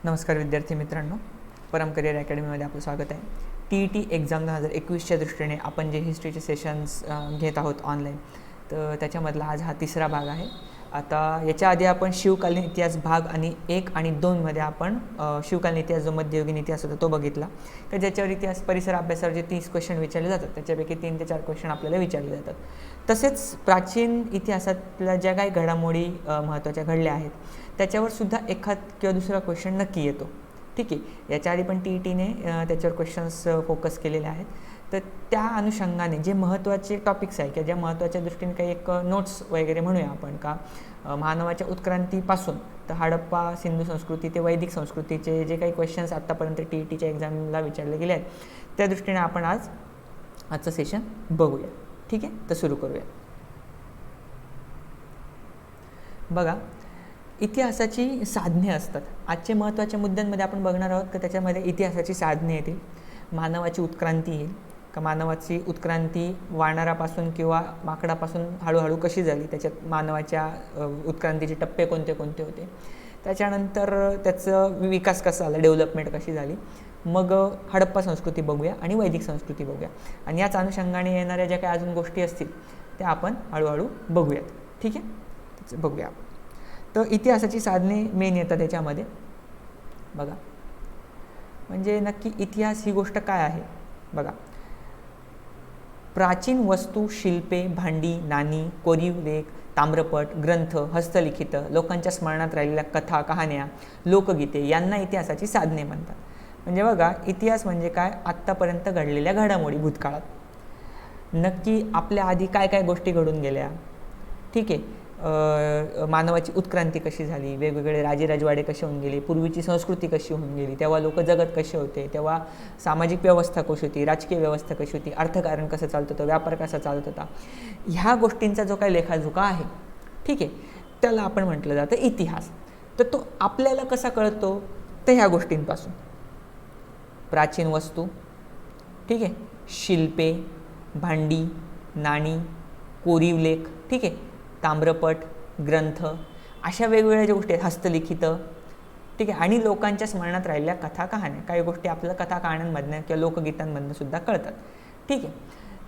नमस्कार विद्यार्थी मित्रांनो, परम करिअर अकॅडमीमध्ये आपलं स्वागत आहे. TET एक्झाम 2021च्या दृष्टीने आपण जे हिस्ट्रीचे सेशन्स घेत आहोत ऑनलाईन, तर त्याच्यामधला आज हा तिसरा भाग आहे. आता याच्या आधी आपण शिवकालीन इतिहास भाग आणि 1 आणि 2मध्ये आपण शिवकालीन इतिहास जो मध्ययुगीन इतिहास होता तो बघितला, तर ज्याच्यावर इतिहास परिसर अभ्यासावर जे 30 क्वेश्चन विचारले जातात त्याच्यापैकी 3 ते 4 क्वेश्चन आपल्याला विचारले जातात. तसेच प्राचीन इतिहासातल्या ज्या काही घडामोडी महत्त्वाच्या घडल्या आहेत त्याच्यावर सुद्धा एखाद किंवा दुसरा क्वेश्चन नक्की येतो. ठीक आहे, याच्या आधी पण TETने त्याच्यावर क्वेश्चन्स फोकस केलेले आहेत. तर त्या अनुषंगाने जे महत्त्वाचे टॉपिक्स आहे किंवा ज्या महत्त्वाच्या दृष्टीने काही एक नोट्स वगैरे म्हणूया आपण का, मानवाच्या उत्क्रांतीपासून तर हडप्पा सिंधू संस्कृती ते वैदिक संस्कृतीचे जे काही क्वेश्चन्स आत्तापर्यंत TETच्या एक्झामला विचारले गेले आहेत त्या दृष्टीने आपण आजचं सेशन बघूया. ठीक आहे, तर सुरू करूया. बघा, इतिहासाची साधने असतात. आजचे महत्त्वाच्या मुद्द्यांमध्ये आपण बघणार आहोत की त्याच्यामध्ये इतिहासाची साधने येतील, मानवाची उत्क्रांती येईल का, मानवाची उत्क्रांती वानरापासून किंवा माकडापासून हळूहळू कशी झाली, त्याच्यात मानवाच्या उत्क्रांतीचे टप्पे कोणते कोणते होते, त्याच्यानंतर त्याचं विकास कसा झाला, डेव्हलपमेंट कशी झाली, मग हडप्पा संस्कृती बघूया आणि वैदिक संस्कृती बघूया. आणि याच अनुषंगाने येणाऱ्या ज्या काही अजून गोष्टी असतील त्या आपण हळूहळू बघूयात. ठीक आहे, बघूया आपण. तर इतिहासाची साधने मेन येतात त्याच्यामध्ये. बघा, म्हणजे नक्की इतिहास ही गोष्ट काय आहे. बघा, प्राचीन वस्तू, शिल्पे, भांडी, नाणी, कोरीव लेख, ताम्रपट, ग्रंथ, हस्तलिखित, लोकांच्या स्मरणात राहिलेल्या कथा, कहाण्या, लोकगीते यांना इतिहासाची साधने म्हणतात. म्हणजे बघा, इतिहास म्हणजे काय, आत्तापर्यंत घडलेल्या घडामोडी भूतकाळात. नक्की आपल्या आधी काय काय गोष्टी घडून गेल्या. ठीक आहे, मानवाची उत्क्रांती कशी झाली, वेगवेगळे राजेराजवाडे कसे होऊन गेले, पूर्वीची संस्कृती कशी होऊन गेली, तेव्हा लोक जगत कसे होते, तेव्हा सामाजिक व्यवस्था कशी होती, राजकीय व्यवस्था कशी होती, अर्थकारण कसं चालत होतं, व्यापार कसा चालत होता, ह्या गोष्टींचा जो काही लेखाजोखा आहे, ठीक आहे, त्याला आपण म्हटलं जातं इतिहास. तर तो आपल्याला कसा कळतो, तर ह्या गोष्टींपासून. प्राचीन वस्तू, ठीक आहे, शिल्पे, भांडी, नाणी, कोरीव लेख, ठीक आहे, ताम्रपट, ग्रंथ, अशा वेगवेगळ्या ज्या गोष्टी आहेत, हस्तलिखित, ठीक आहे, आणि लोकांच्या स्मरणात राहिलेल्या कथा कहाण्या. काही गोष्टी आपल्याला कथा कहाण्यांमधनं किंवा लोकगीतांमधनं सुद्धा कळतात. ठीक आहे,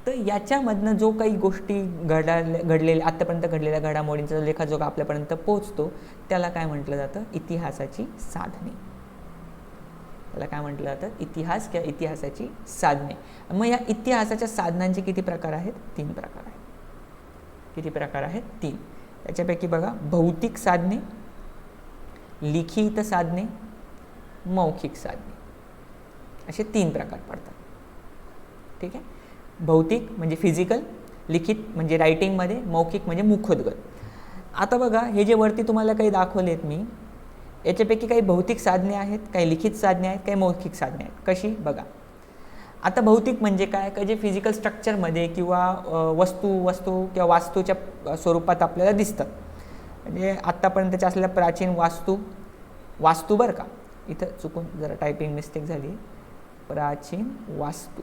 तर याच्यामधनं जो काही गोष्टी घडलेल्या आत्तापर्यंत घडलेल्या घडामोडींचा लेखाजोखा आपल्यापर्यंत पोहोचतो त्याला काय म्हटलं जातं, इतिहासाची साधने. त्याला काय म्हटलं जातं, इतिहास किंवा इतिहासाची साधने. मग या इतिहासाच्या साधनांचे किती प्रकार आहेत, 3 प्रकार आहेत. किती प्रकार आहेत, 3. त्याच्यापैकी बघा, भौतिक साधने, लिखित साधने, मौखिक साधने, असे 3 प्रकार पडतात. ठीक आहे, भौतिक म्हणजे फिजिकल, लिखित म्हणजे रायटिंगमध्ये, मौखिक म्हणजे मुखोद्गत. आता बघा, हे जे वरती तुम्हाला काही दाखवलेत मी, याच्यापैकी काही भौतिक साधने आहेत, काही लिखित साधने आहेत, काही मौखिक साधने आहेत. कशी, बघा, आता भौतिक म्हणजे काय, का जे फिजिकल स्ट्रक्चरमध्ये किंवा वस्तू किंवा वास्तूच्या स्वरूपात आपल्याला दिसतात. म्हणजे आत्तापर्यंतच्या असलेल्या प्राचीन वास्तू बरं का, इथं चुकून जरा टायपिंग मिस्टेक झाली, प्राचीन वास्तू.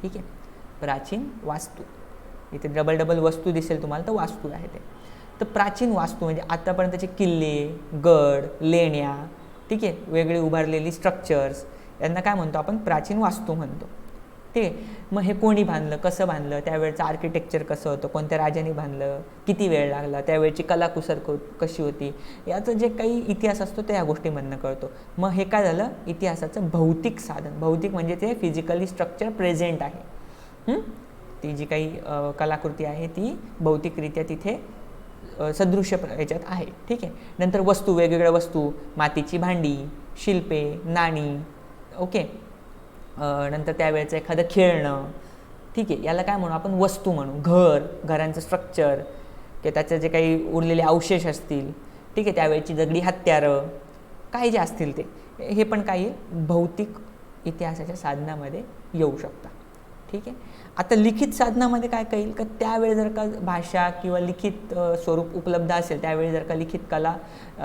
ठीक आहे, प्राचीन वास्तू, इथे डबल वस्तू दिसेल तुम्हाला, तर वास्तू आहे ते. तर प्राचीन वास्तू म्हणजे आत्तापर्यंतचे किल्ले, गड, लेण्या, ठीक आहे, वेगळे उभारलेली स्ट्रक्चर्स, यांना काय म्हणतो आपण, प्राचीन वास्तू म्हणतो. ठीक आहे, मग हे कोणी बांधलं, कसं बांधलं, त्यावेळचं आर्किटेक्चर कसं होतं, कोणत्या राजाने बांधलं, किती वेळ लागला, त्यावेळची कलाकुसर कशी होती, याचं जे काही इतिहास असतो त्या गोष्टीमधनं कळतो. मग हे काय झालं, इतिहासाचं भौतिक साधन. भौतिक म्हणजे ते फिजिकली स्ट्रक्चर प्रेझेंट आहे. ती जी काही कलाकृती आहे ती भौतिकरित्या तिथे सदृश्य याच्यात आहे. ठीक आहे, नंतर वस्तू, वेगवेगळ्या वस्तू, मातीची भांडी, शिल्पे, नाणी, ओके, नंतर त्यावेळेचं एखादं खेळणं, ठीक आहे, याला काय म्हणू आपण, वस्तू म्हणू. घरांचं स्ट्रक्चर किंवा त्याचं जे काही उरलेले अवशेष असतील, ठीक आहे, त्यावेळची दगडी हत्यारं काही जे असतील ते, हे पण काही भौतिक इतिहासाच्या साधनामध्ये येऊ शकतात. ठीक आहे, आता लिखित साधनामध्ये काय कळेल का, त्यावेळी जर का भाषा किंवा लिखित स्वरूप उपलब्ध असेल, त्यावेळी जर का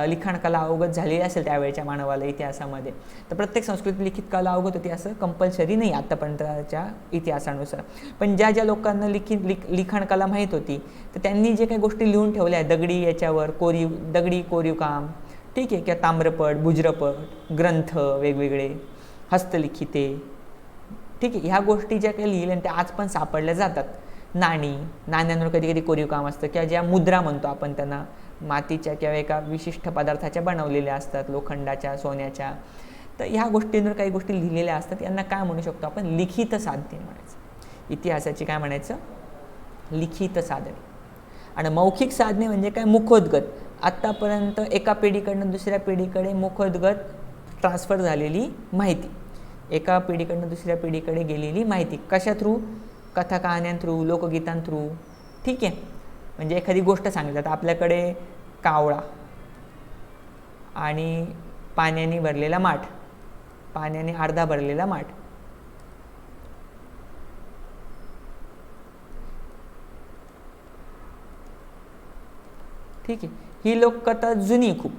लिखाण कला अवगत झालेली असेल त्यावेळेच्या मानवाला इतिहासामध्ये, तर प्रत्येक संस्कृती लिखित कला अवगत होती असं कंपल्सरी नाही आत्तापर्यंतच्या इतिहासानुसार. पण ज्या लोकांना लिखाण कला माहीत होती तर त्यांनी जे काही गोष्टी लिहून ठेवल्या दगडी याच्यावर, दगडी कोरीव काम, ठीक आहे, किंवा ताम्रपट, भुजरपट, ग्रंथ वेगवेगळे, हस्तलिखिते, ठीक आहे. ह्या गोष्टी ज्या काही लिहिल्या त्या आज पण सापडल्या जातात. नाण्यांवर कधी कधी कोरीव काम असतं, किंवा ज्या मुद्रा म्हणतो आपण त्यांना, मातीच्या किंवा एका विशिष्ट पदार्थाच्या बनवलेल्या असतात, लोखंडाच्या, सोन्याच्या. तर ह्या गोष्टींवर काही गोष्टी लिहिलेल्या असतात, यांना काय म्हणू शकतो आपण? लिखित साधने म्हणायचं. इतिहासाची काय म्हणायचं? लिखित साधने. आणि मौखिक साधने म्हणजे काय? मुखोद्गत. आत्तापर्यंत एका पिढीकडनं दुसऱ्या पिढीकडे मुखोद्गत ट्रान्सफर झालेली माहिती, एका पिढीकडनं दुसऱ्या पिढीकडे गेलेली माहिती. कशा थ्रू? कथा कहाण्या थ्रू, लोकगीतां थ्रू. ठीक आहे. म्हणजे एखादी गोष्ट सांगितली तर आपल्याकडे कावळा आणि पाण्याने भरलेला माठ, पाण्याने अर्धा भरलेला माठ. ठीक आहे. ही लोककथा जुनी खूप.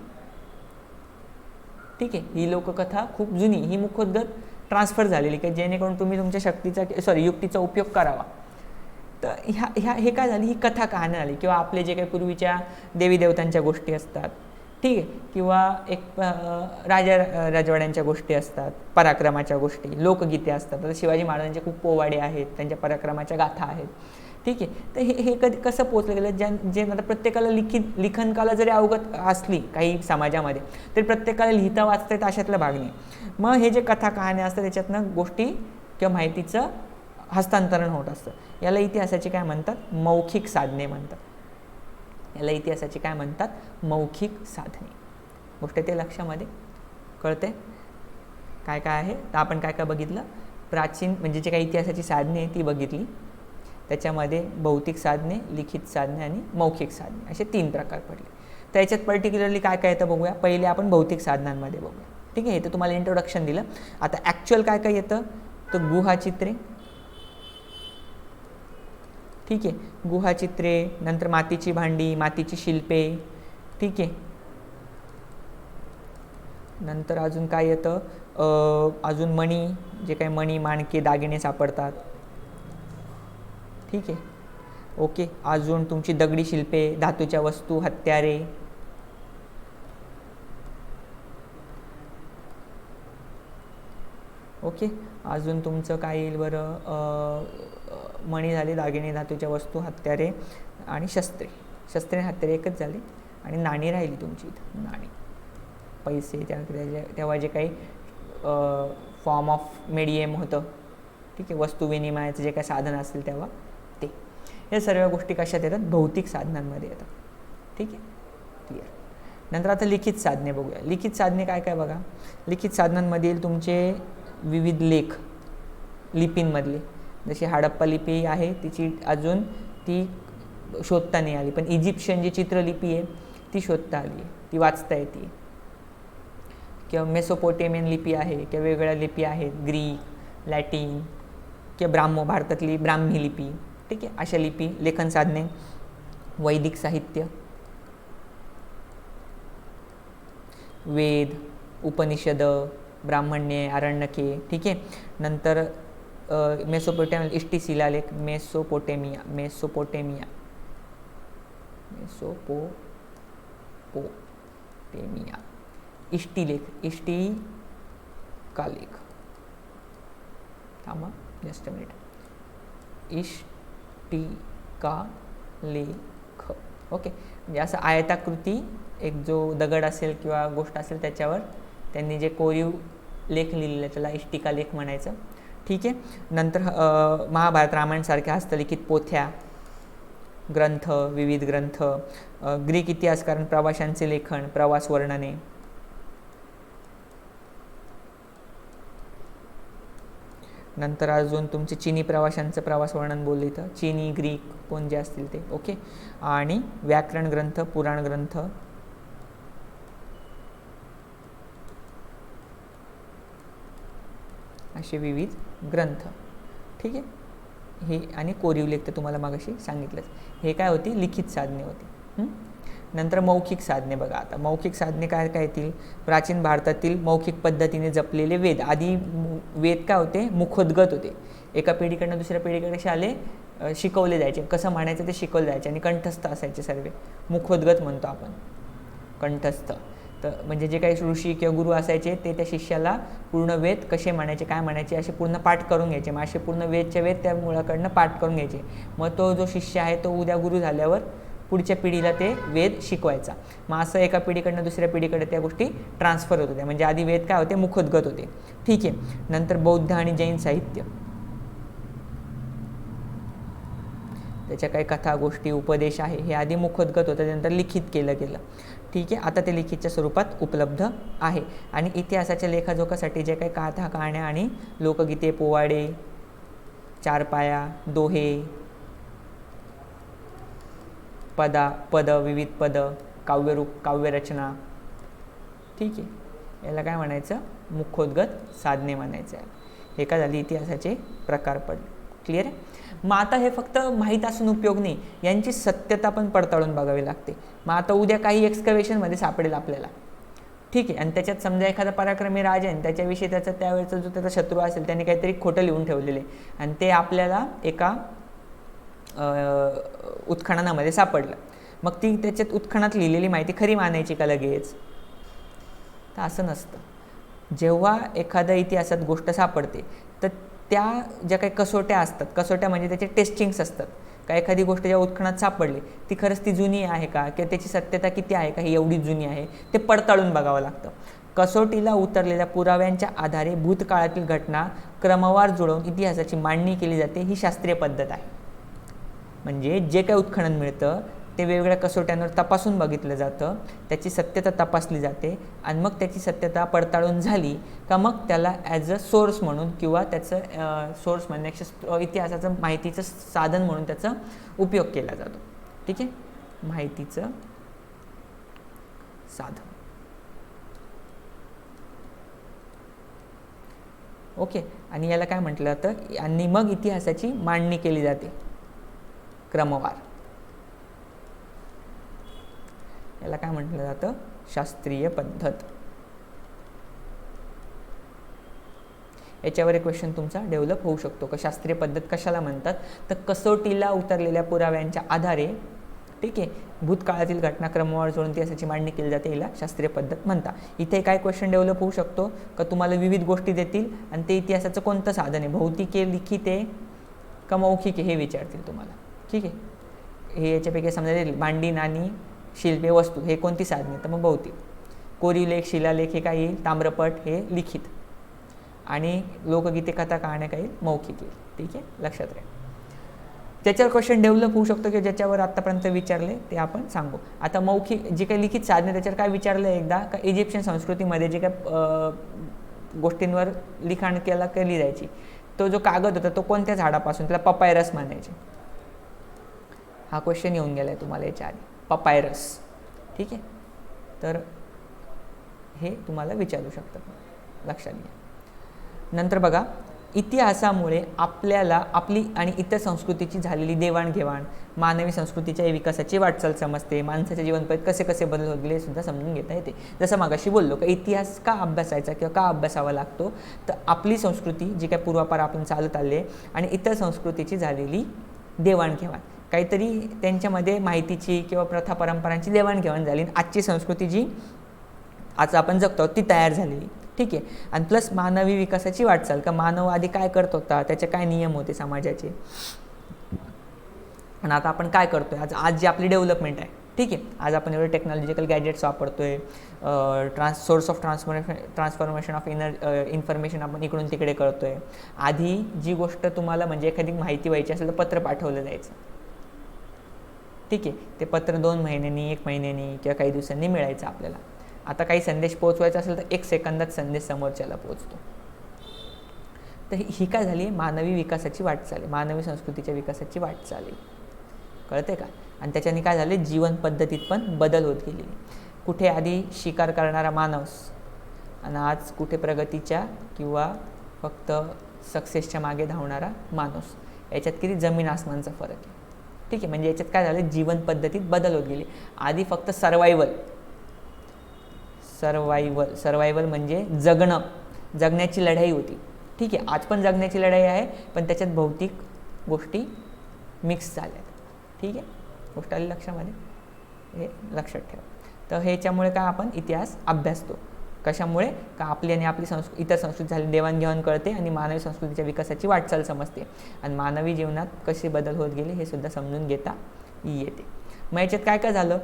ठीक आहे. ही लोककथा खूप जुनी, ही मुखोद्गत ट्रान्सफर झालेली, की जेणेकरून तुम्ही तुमच्या युक्तीचा उपयोग करावा. तर हे काय झाली? ही कथा कहाणी झाली, किंवा आपले जे काही पूर्वीच्या देवी देवतांच्या गोष्टी असतात, ठीक आहे, किंवा एक राजवाड्यांच्या गोष्टी असतात, पराक्रमाच्या गोष्टी, लोकगीते असतात. आता शिवाजी महाराजांचे खूप पोवाडे आहेत, त्यांच्या पराक्रमाच्या गाथा आहेत. ठीक आहे. तर हे कधी कसं पोचलं गेलं? जे आता प्रत्येकाला लिखनकला जरी अवगत असली काही समाजामध्ये, तरी प्रत्येकाला लिहिता वाचता येतं अशातला भाग नाही. मग हे जे कथा कहाण्या असतात त्याच्यातनं गोष्टी किंवा माहितीचं हस्तांतरण होत असतं. याला इतिहासाची काय म्हणतात? मौखिक साधने म्हणतात. याला इतिहासाची काय म्हणतात? मौखिक साधने. गोष्ट ते लक्षामध्ये कळते काय काय आहे. तर आपण काय काय बघितलं? प्राचीन म्हणजे जे काही इतिहासाची साधने आहे ती बघितली. त्याच्यामध्ये भौतिक साधने, लिखित साधने आणि मौखिक साधने असे 3 प्रकार पडले. तर याच्यात पर्टिक्युलरली काय काय येतं बघूया. पहिले आपण भौतिक साधनांमध्ये बघूया. ठीक आहे. तर तुम्हाला इंट्रोडक्शन दिलं. आता ॲक्च्युअल काय काय येतं? तर गुहाचित्रे, ठीक आहे, गुहाचित्रे, नंतर मातीची भांडी, मातीची शिल्पे, ठीक आहे. नंतर अजून काय येतं? अजून मणी, जे काही मणी, माणके, दागिने सापडतात. ठीक आहे. ओके. अजून तुमची दगडी शिल्पे, धातूच्या वस्तू, हत्यारे. ओके. अजून तुमचं काय येईल बरं? मणी झाले, दागिने, धातूच्या वस्तू, हत्यारे आणि शस्त्रे. शस्त्रे आणि हत्यारे एकच झाले. आणि नाणी राहिली तुमची इथं. नाणी, पैसे, तेव्हा जे काही फॉर्म ऑफ मीडियम होतं, ठीक आहे, वस्तू विनिमयाचं जे काही साधन असेल तेव्हा ते. या सर्व गोष्टी कशात येतात? भौतिक साधनांमध्ये येतात. ठीक आहे. क्लिअर. नंतर आता लिखित साधने बघूया. लिखित साधने काय काय बघा. लिखित साधनांमधील तुमचे विविध लेख, लिपींमधले, जशी हडप्पा लिपी आहे तिची अजून ती शोधता नाही आली, पण इजिप्शियन जी चित्रलिपी आहे ती शोधता आली आहे, ती वाचता येते. किंवा मेसोपोटेमियन लिपी आहे, किंवा वेगवेगळ्या लिपी आहेत, ग्रीक, लॅटिन, किंवा भारतातली ब्राह्मी लिपी. ठीक आहे. अशा लिपी, लेखन साधने. वैदिक साहित्य, वेद, उपनिषद, ब्राह्मण्ये, आरण्यके. ठीक आहे. नंतर मेसोपोटेमियन इष्टी शिलालेख, मेसोपोटेमिया, इष्टिलेख, इष्टी का लेख. थांबा जस्ट मिनिट. इष्टी का लेख. ओके. म्हणजे असं आयताकृती एक जो दगड असेल किंवा गोष्ट असेल त्याच्यावर त्यांनी जे कोरीव लेख लिहिलेला त्याला इष्टिका लेख म्हणायचं. ठीक आहे. नंतर महाभारत, रामायणसारख्या हस्तलिखित पोथ्या, ग्रंथ, विविध ग्रंथ. ग्रीक इतिहासकारांनी प्रवाशांचे लेखन, प्रवास वर्णने. नंतर अजून तुमचे चीनी प्रवाशांचं प्रवास वर्णन बोलले तर चीनी, ग्रीक कोण जे असतील ते. ओके. आणि व्याकरण ग्रंथ, पुराण ग्रंथ. असे विविध ग्रंथ. ठीक आहे. हे आणि कोरीव लेख तर तुम्हाला मागाशी सांगितलंच. हे काय होती? लिखित साधने होती. नंतर मौखिक साधने बघा. आता मौखिक साधने काय काय येतील? प्राचीन भारतातील मौखिक पद्धतीने जपलेले वेद. आधी वेद काय होते? मुखोद्गत होते. एका पिढीकडनं दुसऱ्या पिढीकडे कसे आले? शिकवले जायचे. कसं म्हणायचं ते शिकवले जायचे आणि कंठस्थ असायचे सर्व. मुखोद्गत म्हणतो आपण, कंठस्थ. तर म्हणजे जे काही ऋषी किंवा गुरु असायचे ते त्या शिष्याला पूर्ण वेद कसे म्हणायचे, काय म्हणायचे असे पूर्ण पाठ करून घ्यायचे. मग असे पूर्ण वेदच्या वेद त्या मुलाकडनं पाठ करून घ्यायचे. मग तो जो शिष्य आहे तो उद्या गुरु झाल्यावर पुढच्या पिढीला ते वेद शिकवायचा. मग असं एका पिढीकडनं दुसऱ्या पिढीकडे त्या गोष्टी ट्रान्सफर होत होत्या. म्हणजे आधी वेद काय होते, मुखोद्गत होते. ठीक आहे. नंतर बौद्ध आणि जैन साहित्य, त्याच्या काही कथा, गोष्टी, उपदेश आहे हे आधी मुखोद्गत होतं, त्यानंतर लिखित केलं गेलं. ठीक आहे. आता ते लिखितच्या स्वरूपात उपलब्ध आहे. आणि इतिहासाच्या लेखाजोखासाठी जे काही कथा, कहाण्या आणि लोकगीते, पोवाडे, चारपाया, दोहे, पद, विविध पद, काव्यरूप, काव्यरचना, ठीक आहे, याला काय म्हणायचं, मुखोद्गत साधने म्हणायचं आहे. हे काय झाली, इतिहासाचे प्रकार पडले. क्लिअर आहे. मग आता हे फक्त माहीत असून उपयोग नाही, यांची सत्यता पण पडताळून बघावी लागते. मग आता उद्या काही एक्सकव्हेशनमध्ये सापडेल आपल्याला, ठीक आहे, आणि त्याच्यात समजा एखादा पराक्रमी राजा आहे, त्याच्याविषयी त्याचा त्यावेळेचा जो त्याचा शत्रू असेल त्याने काहीतरी खोटं लिहून ठेवलेले आणि ते आपल्याला एका उत्खननामध्ये सापडलं. मग ती त्याच्यात उत्खनात लिहिलेली माहिती खरी मानायची का लगेच? तर असं नसतं. जेव्हा एखाद्या इतिहासात गोष्ट सापडते तर त्या ज्या काही कसोट्या असतात, कसोट्या म्हणजे त्याचे टेस्टिंग्स असतात का, एखादी गोष्ट जेव्हा उत्खनात सापडली ती खरंच ती जुनी आहे का, किंवा त्याची सत्यता किती आहे का, ही एवढीच जुनी आहे, ते पडताळून बघावं लागतं. कसोटीला उतरलेल्या पुराव्यांच्या आधारे भूतकाळातील घटना क्रमवार जुळवून इतिहासाची मांडणी केली जाते, ही शास्त्रीय पद्धत आहे. म्हणजे जे काही उत्खनन मिळतं ते वेगवेगळ्या कसोट्यांवर तपासून बघितलं जातं, त्याची सत्यता तपासली जाते आणि मग त्याची सत्यता पडताळून झाली का मग त्याला ॲज अ सोर्स म्हणून किंवा त्याचं सोर्स म्हणण्यापेक्षा इतिहासाचं माहितीचं साधन म्हणून त्याचा उपयोग केला जातो. ठीक आहे, माहितीचं साधन. ओके. आणि याला काय म्हटलं जातं, आणि मग इतिहासाची मांडणी केली जाते क्रमवार. याला काय म्हटलं जातं, शास्त्रीय पद्धत. याच्यावर एक क्वेश्चन तुमचा डेव्हलप होऊ शकतो का शास्त्रीय पद्धत कशाला म्हणतात, तर कसोटीला उतरलेल्या पुराव्यांच्या आधारे, ठीक आहे, भूतकाळातील घटना क्रमवार जुळवून इतिहासाची मांडणी केली जाते, याला शास्त्रीय पद्धत म्हणतात. इथे काय क्वेश्चन डेव्हलप होऊ शकतो का, तुम्हाला विविध गोष्टी देतील आणि ते इतिहासाचं कोणतं साधन आहे, भौतिक आहे, लिखित आहे का मौखिक आहे, हे विचारतील तुम्हाला. ठीक आहे, हे याच्यापैकी समजा येईल भांडी, नाणी, शिल्पे, वस्तू हे कोणती साधने, तर मग भौतिक. कोरीवलेख, शिलालेख हे काय येईल, ताम्रपट हे लिखित, आणि लोकगीते, कथा, कहाण्या काय येईल, मौखिक येईल. ठीक आहे, लक्षात राहील. त्याच्यावर क्वेश्चन डेव्हलप होऊ शकतो की ज्याच्यावर आत्तापर्यंत विचारले ते आपण सांगू. आता मौखिक जे काही लिखित साधने, त्याच्यावर काय विचारलं एकदा का, इजिप्शियन संस्कृतीमध्ये जे काय गोष्टींवर लिखाण केली जायची, तो जो कागद होता तो कोणत्या झाडापासून, त्याला पपायरस म्हणायचे. हा क्वेश्चन येऊन गेला आहे तुम्हाला याच्या आधी, पपायरस. ठीक आहे, तर हे तुम्हाला विचारू शकतात, लक्षात घ्या. नंतर बघा, इतिहासामुळे आपल्याला आपली आणि इतर संस्कृतीची झालेली देवाणघेवाण, मानवी संस्कृतीच्या विकासाची वाटचाल समजते, माणसाच्या जीवनपद्धतीत कसे कसे बदल होत गेले सुद्धा समजून घेता येते. जसं मागाशी बोललो का इतिहास का अभ्यासायचा किंवा का अभ्यासावा लागतो, तर आपली संस्कृती जी काय पूर्वापार आपण चालत आले आणि इतर संस्कृतीची झालेली देवाणघेवाण, काहीतरी त्यांच्यामध्ये माहितीची किंवा प्रथा परंपरांची देवाणघेवाण झाली, आजची संस्कृती जी आज आपण जगतो ती तयार झालेली. ठीक आहे, आणि प्लस मानवी विकासाची वाटचाल का, मानव आधी काय करत होता, त्याचे काय नियम होते समाजाचे, आणि आता आपण काय करतोय, आज जी आपली डेव्हलपमेंट आहे. ठीक आहे, आज आपण एवढे टेक्नॉलॉजिकल गॅजेट्स वापरतोय, source of transformation of information आपण इकडून तिकडे करतोय. आधी जी गोष्ट तुम्हाला म्हणजे एखादी माहिती व्हायची असेल तर पत्र पाठवलं जायचं. ठीक आहे, ते पत्र 2 महिन्यांनी, 1 महिन्यांनी किंवा काही दिवसांनी मिळायचं आपल्याला. आता काही संदेश पोहोचवायचा असेल तर 1 सेकंदात संदेश समोरच्याला पोहोचतो. तर ही काय झाली, मानवी विकासाची वाटचाल आहे, मानवी संस्कृतीच्या विकासाची वाटचाल आहे. कळते का? आणि त्याच्याने काय झाले, जीवन पद्धतीत पण बदल होत गेले. कुठे आधी शिकार करणारा माणूस आणि आज कुठे प्रगतीच्या किंवा फक्त सक्सेसच्या मागे धावणारा माणूस, याच्यात किती जमीन आसमानचा फरक आहे. ठीक आहे, म्हणजे याच्यात काय झालं, जीवन पद्धतीत बदल होत गेले. आधी फक्त सर्वायवल म्हणजे जगण्याची लढाई होती. ठीक आहे, आज पण जगण्याची लढाई आहे, पण त्याच्यात भौतिक गोष्टी मिक्स झाल्यात. ठीक आहे, गोष्ट आली लक्षामध्ये, हे लक्षात ठेवा. तर ह्याच्यामुळे काय आपण इतिहास अभ्यासतो. कशामुळे? का आपली आणि आपली इतर संस्कृती झाली देवाणघेवाण कळते आणि मानवी संस्कृतीच्या विकासाची वाटचाल समजते आणि मानवी जीवनात कसे बदल होत गेले हे सुद्धा समजून घेता येते. मग याच्यात काय काय झालं?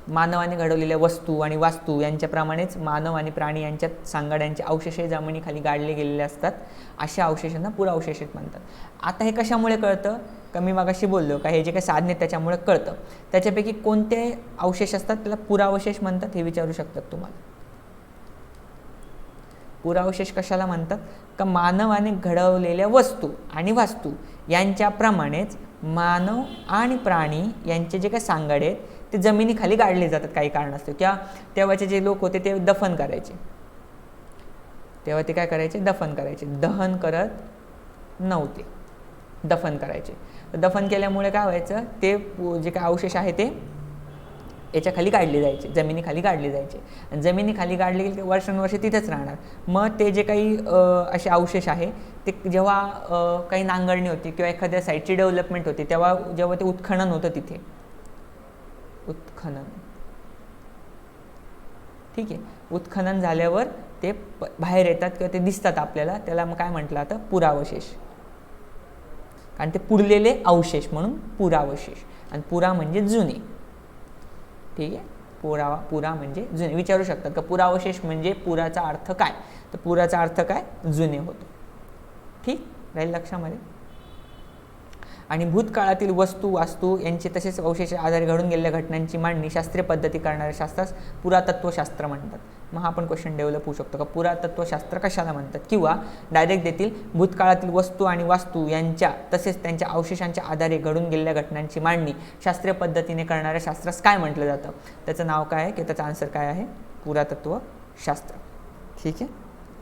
मानवाने घडवलेल्या वस्तू आणि वास्तू यांच्याप्रमाणेच मानव आणि प्राणी यांच्यात सांगाड्यांचे अवशेषही जमिनीखाली गाडले गेलेले असतात. अशा अवशेषांना पुरावशेष म्हणतात. आता हे कशामुळे कळतं? का मी मगाशी बोललो का हे जे काही साधने त्याच्यामुळे कळतं. त्याच्यापैकी कोणते अवशेष असतात त्याला पुरावशेष म्हणतात हे विचारू शकतात तुम्हाला. पुरावशेष कशाला म्हणतात? का मानवाने घडवलेल्या वस्तू आणि वास्तू यांच्याप्रमाणेच मानव आणि प्राणी यांचे जे काही सांगाडे आहेत ते जमिनीखाली गाडले जातात काही कारणास्तव. किंवा तेव्हाचे जे लोक होते ते दफन करायचे. तेव्हा ते काय करायचे? दफन करायचे. दहन करत नव्हते, दफन करायचे. दफन केल्यामुळे काय व्हायचं? ते जे काही अवशेष आहे ते याच्या खाली काढले जायचे, जमिनीखाली काढले जायचे. आणि जमिनीखाली काढले गेले ते वर्षानुवर्षे तिथेच राहणार. मग ते जे काही असे अवशेष आहे ते जेव्हा काही नांगरणी होती किंवा एखाद्या साईटची डेव्हलपमेंट होती तेव्हा जेव्हा ते उत्खनन होतं तिथे उत्खनन, ठीक आहे, उत्खनन झाल्यावर ते बाहेर येतात किंवा ते दिसतात आपल्याला, त्याला मग काय म्हटलं आता? पुरावशेष. कारण ते पुरलेले अवशेष म्हणून पुरावशेष. आणि पुरा म्हणजे जुने, ठीक आहे. पुरा म्हणजे जुने. विचारू शकतात का पुरावशेष म्हणजे पुराचा अर्थ काय? तर पुराचा अर्थ काय? जुने होतो. ठीक राहील लक्षामध्ये. आणि भूतकाळातील वस्तू वास्तू यांचे तसेच अवशेष आधारे घडून गेलेल्या घटनांची मांडणी शास्त्रीय पद्धती करणाऱ्या शास्त्रास पुरातत्वशास्त्र म्हणतात. मग हा आपण क्वेश्चन डेव्हलप होऊ शकतो का पुरातत्वशास्त्र कशाला म्हणतात? किंवा डायरेक्ट देतील भूतकाळातील वस्तू आणि वास्तू यांच्या तसेच त्यांच्या अवशेषांच्या आधारे घडून गेलेल्या घटनांची मांडणी शास्त्रीय पद्धतीने करणाऱ्या शास्त्रास काय म्हटलं जातं? त्याचं नाव काय आहे? की त्याचं आन्सर काय आहे? पुरातत्वशास्त्र. ठीक आहे,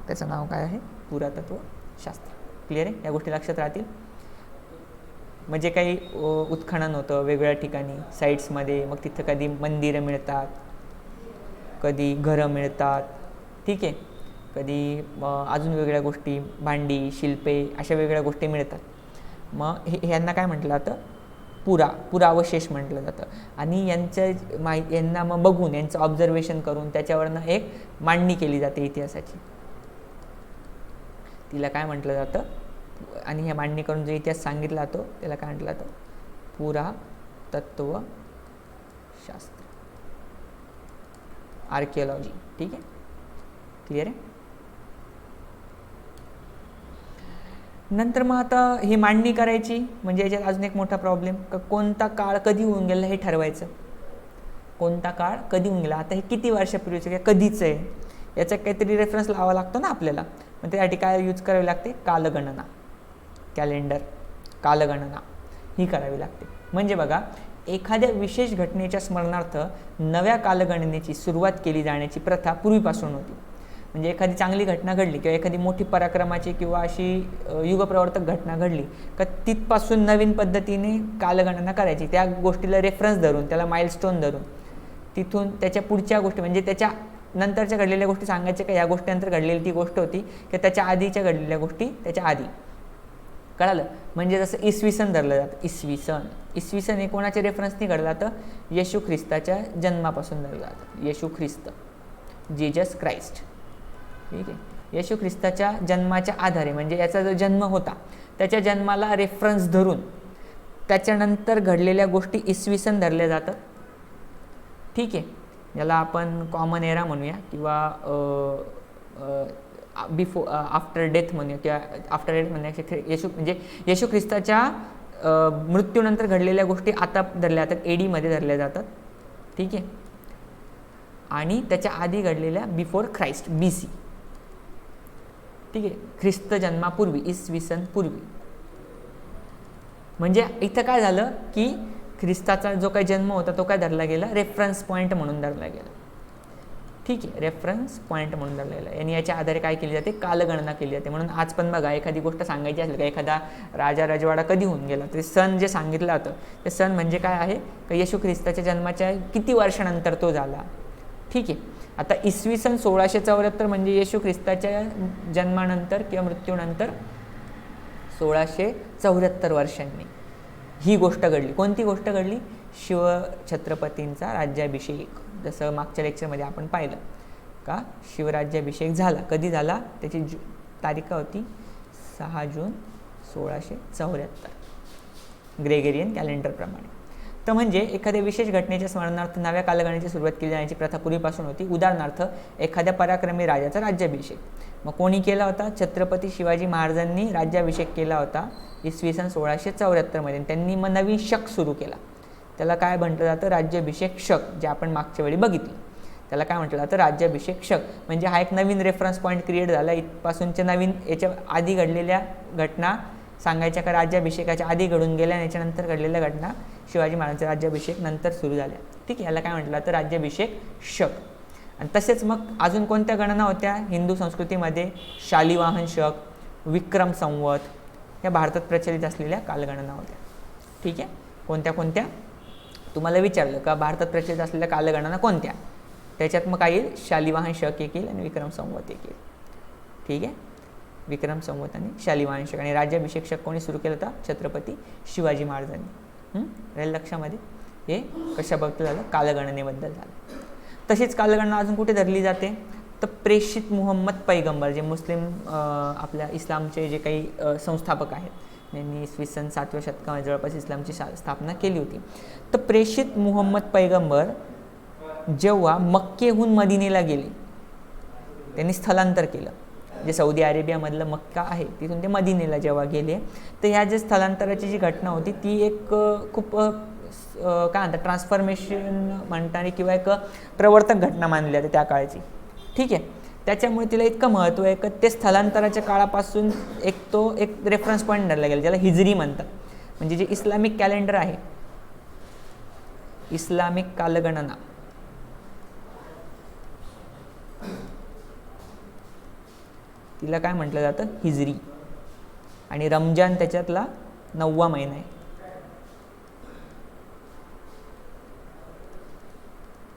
त्याचं नाव काय आहे? पुरातत्वशास्त्र. क्लिअर आहे? या गोष्टी लक्षात राहतील. म्हणजे काही उत्खनन होतं वेगवेगळ्या ठिकाणी साईट्समध्ये, मग तिथं कधी मंदिरं मिळतात, कधी घरं मिळतात, ठीक आहे, कधी अजून वेगवेगळ्या गोष्टी, भांडी, शिल्पे, अशा वेगवेगळ्या गोष्टी मिळतात. मग ह्यांना काय म्हटलं जातं? पुरावशेष म्हटलं जातं. आणि यांना मग बघून, यांचं ऑब्झर्वेशन करून त्याच्यावरनं एक मांडणी केली जाते इतिहासाची. तिला काय म्हटलं जातं? आणि हे मांडणी करून जो इतिहास सांगितला जातो त्याला काय म्हटलं जातं? पुरातत्वशास्त्र, आर्किओलॉजी. ठीक आहे, क्लिअर आहे. नंतर मग आता ही मांडणी करायची म्हणजे याच्यात अजून एक मोठा प्रॉब्लेम, कोणता काळ कधी होऊन गेला हे ठरवायचं. कोणता काळ कधी होऊन गेला? आता हे किती वर्षापूर्वीचं किंवा कधीचं आहे याचा काहीतरी रेफरन्स लावावा लागतो ना आपल्याला. मग त्यासाठी काय यूज करावी लागते? कालगणना, कॅलेंडर, कालगणना ही करावी लागते. म्हणजे बघा, एखाद्या विशेष घटनेच्या स्मरणार्थ नव्या कालगणनेची सुरुवात केली जाण्याची प्रथा पूर्वीपासून होती. म्हणजे एखादी चांगली घटना घडली किंवा एखादी मोठी पराक्रमाची किंवा अशी युगप्रवर्तक घटना घडली का तिथपासून नवीन पद्धतीने कालगणना करायची, त्या गोष्टीला रेफरन्स धरून, त्याला माइलस्टोन धरून, तिथून त्याच्या पुढच्या गोष्टी म्हणजे त्याच्या नंतरच्या घडलेल्या गोष्टी सांगायच्या का या गोष्टीनंतर घडलेली ती गोष्ट होती की त्याच्या आधीच्या घडलेल्या गोष्टी त्याच्या आधी. कळालं? म्हणजे जसं इसवी सन धरलं जातं. इसवी सन हे कोणाच्या रेफरन्सनी घडलं जातं? येशू ख्रिस्ताच्या जन्मापासून धरलं जातं. येशू ख्रिस्त, जीजस क्राइस्ट. ठीक आहे, येशू ख्रिस्ताच्या जन्माच्या आधारे म्हणजे याचा जो जन्म होता त्याच्या जन्माला रेफरन्स धरून त्याच्यानंतर घडलेल्या गोष्टी इसवी सन धरल्या जातात. ठीक आहे, याला आपण कॉमन एरा म्हणूया किंवा आफ्टर डेथ म्हणूया किंवा आफ्टर डेथ म्हणूया. येशू ख्रिस्ताच्या मृत्यूनंतर घडलेल्या गोष्टी आता धरल्या जातात, एडीमध्ये धरल्या जातात. ठीक आहे, आणि त्याच्या आधी घडलेल्या बिफोर ख्राइस्ट, BC. ठीक आहे, ख्रिस्त जन्मापूर्वी, इसवी सन पूर्वी. म्हणजे इथं काय झालं की ख्रिस्ताचा जो काही जन्म होता तो काय धरला गेला? रेफरन्स पॉईंट म्हणून धरला गेला. ठीक आहे, रेफरन्स पॉईंट म्हणून धरला गेला. आणि याच्या आधारे काय केली जाते? कालगणना केली जाते. म्हणून आज पण बघा, एखादी गोष्ट सांगायची असेल का एखादा राजा राजवाडा कधी होऊन गेला ते सन जे सांगितलं जातं ते सन म्हणजे काय आहे? का येशू ख्रिस्ताच्या जन्माच्या किती वर्षानंतर तो झाला. ठीक आहे, आता इसवी सन 1674 म्हणजे येशू ख्रिस्ताच्या जन्मानंतर किंवा मृत्यूनंतर 1674 वर्षांनी ही गोष्ट घडली. कोणती गोष्ट घडली? शिवछत्रपतींचा राज्याभिषेक, जसं मागच्या लेक्चरमध्ये आपण पाहिलं का शिवराज्याभिषेक झाला. कधी झाला त्याची तारीख काय होती? 6 जून 1674 ग्रेगरियन कॅलेंडरप्रमाणे. तर म्हणजे एखाद्या विशेष घटनेच्या स्मरणार्थ नव्या कालगणनेची सुरुवात केली जाण्याची प्रथा पूर्वीपासून होती. उदाहरणार्थ एखाद्या पराक्रमी राजाचा राज्याभिषेक. मग कोणी केला होता? छत्रपती शिवाजी महाराजांनी राज्याभिषेक केला होता इसवी सन 1674 त्यांनी मग नवीन शक सुरू केला. त्याला काय म्हटलं जातं? राज्याभिषेक शक, जे आपण मागच्या वेळी बघितली. त्याला काय म्हटलं जातं? राज्याभिषेक शक. म्हणजे हा एक नवीन रेफरन्स पॉईंट क्रिएट झाला. इथपासूनच्या नवीन याच्या आधी घडलेल्या घटना सांगायच्या का राज्याभिषेकाच्या आधी घडून गेल्या आणि याच्यानंतर घडलेल्या घटना शिवाजी महाराजांचा राज्याभिषेक नंतर सुरू झाल्या. ठीक आहे, याला काय म्हटलं जातं? राज्याभिषेक शक. आणि तसेच मग अजून कोणत्या गणना होत्या हिंदू संस्कृतीमध्ये? शालिवाहन शक, विक्रम संवत, या भारतात प्रचलित असलेल्या कालगणना होत्या. ठीक आहे, कोणत्या कोणत्या तुम्हाला विचारलं का भारतात प्रचलित असलेल्या कालगणना कोणत्या? त्याच्यात मग काय येईल? शालिवाहन शक एक येईल आणि विक्रम संवत एक येईल. ठीक आहे, विक्रम संवत आणि शालिवाहन शक. आणि राज्याभिषेक शक कोणी सुरू केला होता? छत्रपती शिवाजी महाराजांनी. राहील लक्षामध्ये? हे कशाबद्दल झालं? कालगणनेबद्दल झालं. तशीच कालगणना अजून कुठे धरली जाते? तर प्रेषित मुहम्मद पैगंबर, जे मुस्लिम आपल्या इस्लामचे जे काही संस्थापक आहेत, त्यांनी इसवी सन 7व्या शतकामध्ये जवळपास इस्लामची स्थापना केली होती. तर प्रेषित मुहम्मद पैगंबर जेव्हा मक्केहून मदिनेला गेले, त्यांनी स्थलांतर केलं. जे सौदी अरेबियामधलं मक्का आहे तिथून ते मदिनेला जेव्हा गेले, तर ह्या जे स्थलांतराची जी घटना होती ती एक खूप काय म्हणतात ट्रान्सफॉर्मेशन म्हणताना किंवा एक प्रवर्तक घटना मानली जाते त्या काळची. ठीक आहे, त्याच्यामुळे तिला इतकं महत्त्व आहे की ते स्थलांतराच्या काळापासून एक रेफरन्स पॉईंट धरला गेला, ज्याला हिजरी म्हणतात. म्हणजे जे इस्लामिक कॅलेंडर आहे, इस्लामिक कालगणना, तिला काय म्हटलं जातं? हिजरी. आणि रमजान त्याच्यातला 9वा महिना आहे.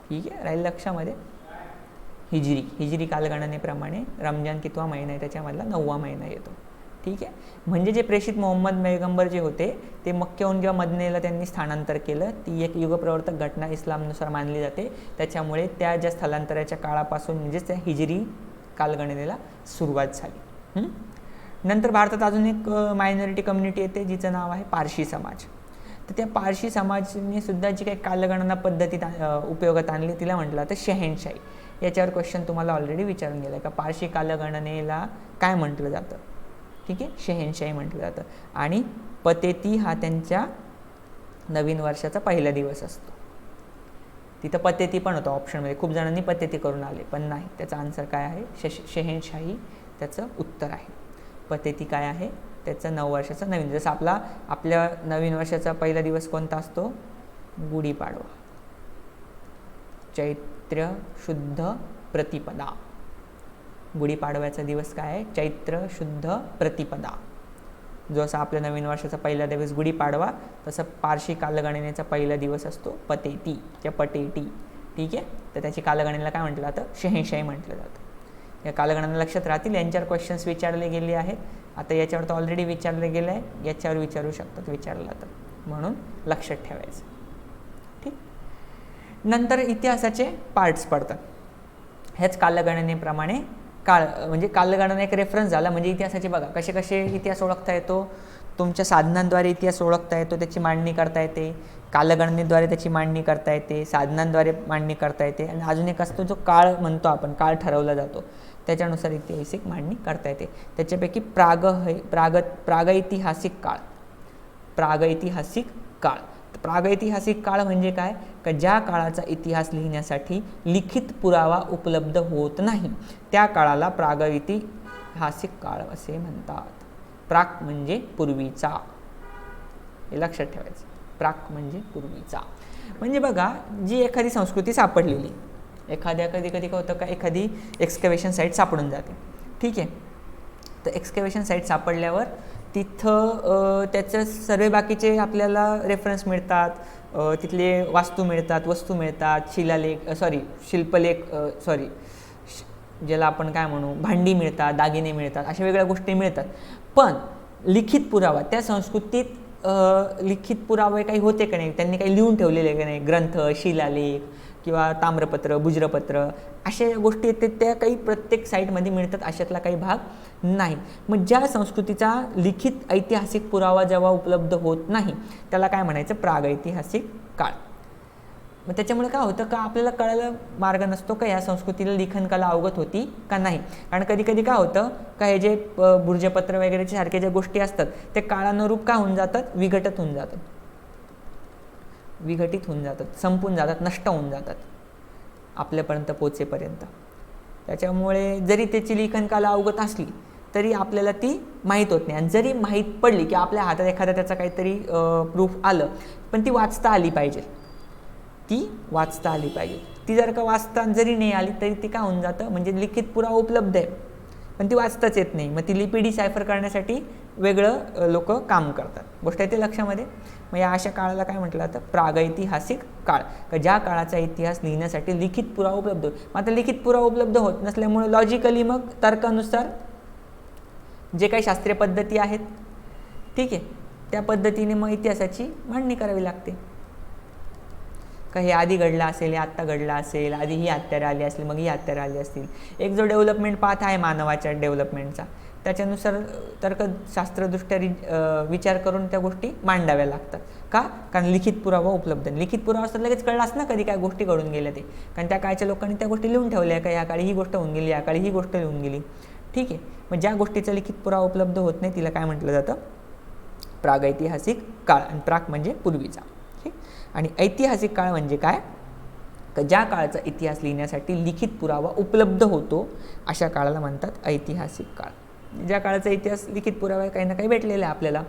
ठीक आहे, राहील लक्षामध्ये? हिजरी कालगणनेप्रमाणे रमजान कितवा महिना आहे? त्याच्यामधला 9वा महिना येतो. ठीक आहे, म्हणजे जे प्रेषित मुहम्मद पैगंबर जे होते ते मक्क्याहून जेव्हा मदिनेला त्यांनी स्थानांतर केलं, ती एक युगप्रवर्तक घटना इस्लामनुसार मानली जाते. त्याच्यामुळे त्या ज्या स्थलांतराच्या काळापासून म्हणजेच त्या हिजरी कालगणनेला सुरुवात झाली. नंतर भारतात अजून एक मायनॉरिटी कम्युनिटी येते जिचं नाव आहे पारशी समाज. तर त्या पारशी समाजाने सुद्धा जी काही कालगणना पद्धतीत उपयोगात आणली तिला म्हटलं तर शहेनशाही. याच्यावर क्वेश्चन तुम्हाला ऑलरेडी विचारून गेला का पारशी कालगणनेला काय म्हटलं जातं? ठीक आहे, शहेनशाही म्हटलं जातं. आणि पतेती हा त्यांच्या नवीन वर्षाचा पहिला दिवस असतो. तिथं पतेती पण होतं ऑप्शनमध्ये. खूप जणांनी पतेती करून आले, पण नाही, त्याचा आन्सर काय आहे? शहेनशाही त्याचं उत्तर आहे. पतेती काय आहे? त्याचं नववर्षाचा नवीन. जसं आपल्या नवीन वर्षाचा पहिला दिवस कोणता असतो? गुढीपाडवा, चैत्र शुद्ध प्रतिपदा. गुढीपाडव्याचा दिवस काय आहे? चैत्र शुद्ध प्रतिपदा. जसं आपल्या नवीन वर्षाचा पहिला दिवस गुढीपाडवा, तसं पारशी कालगणनेचा पहिला दिवस असतो पतेती किंवा पटेटी. ठीक आहे, तर त्याची कालगणनेला काय म्हटलं जातं? शहेनशाही म्हटलं जातं. या कालगणना लक्षात राहतील. यांच्यावर क्वेश्चन्स विचारले गेले आहेत. आता याच्यावर तर ऑलरेडी विचारलं गेलं आहे, याच्यावर विचारू शकतात विचारला तर, म्हणून लक्षात ठेवायचं. ठीक, नंतर इतिहासाचे पार्ट्स पडतात. ह्याच कालगणनेप्रमाणे म्हणजे कालगणना एक रेफरन्स झाला. म्हणजे इतिहासाचे बघा कसे कसे इतिहास ओळखता येतो. तुमच्या साधनांद्वारे इतिहास ओळखता येतो, त्याची मांडणी करता येते. कालगणनेद्वारे त्याची मांडणी करता येते, साधनांद्वारे मांडणी करता येते. आणि अजून एक असतो जो काळ म्हणतो आपण, काळ ठरवला जातो, त्याच्यानुसार ऐतिहासिक मांडणी करता येते. त्याच्यापैकी प्रागैतिहासिक काळ. प्रागैतिहासिक काळ म्हणजे काय? का ज्या काळाचा इतिहास लिहिण्यासाठी लिखित पुरावा उपलब्ध होत नाही त्या काळाला प्रागैतिहासिक काळ असे म्हणतात. प्राक म्हणजे पूर्वीचा, हे लक्षात ठेवायचं. प्राक म्हणजे पूर्वीचा. म्हणजे बघा, जी एखादी संस्कृती सापडलेली, कधी काय होतं का एखादी एक्सकॅव्हेशन साईट सापडून जाते. ठीक आहे, तर एक्सकॅव्हेशन साईट सापडल्यावर तिथं त्याचं सर्व बाकीचे आपल्याला रेफरन्स मिळतात, तिथले वस्तू मिळतात, शिल्पलेख ज्याला आपण काय म्हणू, भांडी मिळतात, दागिने मिळतात, अशा वेगळ्या गोष्टी मिळतात. पण लिखित पुरावा त्या संस्कृतीत लिखित पुरावे काही होते का नाही, त्यांनी काही लिहून ठेवलेले का नाही, ग्रंथ, शिलालेख किंवा ताम्रपत्र, बुज्रपत्र अशा गोष्टी आहेत त्या काही प्रत्येक साईटमध्ये मिळतात, अशातला काही भाग नाही. मग ज्या संस्कृतीचा लिखित ऐतिहासिक पुरावा जेव्हा उपलब्ध होत नाही त्याला काय म्हणायचं, प्रागैतिहासिक काळ. मग त्याच्यामुळे काय होतं का आपल्याला कळायला मार्ग नसतो का ह्या संस्कृतीला लिखनकला अवगत होती का नाही. कारण कधी कधी काय होतं का हे जे बुर्जपत्र वगैरेचे सारखे ज्या गोष्टी असतात ते काळानुरूप काय होऊन जातात, विघटित होऊन जातात, संपून जातात, नष्ट होऊन जातात आपल्यापर्यंत पोचेपर्यंत. त्याच्यामुळे जरी त्याची लिखनकला अवगत असली तरी आपल्याला ती माहीत होत नाही. आणि जरी माहीत पडली की आपल्या हातात एखादा त्याचा काहीतरी प्रूफ आलं, पण ती वाचता आली पाहिजे. ती जर का वाचता जरी नाही आली तरी ती काय होऊन जातं, म्हणजे लिखित पुरावा उपलब्ध आहे पण ती वाचताच येत नाही. मग ती लिपी डिसायफर करण्यासाठी वेगळं लोक काम करतात. गोष्ट येते लक्षामध्ये. मग या अशा काळाला काय म्हटलं जातं, प्रागैतिहासिक काळ, का ज्या काळाचा इतिहास लिहिण्यासाठी लिखित पुरावा उपलब्ध होतो. मग आता लिखित पुरावा उपलब्ध होत नसल्यामुळे लॉजिकली मग तर्कानुसार जे काही शास्त्रीय पद्धती आहेत, ठीक आहे, त्या पद्धतीने मग इतिहासाची मांडणी करावी लागते. का हे आधी घडलं असेल, हे आत्ता घडलं असेल, आधी ही हत्यारं आली असतील, मग ही हत्यारं आली असतील. एक जो डेव्हलपमेंट पाथ आहे मानवाच्या डेव्हलपमेंटचा, त्याच्यानुसार तर्कशास्त्रदृष्ट्या विचार करून त्या गोष्टी मांडाव्या लागतात. का? कारण लिखित पुरावा उपलब्ध नाही. लिखित पुरावा असतात लगेच कळलाच ना कधी काय गोष्टी घडून गेल्या ते, कारण त्या काळच्या लोकांनी त्या गोष्टी लिहून ठेवल्या का या काळी ही गोष्ट होऊन गेली, या काळी ही गोष्ट लिहून गेली. ठीक आहे. मग ज्या गोष्टीचा लिखित पुरावा उपलब्ध होत नाही तिला काय म्हटलं जातं, प्रागैतिहासिक काळ. आणि प्राक म्हणजे पूर्वीचा. ठीक. आणि ऐतिहासिक काळ म्हणजे काय, का ज्या काळाचा इतिहास लिहिण्यासाठी लिखित पुरावा उपलब्ध होतो अशा काळाला म्हणतात ऐतिहासिक काळ. ज्या काळाचा इतिहास लिखित पुरावा काही ना काही भेटलेला आहे आपल्याला,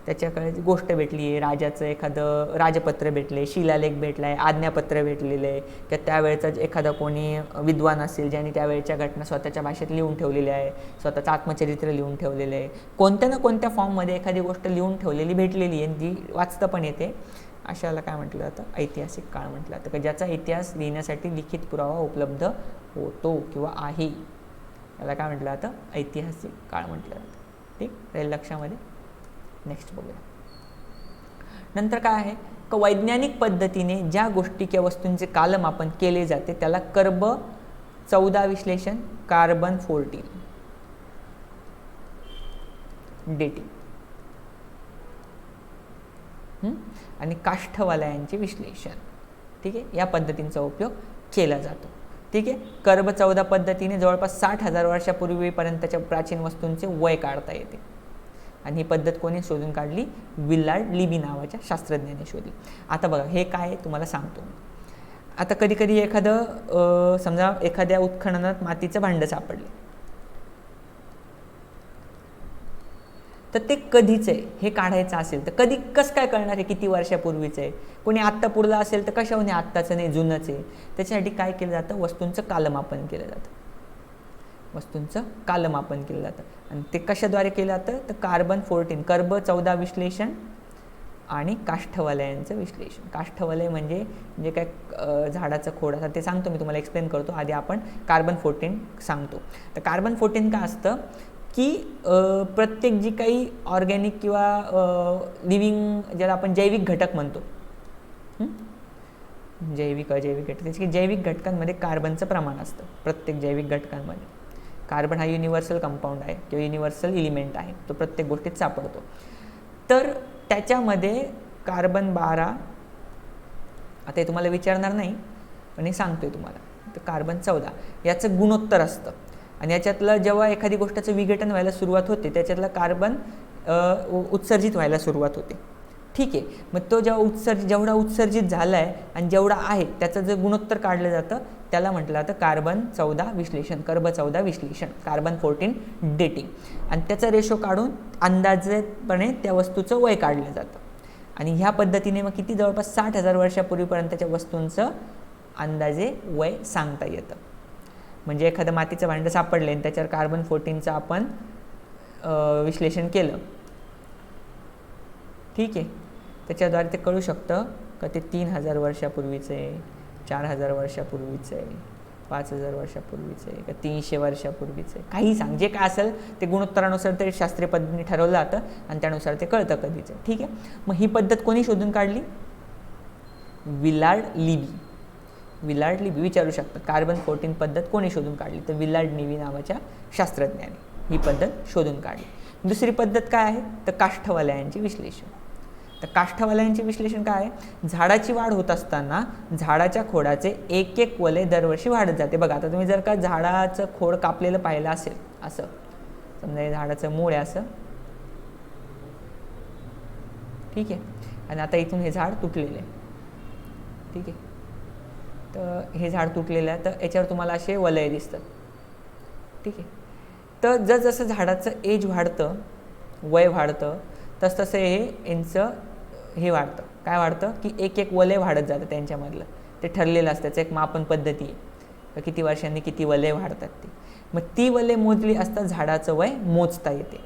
त्याच्या काळाची गोष्ट भेटली आहे, राजाचं एखादं राजपत्र भेटलं आहे, शिलालेख भेटला आहे, आज्ञापत्र भेटलेलं आहे, किंवा त्यावेळेचा एखादा कोणी विद्वान असेल ज्यांनी त्यावेळेच्या घटना स्वतःच्या भाषेत लिहून ठेवलेल्या आहे, स्वतःचं आत्मचरित्र लिहून ठेवलेलं आहे, कोणत्या ना कोणत्या फॉर्ममध्ये एखादी गोष्ट लिहून ठेवलेली भेटलेली आहे, जी वाचता पण येते, अशाला काय म्हटलं जातं, ऐतिहासिक काळ म्हटलं जातं. का ज्याचा इतिहास लिहिण्यासाठी लिखित पुरावा उपलब्ध होतो किंवा आहे, याला काय म्हटलं जातं, ऐतिहासिक काळ म्हटलं जातं. ठीक राहील लक्षामध्ये. नेक्स्ट बघूया. नंतर काय आहे, का वैज्ञानिक पद्धतीने ज्या गोष्टी किंवा वस्तूंचे कालमापन केले जाते त्याला कर्ब 14 विश्लेषण, कार्बन 14 डेटिंग आणि काष्ठवलयांचे विश्लेषण. ठीक आहे, या पद्धतींचा उपयोग केला जातो. ठीक आहे. कर्ब 14 पद्धतीने जवळपास 60,000 वर्षापूर्वीपर्यंतच्या प्राचीन वस्तूंचे वय काढता येते. आणि ही पद्धत कोणी शोधून काढली, विलार्ड लिबी नावाच्या शास्त्रज्ञाने शोधली. आता बघा हे काय तुम्हाला सांगतो. आता कधी कधी एखादं समजा एखाद्या उत्खननात मातीचं भांडं सापडलं, तर ते कधीच आहे हे काढायचं असेल तर कधी कसं काय कळणार आहे किती वर्षापूर्वीचं आहे. कोणी आत्ता पुरलं असेल तर कशाहून आत्ताचं नाही, जुनंच आहे. त्याच्यासाठी काय केलं जातं, वस्तूंचं कालमापन केलं जातं. आणि ते कशाद्वारे केलं जातं, तर कार्बन 14 कर्ब 14 विश्लेषण आणि काष्ठवलयांचं विश्लेषण. काष्ठवलय म्हणजे काय, झाडाचं खोड. आता ते सांगतो मी तुम्हाला, एक्सप्लेन करतो. आधी आपण कार्बन 14 सांगतो. तर कार्बन 14 काय असतं की प्रत्येक जी काही ऑर्गॅनिक किंवा लिव्हिंग, ज्याला आपण जैविक घटक म्हणतो, जैविक अजैविक घटक, त्याची जैविक घटकांमध्ये कार्बनचं प्रमाण असतं. प्रत्येक जैविक घटकांमध्ये कार्बन हा युनिव्हर्सल कंपाऊंड आहे किंवा युनिव्हर्सल एलिमेंट आहे, तो प्रत्येक गोष्टीत सापडतो. तर त्याच्यामध्ये कार्बन 12, आता हे तुम्हाला विचारणार नाही पण हे सांगतोय तुम्हाला, तर कार्बन 14 याचं गुणोत्तर असतं. आणि याच्यातलं जेव्हा एखादी गोष्टीचं विघटन व्हायला सुरुवात होते त्याच्यातलं कार्बन उत्सर्जित व्हायला सुरुवात होते. ठीक आहे. मग तो जेवढा उत्सर्जित झाला आहे आणि जेवढा आहे त्याचं जे गुणोत्तर काढलं जातं त्याला म्हटलं जातं कार्बन 14 विश्लेषण, कर्ब 14 विश्लेषण, कार्बन 14 डेटिंग. आणि त्याचा रेशो काढून अंदाजेपणे त्या वस्तूचं वय काढलं जातं. आणि ह्या पद्धतीने मग किती, जवळपास 60,000 वर्षापूर्वीपर्यंतच्या वस्तूंचं अंदाजे वय सांगता येतं. म्हणजे एखादं मातीचं भांडं सापडलं आणि त्याच्यावर कार्बन 14चं आपण विश्लेषण केलं, ठीक आहे, त्याच्याद्वारे ते कळू शकतं का ते 3,000 वर्षापूर्वीचं आहे, 4,000 वर्षापूर्वीचं आहे, 5,000 वर्षापूर्वीचं आहे का 300 वर्षापूर्वीचं आहे, काही सांग, जे काय असेल ते गुणोत्तरानुसार ते शास्त्रीय पद्धतीने ठरवलं जातं आणि त्यानुसार ते कळतं कधीचं. ठीक आहे. मग ही पद्धत कोणी शोधून काढली? Willard Libby. विलार्ड लिबी विचारू शकतात कार्बन 14 पद्धत कोणी शोधून काढली? तर विलार्ड लिबी नावाच्या शास्त्रज्ञाने ही पद्धत शोधून काढली. दुसरी पद्धत काय आहे? तर काष्ठवलयांचे विश्लेषण. तर काष्ठवलयांचे विश्लेषण काय आहे? झाडाची वाढ होत असताना झाडाच्या खोडाचे एक एक वलय दरवर्षी वाढत जाते. बघा आता तुम्ही जर का झाडाचं खोड कापलेलं पाहिलं असेल, असं समजा हे झाडाचं मूळ आहे असं, ठीक आहे, आणि आता इथून हे झाड तुटलेलं आहे, ठीक आहे, तर हे झाड तुटलेलं आहे, तर याच्यावर तुम्हाला असे वलय दिसतात, ठीक आहे. तर जसजसं झाडाचं एज वाढतं, वय वाढतं, तसतसं यांचं हे वाढतं. काय वाढतं? की एक एक वलय वाढत जातं त्यांच्यामधलं. ते ठरलेलं असतं, त्याचं एक मापन पद्धती आहे, तर किती वर्षांनी किती वलय वाढतात ते. मग ती वलय मोजली असता झाडाचं वय मोजता येते.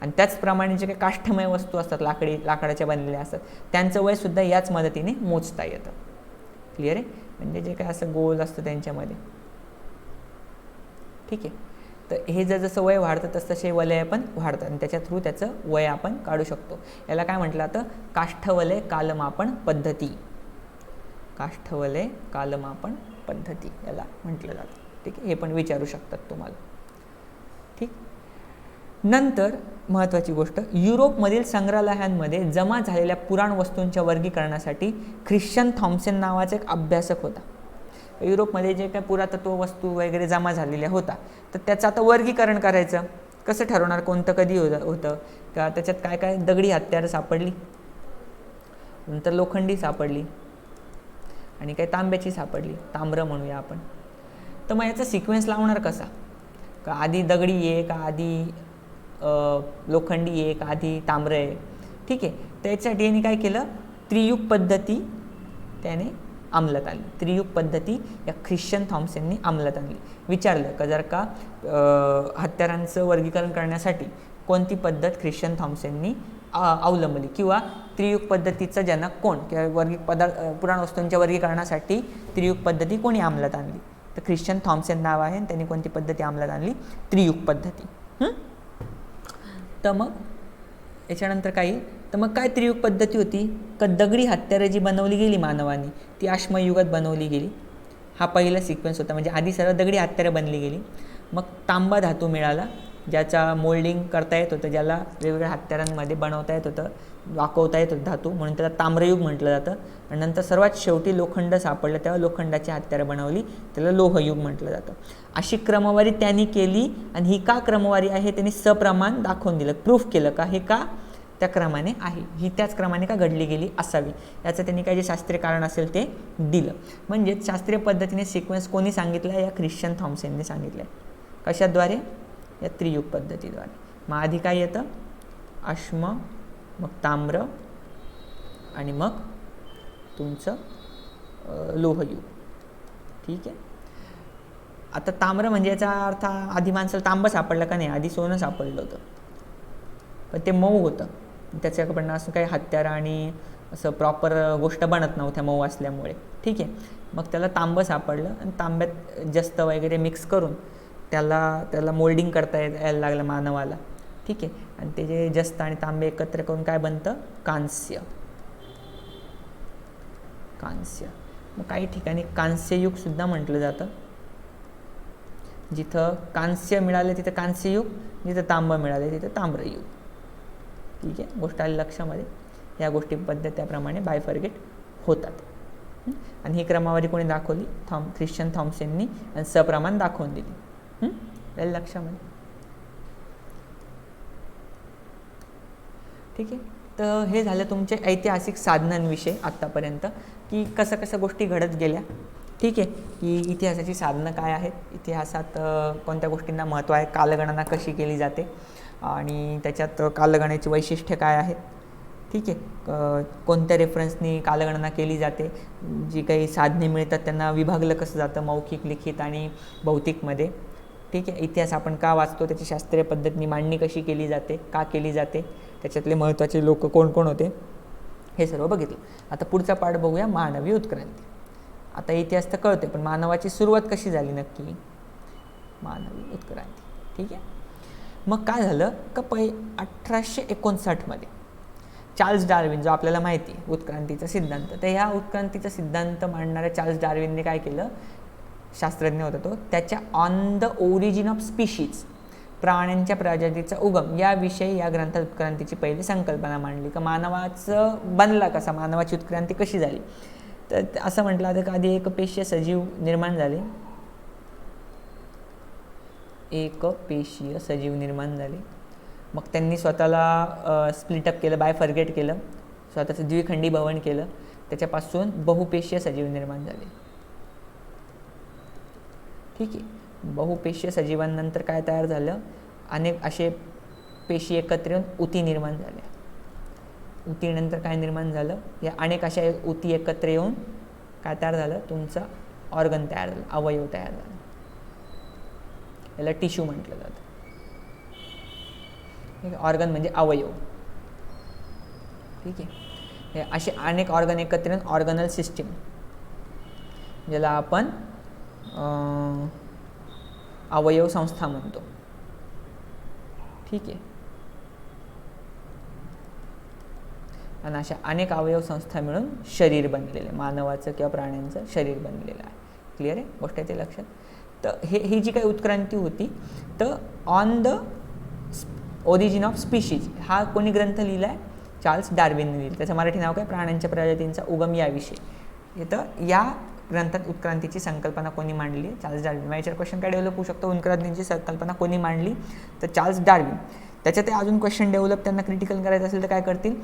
आणि त्याचप्रमाणे जे काही काष्ठमय वस्तू असतात, लाकडाच्या बनलेल्या असतात, त्यांचं वयसुद्धा याच मदतीने मोजता येतं. क्लिअर आहे? म्हणजे जे काय असं गोल असतं त्यांच्यामध्ये, ठीक आहे. तर हे जसं वय वाढतं तसतसे वलय पण वाढतात आणि त्याच्या थ्रू त्याचं वय आपण काढू शकतो. याला काय म्हटलं जातं? काष्ठवलय कालमापन पद्धती. काष्ठवलय कालमापन पद्धती याला म्हटलं जातं. ठीक आहे. हे पण विचारू शकतात तुम्हाला. ठीक. नंतर महत्त्वाची गोष्ट, युरोपमधील संग्रहालयांमध्ये जमा झालेल्या पुराण वस्तूंच्या वर्गीकरणासाठी ख्रिश्चन थॉम्सन नावाचा एक अभ्यासक होता. युरोपमध्ये जे काही पुरातत्व वस्तू वगैरे जमा झालेल्या होता, तर त्याचं आता वर्गीकरण करायचं. कसं ठरवणार कोणतं कधी होतं का? त्याच्यात काय काय दगडी हत्यारं सापडली, नंतर लोखंडी सापडली आणि काही तांब्याची सापडली, ताम्र म्हणूया आपण. तर मग याचा सिक्वेन्स लावणार कसा? का आधी दगडी आहे, का आधी लोखंडी आहे, का आधी ताम्र आहे? ठीक आहे. त्याच्यासाठी यांनी काय केलं? त्रियुग पद्धती त्याने अंमलात आली. त्रियुग पद्धती या ख्रिश्चन थॉम्सननी अंमलात आणली. विचारलं का जर का हत्यारांचं वर्गीकरण करण्यासाठी कोणती पद्धत ख्रिश्चन थॉम्सननी अवलंबली किंवा त्रियुग पद्धतीचा जनक कोण किंवा पुराण वस्तूंच्या वर्गीकरणासाठी त्रियुग पद्धती कोणी अंमलात आणली? तर ख्रिश्चन थॉम्सन नाव आहे. त्यांनी कोणती पद्धती अंमलात आणली? त्रियुग पद्धती. तर मग याच्यानंतर काही, तर मग काय त्रियुग पद्धती होती? का दगडी हत्यारं जी बनवली गेली मानवाने ती अश्मयुगात बनवली गेली. हा पहिला सिक्वेन्स होता. म्हणजे आधी सर्व दगडी हत्यारं बनली गेली. मग तांबा धातू मिळाला, ज्याचा मोल्डिंग करता येत होतं, ज्याला वेगवेगळ्या हत्यारांमध्ये बनवता येत होतं, वाकवता येत होतं धातू, म्हणून त्याला ताम्रयुग म्हटलं जातं. आणि नंतर सर्वात शेवटी लोखंड सापडलं, तेव्हा लोखंडाची हत्यारं बनवली, त्याला लोहयुग म्हटलं जातं. अशी क्रमवारी त्यांनी केली. आणि ही का क्रमवारी आहे त्यांनी सप्रमाण दाखवून दिलं, प्रूफ केलं का हे का त्या क्रमाने आहे, ही त्याच क्रमाने का घडली गेली असावी, याचं त्यांनी काय जे शास्त्रीय कारण असेल ते दिलं. म्हणजेच शास्त्रीय पद्धतीने सिक्वेन्स कोणी सांगितलं? या ख्रिश्चन थॉम्सनने सांगितलं आहे. कशाद्वारे? या त्रियुग पद्धतीद्वारे. मग आधी काय येतं? अश्म, मग ताम्र आणि मग तुमचं लोहयुग. ठीक आहे. आता ताम्र म्हणजे याचा अर्थ आधी माणसाला तांबं सापडलं का नाही? आधी सोनं सापडलं होतं, पण ते मऊ होतं. त्याच्याकडनं असं काही हत्यारं आणि असं प्रॉपर गोष्ट बनत नव्हत्या मऊ असल्यामुळे. ठीक आहे. मग त्याला तांबं सापडलं आणि तांब्यात जस्त वगैरे मिक्स करून त्याला मोल्डिंग करता यायला लागलं मानवाला. ठीक आहे. आणि ते जे जस्त आणि तांबे एकत्र करून काय बनतं? कांस्य. कांस्य. मग काही ठिकाणी कांस्ययुग सुद्धा म्हटलं जातं. जिथं कांस्य मिळाले तिथं कांस्ययुग, जिथं तांबं मिळाले तिथं ताम्रयुग. ठीक आहे. गोष्ट आली लक्षामध्ये. या गोष्टी पद्धत त्याप्रमाणे बायफर्गेट होतात. आणि ही क्रमवारी कोणी दाखवली? ख्रिश्चन थॉम्सननी, आणि सप्रमाण दाखवून दिली. आली लक्षामध्ये. ठीक आहे. तर हे झालं तुमचे ऐतिहासिक साधनांविषयी आत्तापर्यंत, की कसं कसं गोष्टी घडत गेल्या. ठीक आहे. की इतिहासाची साधनं काय आहेत, इतिहासात कोणत्या गोष्टींना महत्त्व आहे, कालगणना कशी केली जाते आणि त्याच्यात कालगणनेची वैशिष्ट्ये काय आहेत. ठीक आहे. कोणत्या रेफरन्सनी कालगणना केली जाते, जी काही साधने मिळतात त्यांना विभागलं कसं जातं मौखिक, लिखित आणि भौतिकमध्ये. ठीक आहे. इतिहास आपण का वाचतो, त्याची शास्त्रीय पद्धतीने मांडणी कशी केली जाते, का केली जाते, त्याच्यातले महत्त्वाचे लोक कोण कोण होते, हे सर्व बघितलं. आता पुढचा पाठ बघूया, मानवी उत्क्रांती. आता इतिहास तर कळते, पण मानवाची सुरुवात कशी झाली नक्की? मानवी उत्क्रांती. ठीक आहे. मग काय झालं का 1859 चार्ल्स डार्विन, जो आपल्याला माहिती आहे उत्क्रांतीचा सिद्धांत, तर ह्या उत्क्रांतीचा सिद्धांत मांडणाऱ्या चार्ल्स डार्विनने काय केलं, शास्त्रज्ञ होता तो, त्याच्या on the origin of species, प्राण्यांच्या प्रजातीचा उगम याविषयी या ग्रंथात उत्क्रांतीची पहिली संकल्पना मांडली. का मानवाचं बनला कसा, मानवाची उत्क्रांती कशी झाली. तर असं म्हटलं होतं का आधी एकपेशीय सजीव निर्माण झाले, एकपेशीय सजीव निर्माण झाले. मग त्यांनी स्वतःला स्प्लिटअप केलं, बायफर्गेट केलं, स्वतःचं द्विखंडी भवन केलं. त्याच्यापासून बहुपेशीय सजीव निर्माण झाले. ठीक आहे. बहुपेशीय सजीवांनंतर काय तयार झालं, अनेक असे पेशी एकत्र येऊन ऊती निर्माण झाल्या. ऊतीनंतर काय निर्माण झालं, या अनेक अशा ऊती एकत्र येऊन काय तयार झालं, तुमचा ऑर्गन तयार झालं, अवयव तयार झाला. याला टिश्यू म्हटलं जातं. ठीक आहे. ऑर्गन म्हणजे अवयव. ठीक आहे. हे असे अनेक ऑर्गन एकत्र येऊन ऑर्गनल सिस्टीम, ज्याला आपण अवयव संस्था म्हणतो. ठीक आहे. आणि अशा अनेक अवयव संस्था मिळून शरीर बनलेलं, मानवाचं किंवा प्राण्यांचं शरीर बनलेलं आहे. क्लिअर आहे गोष्ट ते लक्षात. तर ही जी काही उत्क्रांती होती, तर on the origin of species हा कोणी ग्रंथ लिहिला आहे, चार्ल्स डार्विनने लिहिला. त्याचं मराठी नाव काय, प्राण्यांच्या प्रजातींचा उगम याविषयी. तर या ग्रंथात उत्क्रांतीची संकल्पना कोणी मांडली, चार्ल्स डार्विन. याच्यावर क्वेश्चन काय डेव्हलप होऊ शकतो, उत्क्रांतीची संकल्पना कोणी मांडली, तर चार्ल्स डार्विन. त्याच्यात अजून क्वेश्चन डेव्हलप त्यांना क्रिटिकल करायचं असेल तर काय करतील,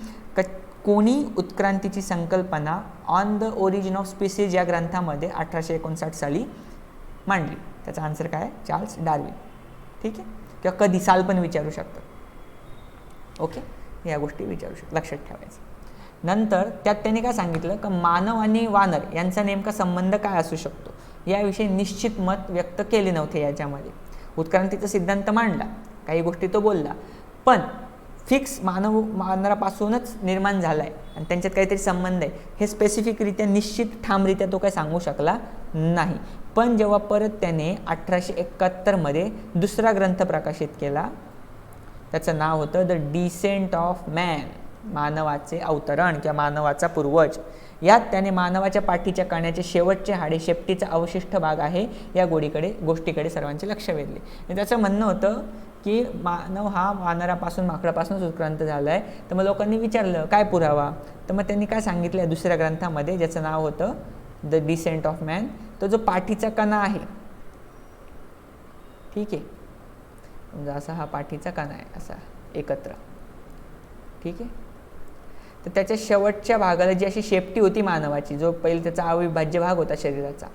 कोणी उत्क्रांतीची संकल्पना on the origin of species या ग्रंथामध्ये 1859 साली मांडली. त्याचा आन्सर काय, चार्ल्स डार्विन. ठीक आहे. किंवा कधी साल पण विचारू शकतात. ओके, या गोष्टी विचारू शकतात, लक्षात ठेवायचं. नंतर त्यात त्यांनी काय सांगितलं की मानव आणि वानर यांचा नेमका संबंध काय असू शकतो याविषयी निश्चित मत व्यक्त केले नव्हते. याच्यामध्ये उत्क्रांतीचा सिद्धांत मांडला, काही गोष्टी तो बोलला, पण फिक्स वानरापासूनच निर्माण झाला आहे आणि त्यांच्यात काहीतरी संबंध आहे हे स्पेसिफिकरित्या निश्चित ठामरित्या तो काय सांगू शकला नाही. पण जेव्हा परत त्याने 1871 दुसरा ग्रंथ प्रकाशित केला, त्याचं नाव होतं द डिसेंट ऑफ मॅन, मानवाचे अवतरण किंवा मानवाचा पूर्वज. यात त्याने मानवाच्या पाठीच्या कण्याचे शेवटचे हाडे, शेपटीचा अवशिष्ट भाग आहे या गोष्टीकडे सर्वांचे लक्ष वेधले. त्याचं म्हणणं होतं की मानव हा वानरापासून, माकडापासूनच उत्क्रांत झाला आहे. तर मग लोकांनी विचारलं काय पुरावा, तर मग त्यांनी काय सांगितलं दुसऱ्या ग्रंथामध्ये, ज्याचं नाव होतं द डिसेंट ऑफ मॅन, तो जो पाठीचा कणा आहे, ठीक आहे, म्हणजे असा हा पाठीचा कणा आहे, असा एकत्र, ठीक आहे. तर त्याच्या शेवटच्या भागाला जी अशी शेपटी होती मानवाची, जो पहिले त्याचा अविभाज्य भाग होता शरीराचा,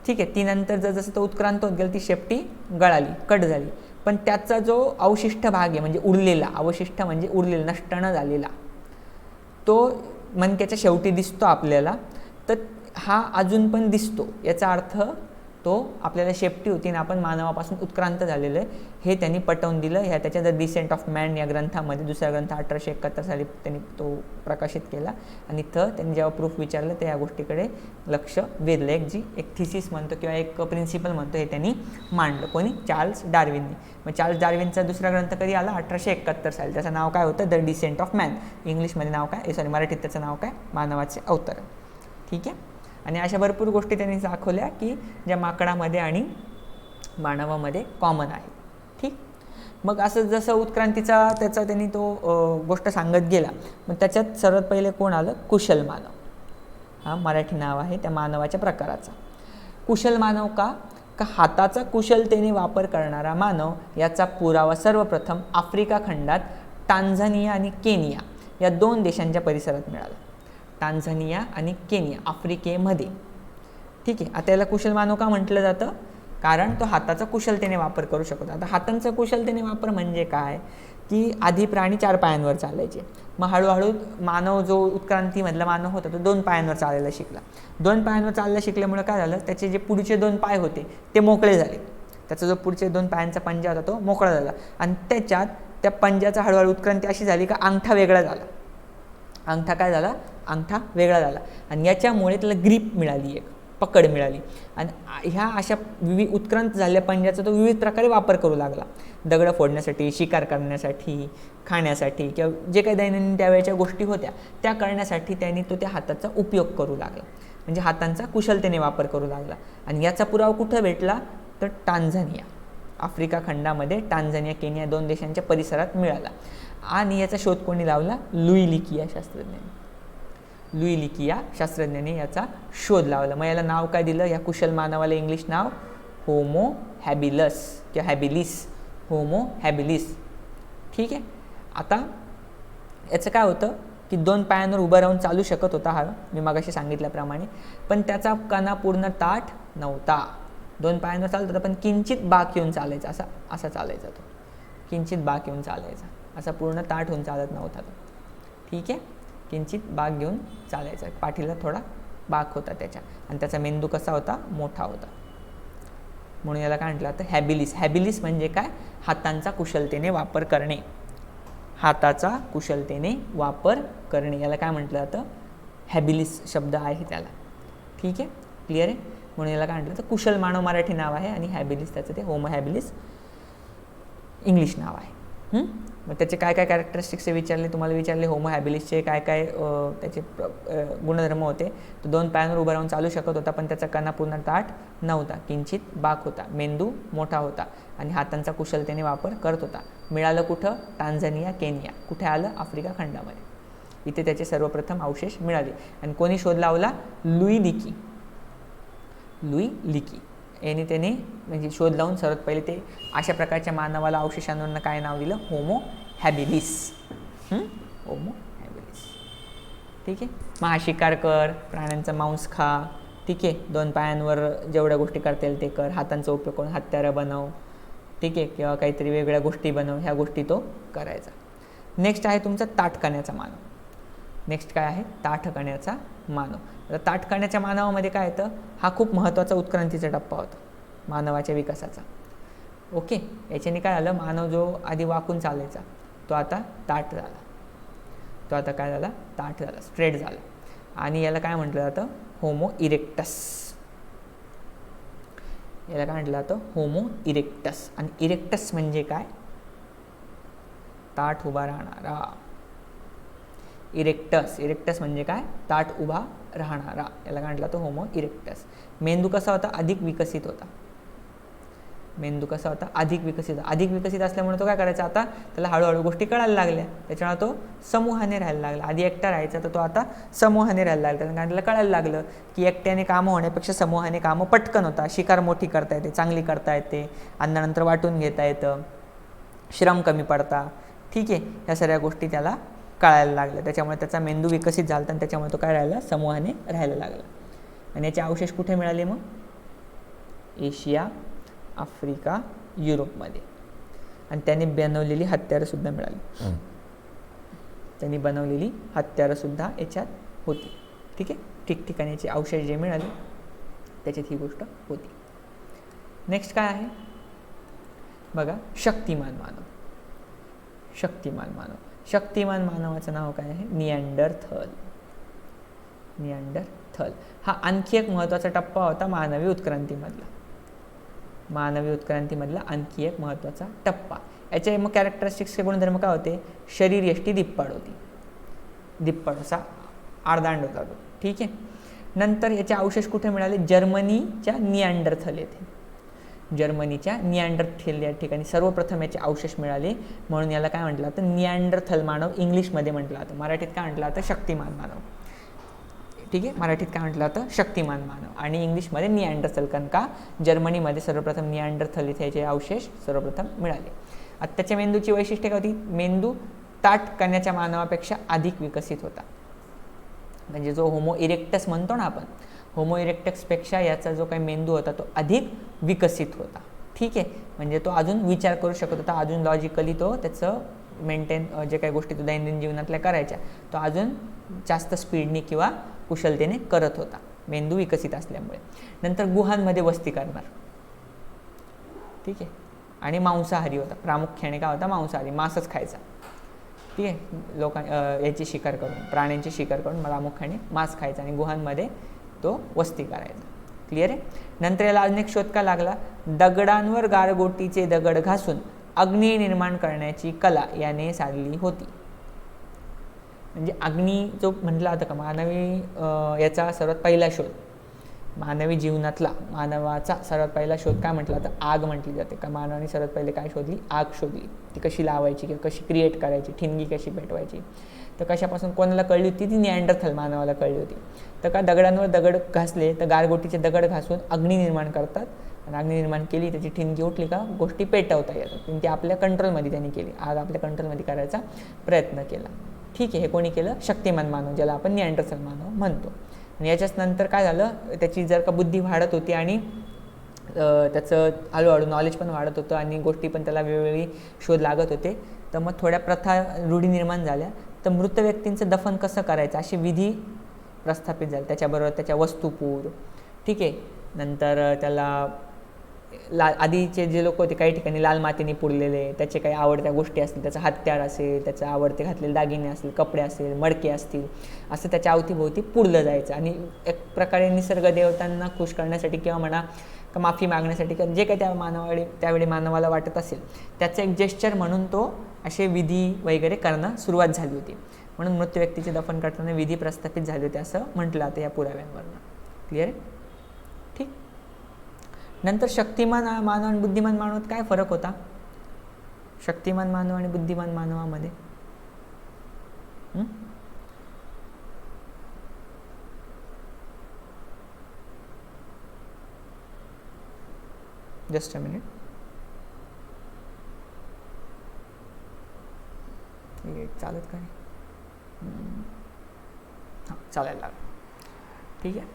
ठीक आहे, ती नंतर जसं तो उत्क्रांत होत गेला ती शेपटी गळाली, कट झाली. पण त्याचा जो अवशिष्ट भाग आहे, म्हणजे उरलेला, अवशिष्ट म्हणजे उरलेला, नष्ट न झालेला, तो मणक्याच्या शेवटी दिसतो आपल्याला. तर हा अजून पण दिसतो, याचा अर्थ तो आपल्याला शेपटी होती ना, आपण मानवापासून उत्क्रांत झालेलं आहे हे त्यांनी पटवून दिलं. ह्या त्याच्या द डिसेंट ऑफ मॅन या ग्रंथामध्ये, दुसरा ग्रंथ 1871 साली त्यांनी तो प्रकाशित केला. आणि इथं त्यांनी जेव्हा प्रूफ विचारलं तर या गोष्टीकडे लक्ष वेधलं. एक थिसिस म्हणतो किंवा एक प्रिन्सिपल म्हणतो, हे त्यांनी मांडलं. कोणी, चार्ल्स डार्विननी. मग चार्ल्स डार्विनचा दुसरा ग्रंथ कधी आला, 1871 साली. त्याचं नाव काय होतं, द डिसेंट ऑफ मॅन. इंग्लिशमध्ये नाव काय, मराठीत त्याचं नाव काय, मानवाचे अवतरण. ठीक आहे. आणि अशा भरपूर गोष्टी त्यांनी दाखवल्या की ज्या माकडामध्ये आणि मानवामध्ये कॉमन आहे. ठीक. मग असं जसं उत्क्रांतीचा त्याचा त्यांनी तो गोष्ट सांगत गेला, मग त्याच्यात सर्वात पहिले कोण आलं, कुशल मानव. हा मराठी नाव आहे त्या मानवाच्या प्रकाराचा. कुशल मानव का हाताचा कुशलतेने वापर करणारा मानव याचा पुरावा सर्वप्रथम आफ्रिका खंडात टांझानिया आणि केनिया या 2 देशांच्या परिसरात मिळाला. टांझानिया आणि केनिया, आफ्रिकेमध्ये. ठीक आहे. आता याला कुशल मानव का म्हटलं जातं, कारण तो हाताचा कुशलतेने वापर करू शकतो. आता हातांचा कुशलतेने वापर म्हणजे काय, की आधी प्राणी 4 पायांवर चालायचे, मग हळूहळू मानव जो उत्क्रांतीमधला मानव होता तो 2 पायांवर चालायला शिकला. 2 पायांवर चालायला शिकल्यामुळे काय झालं, त्याचे जे पुढचे 2 पाय होते ते मोकळे झाले. त्याचा जो पुढचे 2 पायांचा पंजा होता तो मोकळा झाला आणि त्याच्यात त्या पंजाचा हळूहळू उत्क्रांती अशी झाली का अंगठा वेगळा झाला. अंगठा काय झाला, अंगठा वेगळा झाला आणि याच्यामुळे त्याला ग्रीप मिळाली. एक पकड मिळाली. आणि ह्या अशा उत्क्रांत झालेल्या पंजाचा तो विविध प्रकारे वापर करू लागला. दगडं फोडण्यासाठी, शिकार करण्यासाठी, खाण्यासाठी किंवा जे काही दैनंदिन त्यावेळेच्या गोष्टी होत्या त्या करण्यासाठी त्यांनी तो त्या हाताचा उपयोग करू लागला. म्हणजे हातांचा कुशलतेने वापर करू लागला. आणि याचा पुरावा कुठं भेटला तर टांझानिया, आफ्रिका खंडामध्ये टांझानिया, केनिया 2 देशांच्या परिसरात मिळाला. आणि याचा शोध कोणी लावला? लुई लिकी या शास्त्रज्ञाने. लुई लिकी या शास्त्रज्ञाने याचा शोध लावला. मग याला नाव काय दिलं? या कुशल मानवाला इंग्लिश नाव होमो हॅबिलस किंवा हॅबिलिस, होमो हॅबिलिस. ठीक आहे. आता याचं काय होतं की 2 पायांवर उभं राहून चालू शकत होता हा, मी मगाशी सांगितल्याप्रमाणे, पण त्याचा कणा पूर्ण ताठ नव्हता. 2 पायांवर चालत होता पण किंचित बाक येऊन चालायचा, असा चालायचा तो, किंचित बाक येऊन चालायचा, असा पूर्ण ताठ होऊन चालत नव्हता तो. ठीक आहे. किंचित बाक घेऊन चालायचा, पाठीला थोडा बाक होता त्याच्या. आणि त्याचा मेंदू कसा होता? मोठा होता. म्हणून याला काय म्हटलं जातं? हॅबिलिस. हॅबिलिस म्हणजे काय? हातांचा कुशलतेने वापर करणे. हाताचा कुशलतेने वापर करणे याला काय म्हटलं जातं? हॅबिलिस शब्द आहे त्याला. ठीक आहे. क्लिअर आहे. म्हणून याला काय म्हटलं जातं? कुशल मानव मराठी नाव आहे आणि हॅबिलिस त्याचं ते होमो हॅबिलिस इंग्लिश नाव आहे. मग त्याचे काय काय कॅरेक्टरिस्टिक्स विचारले, तुम्हाला विचारले होमो हॅबिलिसचे काय काय त्याचे गुणधर्म होते. तो 2 पायांवर उभं राहून चालू शकत होता पण त्याचा कणा पूर्ण ताठ नव्हता, किंचित बाक होता, मेंदू मोठा होता आणि हातांचा कुशलतेने वापर करत होता. मिळालं कुठं? Tanzania, Kenya. कुठे आलं? आफ्रिका खंडामध्ये. इथे त्याचे सर्वप्रथम अवशेष मिळाले. आणि कोणी शोध लावला? लुई लिकी. लुई लिकी याने त्याने म्हणजे शोध लावून सर्वात पहिले ते अशा प्रकारच्या मानवाला अवशेषांवरनं काय नाव दिलं? होमो हॅबिलिस. होमो हॅबिलिस. ठीक आहे. मग हा शिकार कर, प्राण्यांचा मांस खा. ठीक आहे. 2 पायांवर जेवढ्या गोष्टी करता येईल ते कर. हातांचा उपयोग करून हत्यारं बनव. ठीक आहे. किंवा काहीतरी वेगळ्या गोष्टी बनव. ह्या गोष्टी तो करायचा. नेक्स्ट आहे तुमचा ताठकण्याचा मानव. नेक्स्ट काय आहे? ताठकण्याचा मानव. आता ताठकण्याच्या मानवामध्ये काय येतं? हा खूप महत्त्वाचा उत्क्रांतीचा टप्पा होता मानवाच्या विकासाचा. ओके. याच्याने काय झालं? मानव जो आधी वाकून चालायचा तो आता ताठ झाला. तो आता काय झाला? ताठ झाला, स्ट्रेट झाला. आणि याला काय म्हटलं जातं? Homo erectus. याला काय म्हटलं जातं? Homo erectus. आणि इरेक्टस म्हणजे काय? ताठ उभा राहणारा. इरेक्टस. इरेक्टस म्हणजे काय? ताठ उभा राहणारा. याला काय म्हटलं जातं? Homo erectus. मेंदू कसा होता? अधिक विकसित होता. मेंदू कसा होता? अधिक विकसित. अधिक विकसित असल्यामुळे तो काय करायचा? आता त्याला हळूहळू गोष्टी कळायला लागल्या. त्याच्यामुळे तो समूहाने राहायला लागला. आधी एकटा राहायचा तर तो आता समूहाने राहायला लागला. कारण त्याला कळायला लागलं की एकट्याने कामं होण्यापेक्षा समूहाने कामं पटकन होता. शिकार मोठी करता येते, चांगली करता येते, अन्नानंतर वाटून घेता येतं, श्रम कमी पडता. ठीक आहे. ह्या सगळ्या गोष्टी त्याला कळायला लागलं. त्याच्यामुळे त्याचा मेंदू विकसित झाला आणि त्याच्यामुळे तो काय राहिला? समूहाने राहायला लागला. आणि याचे अवशेष कुठे मिळाले मग? एशिया, आफ्रिका, युरोपमध्ये. आणि त्यांनी बनवलेली हत्यारंसुद्धा मिळाली. त्यांनी बनवलेली हत्यारंसुद्धा याच्यात होती. ठीक आहे. ठिकठिकाणी याचे अवशेष जे मिळाले त्याच्यात ही गोष्ट होती. नेक्स्ट काय आहे बघा? शक्तिमान मानव. शक्तिमान मानव. शक्तिमान मानवाचं नाव काय आहे? निअँडरथल. निअँडरथल हा आणखी एक महत्त्वाचा टप्पा होता मानवी उत्क्रांतीमधला. मानवी उत्क्रांतीमधला आणखी एक महत्त्वाचा टप्पा. याचे मग कॅरेक्टरिस्टिक्सचे गुणधर्म काय होते? शरीर यष्टी दिप्पाड होती. दिप्पाड असा आडदांड होता तो. ठीक आहे. नंतर याचे अवशेष कुठे मिळाले? जर्मनीच्या निअँडरथल येथे. जर्मनीच्या निअँडरथल या ठिकाणी सर्वप्रथम याचे अवशेष मिळाले. म्हणून याला काय म्हटलं जातं? निअँडरथल मानव इंग्लिशमध्ये म्हटलं जातं. मराठीत काय म्हटलं जातं? शक्तिमान मानव. ठीक आहे. मराठीत काय म्हटलं जातं? शक्तिमान मानव. आणि इंग्लिशमध्ये निअँडरथल. कारण का जर्मनीमध्ये सर्वप्रथम निअँडरथल इथे याचे अवशेष सर्वप्रथम मिळाले. आता त्याच्या मेंदूची वैशिष्ट्ये काय होती? मेंदू ताठ कण्याच्या मानवापेक्षा अधिक विकसित होता. म्हणजे जो होमो इरेक्टस म्हणतो ना आपण, होमो इरेक्टसपेक्षा याचा जो काही मेंदू होता तो अधिक विकसित होता. ठीक आहे. म्हणजे तो अजून विचार करू शकत होता, अजून लॉजिकली तो त्याचं मेंटेन जे काही गोष्टी तो दैनंदिन जीवनातल्या करायच्या तो अजून जास्त स्पीडने किंवा कुशलतेने करत होता, मेंदू विकसित असल्यामुळे. नंतर गुहांमध्ये वस्ती करणार. ठीक आहे. आणि मांसाहारी होता. प्रामुख्याने काय होता? मांसाहारी, मांसच खायचा. ठीक आहे. याची शिकार करून, प्राण्यांची शिकार करून प्रामुख्याने मांस खायचा आणि गुहांमध्ये तो वस्ती करायचा. क्लिअर आहे. नंतर याला अजून एक शोध का लागला, दगडांवर गारगोटीचे दगड घासून अग्नी निर्माण करण्याची कला याने साधली होती. म्हणजे अग्नी जो म्हटला होता का मानवी याचा सर्वात पहिला शोध, मानवी जीवनातला मानवाचा सर्वात पहिला शोध काय म्हटलं तर आग म्हटली जाते. का मानवाने सर्वात पहिले काय शोधली, आग शोधली. ती कशी लावायची किंवा कशी क्रिएट करायची, ठिणगी कशी पेटवायची. तर कशापासून कोणाला कळली होती, ती निअँडरथल मानवाला कळली होती. तर का दगडांवर दगड घासले तर गारगोटीचे दगड घासून अग्नी निर्माण करतात, आणि अग्नी निर्माण केली त्याची ठिणगी उठली का गोष्टी पेटवता येतात. पण ती आपल्या कंट्रोलमध्ये त्यांनी केली, आग आपल्या कंट्रोलमध्ये करायचा प्रयत्न केला. ठीक आहे, हे कोणी केलं, शक्तिमान मानव, ज्याला आपण निअँडरथल मानव म्हणतो. आणि याच्याच नंतर काय झालं, त्याची जर का बुद्धी वाढत होती आणि त्याचं हळूहळू नॉलेज पण वाढत होतं आणि गोष्टी पण त्याला वेगवेगळी शोध लागत होते. तर मग थोड्या प्रथा रूढी निर्माण झाल्या. तर मृत व्यक्तींचं दफन कसं करायचं अशी विधी प्रस्थापित झाली. त्याच्याबरोबर त्याच्या वस्तूपूर, ठीक आहे. नंतर त्याला आधीचे जे लोक होते काही ठिकाणी लाल मातीने पुरलेले, त्याचे काही आवडत्या गोष्टी असतील, त्याचं हत्यार असेल, त्याचं आवडते घातलेले दागिने असतील, कपडे असतील, मडके असतील, असं त्याच्या अवतीभोवती पुरलं जायचं. आणि एक प्रकारे निसर्ग देवतांना खुश करण्यासाठी किंवा म्हणा का माफी मागण्यासाठी किंवा जे काही त्यावेळी मानवाला वाटत असेल त्याचं एक जेस्चर म्हणून तो असे विधी वगैरे करणं सुरुवात झाली होती. म्हणून मृत व्यक्तीचे दफन करताना विधी प्रस्थापित झाले होते असं म्हटलं आता या पुराव्यांवरनं. क्लिअर आहे, ठीक. नंतर शक्तिमान मानव आणि बुद्धिमान मानवात काय फरक होता, शक्तिमान मानव आणि बुद्धिमान मानवामध्ये? Just a minute. चालत काय, हां चालायला लागलं, ठीक आहे.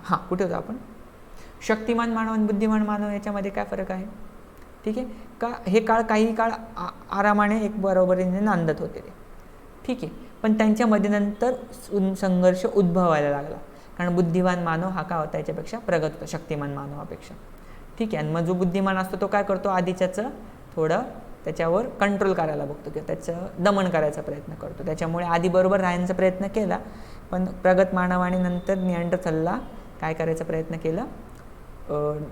हां कुठे होतो आपण, शक्तिमान मानव आणि बुद्धिमान मानव याच्यामध्ये काय फरक आहे, ठीक आहे. का हे काही काळ आरामाने एक बरोबरीने नांदत होते ते, ठीक आहे. पण त्यांच्यामध्ये नंतर संघर्ष उद्भवायला लागला, कारण बुद्धिमान मानव हा काय होता याच्यापेक्षा प्रगत होता शक्तिमान मानवापेक्षा, ठीक आहे. आणि मग जो बुद्धिमान असतो तो काय करतो, आधीच्याचं थोडं त्याच्यावर कंट्रोल करायला बघतो किंवा त्याचं दमन करायचा प्रयत्न करतो. त्याच्यामुळे आधी बरोबर राहण्याचा प्रयत्न केला, पण प्रगत मानवाने नंतर निअँडरथलला काय करायचा प्रयत्न केला,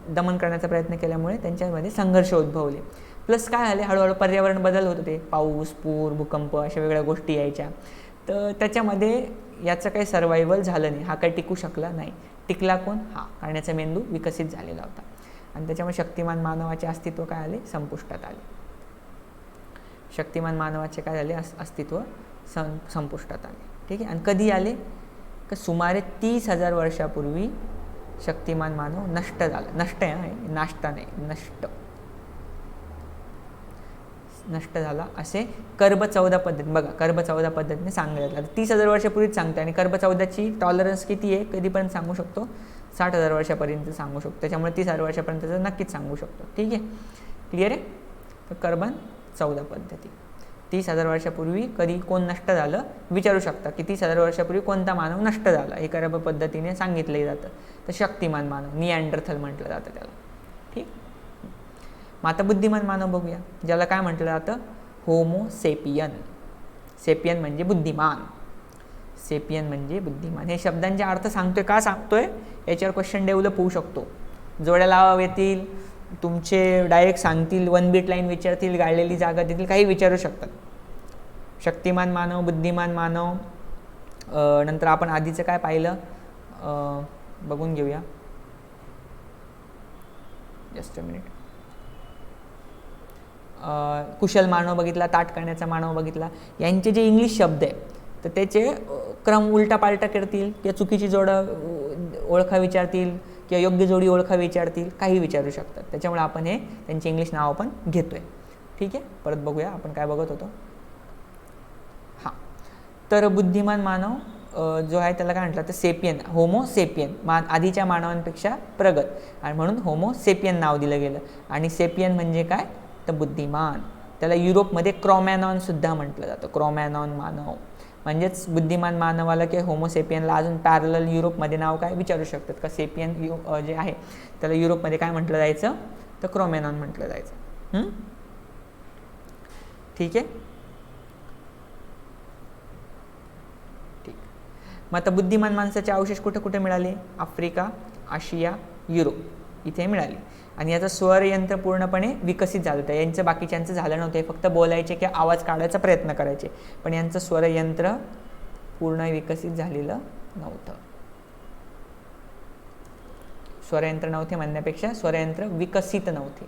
दमन करण्याचा प्रयत्न केल्यामुळे त्यांच्यामध्ये संघर्ष उद्भवले. प्लस काय झाले, हळूहळू पर्यावरण बदल होत होते, पाऊस, पूर, भूकंप अशा वेगळ्या गोष्टी यायच्या. तर त्याच्यामध्ये याचं काही सर्वायवल झालं नाही, हा काही टिकू शकला नाही. टिकला कोण, हा करण्याचा मेंदू विकसित झालेला होता. आणि त्याच्यामुळे शक्तिमान मानवाचे अस्तित्व काय आले, संपुष्टात आले. शक्तिमान मानवाचे काय झाले, अस्तित्व संपुष्टात आले, ठीक आहे. आणि कधी आले, तर सुमारे 30,000 वर्षापूर्वी शक्तिमान मानव नष्ट झाला. नष्ट आहे, नाश्ता नाही, नष्ट झाला असे कर्ब 14 पद्धत, बघा कर्ब 14 पद्धतीने सांगितलं. 30,000 वर्षापूर्वीच सांगते. आणि कर्ब 14ची टॉलरन्स किती आहे, कधीपर्यंत सांगू शकतो, 60,000 वर्षापर्यंत सांगू शकतो. त्याच्यामुळे 30,000 वर्षापर्यंतचं नक्कीच सांगू शकतो, ठीक आहे. क्लिअर आहे. तर कर्बन 14 पद्धती, 30,000 वर्षापूर्वी कधी कोण नष्ट झालं विचारू शकता की 30,000 वर्षापूर्वी कोणता मानव नष्ट झाला, हे कर्ब पद्धतीने सांगितलं जातं. तर शक्तिमान मानव, निअँडरथल म्हटलं जातं त्याला, ठीक. मग आता बुद्धिमान मानव बघूया, ज्याला काय म्हटलं जातं, होमो सेपियन. सेपियन म्हणजे बुद्धिमान, सेपियन म्हणजे बुद्धिमान. हे शब्दांचे अर्थ सांगतोय, का सांगतोय याच्यावर क्वेश्चन डेव्हलप होऊ शकतो. जोड्या लावा येतील, तुमचे डायरेक्ट सांगतील, 1 बीट लाईन विचारतील, गाळलेली जागा देतील, काही विचारू शकतात. शक्तिमान मानव, बुद्धिमान मानव. नंतर आपण आधीचं काय पाहिलं बघून घेऊया, जस्ट अ मिनिट. कुशल मानव बघितला, ताट करण्याचा मानव बघितला. यांचे जे इंग्लिश शब्द आहे तर त्याचे क्रम उलटा पालटा करतील किंवा चुकीची जोडं ओळखा विचारतील किंवा योग्य जोडी ओळखा विचारतील, काही विचारू शकतात. त्याच्यामुळे आपण हे त्यांची इंग्लिश नावं पण घेतोय, ठीक आहे. परत बघूया आपण काय बघत होतो. हां, तर बुद्धिमान मानव जो आहे त्याला काय म्हटलं तर सेपियन, होमो सेपियन, आधीच्या मानवांपेक्षा प्रगत, आणि म्हणून होमो सेपियन नाव दिलं गेलं. आणि सेपियन म्हणजे काय तर बुद्धिमान. त्याला युरोपमध्ये क्रॉमॅनॉन सुद्धा म्हटलं जातं, क्रॉमॅनॉन मानव. म्हणजेच बुद्धिमान मानवाला किंवा होमोसेपियनला अजून पॅरलल युरोपमध्ये नाव काय विचारू शकतात का, सेपियन जे आहे त्याला युरोपमध्ये काय म्हटलं जायचं तर क्रॉमॅनॉन म्हटलं जायचं, ठीक आहे. ठीक. मग आता बुद्धिमान माणसाचे अवशेष कुठे कुठे मिळाले? आफ्रिका, आशिया, युरोप इथे मिळाले. आणि याचं स्वरयंत्र पूर्णपणे विकसित झालं होतं. यांचं बाकीच्यांचं झालं नव्हतं, फक्त बोलायचे किंवा आवाज काढायचा प्रयत्न करायचे, पण यांचं स्वरयंत्र पूर्ण विकसित झालेलं नव्हतं. स्वरयंत्र नव्हते म्हणण्यापेक्षा स्वरयंत्र विकसित नव्हते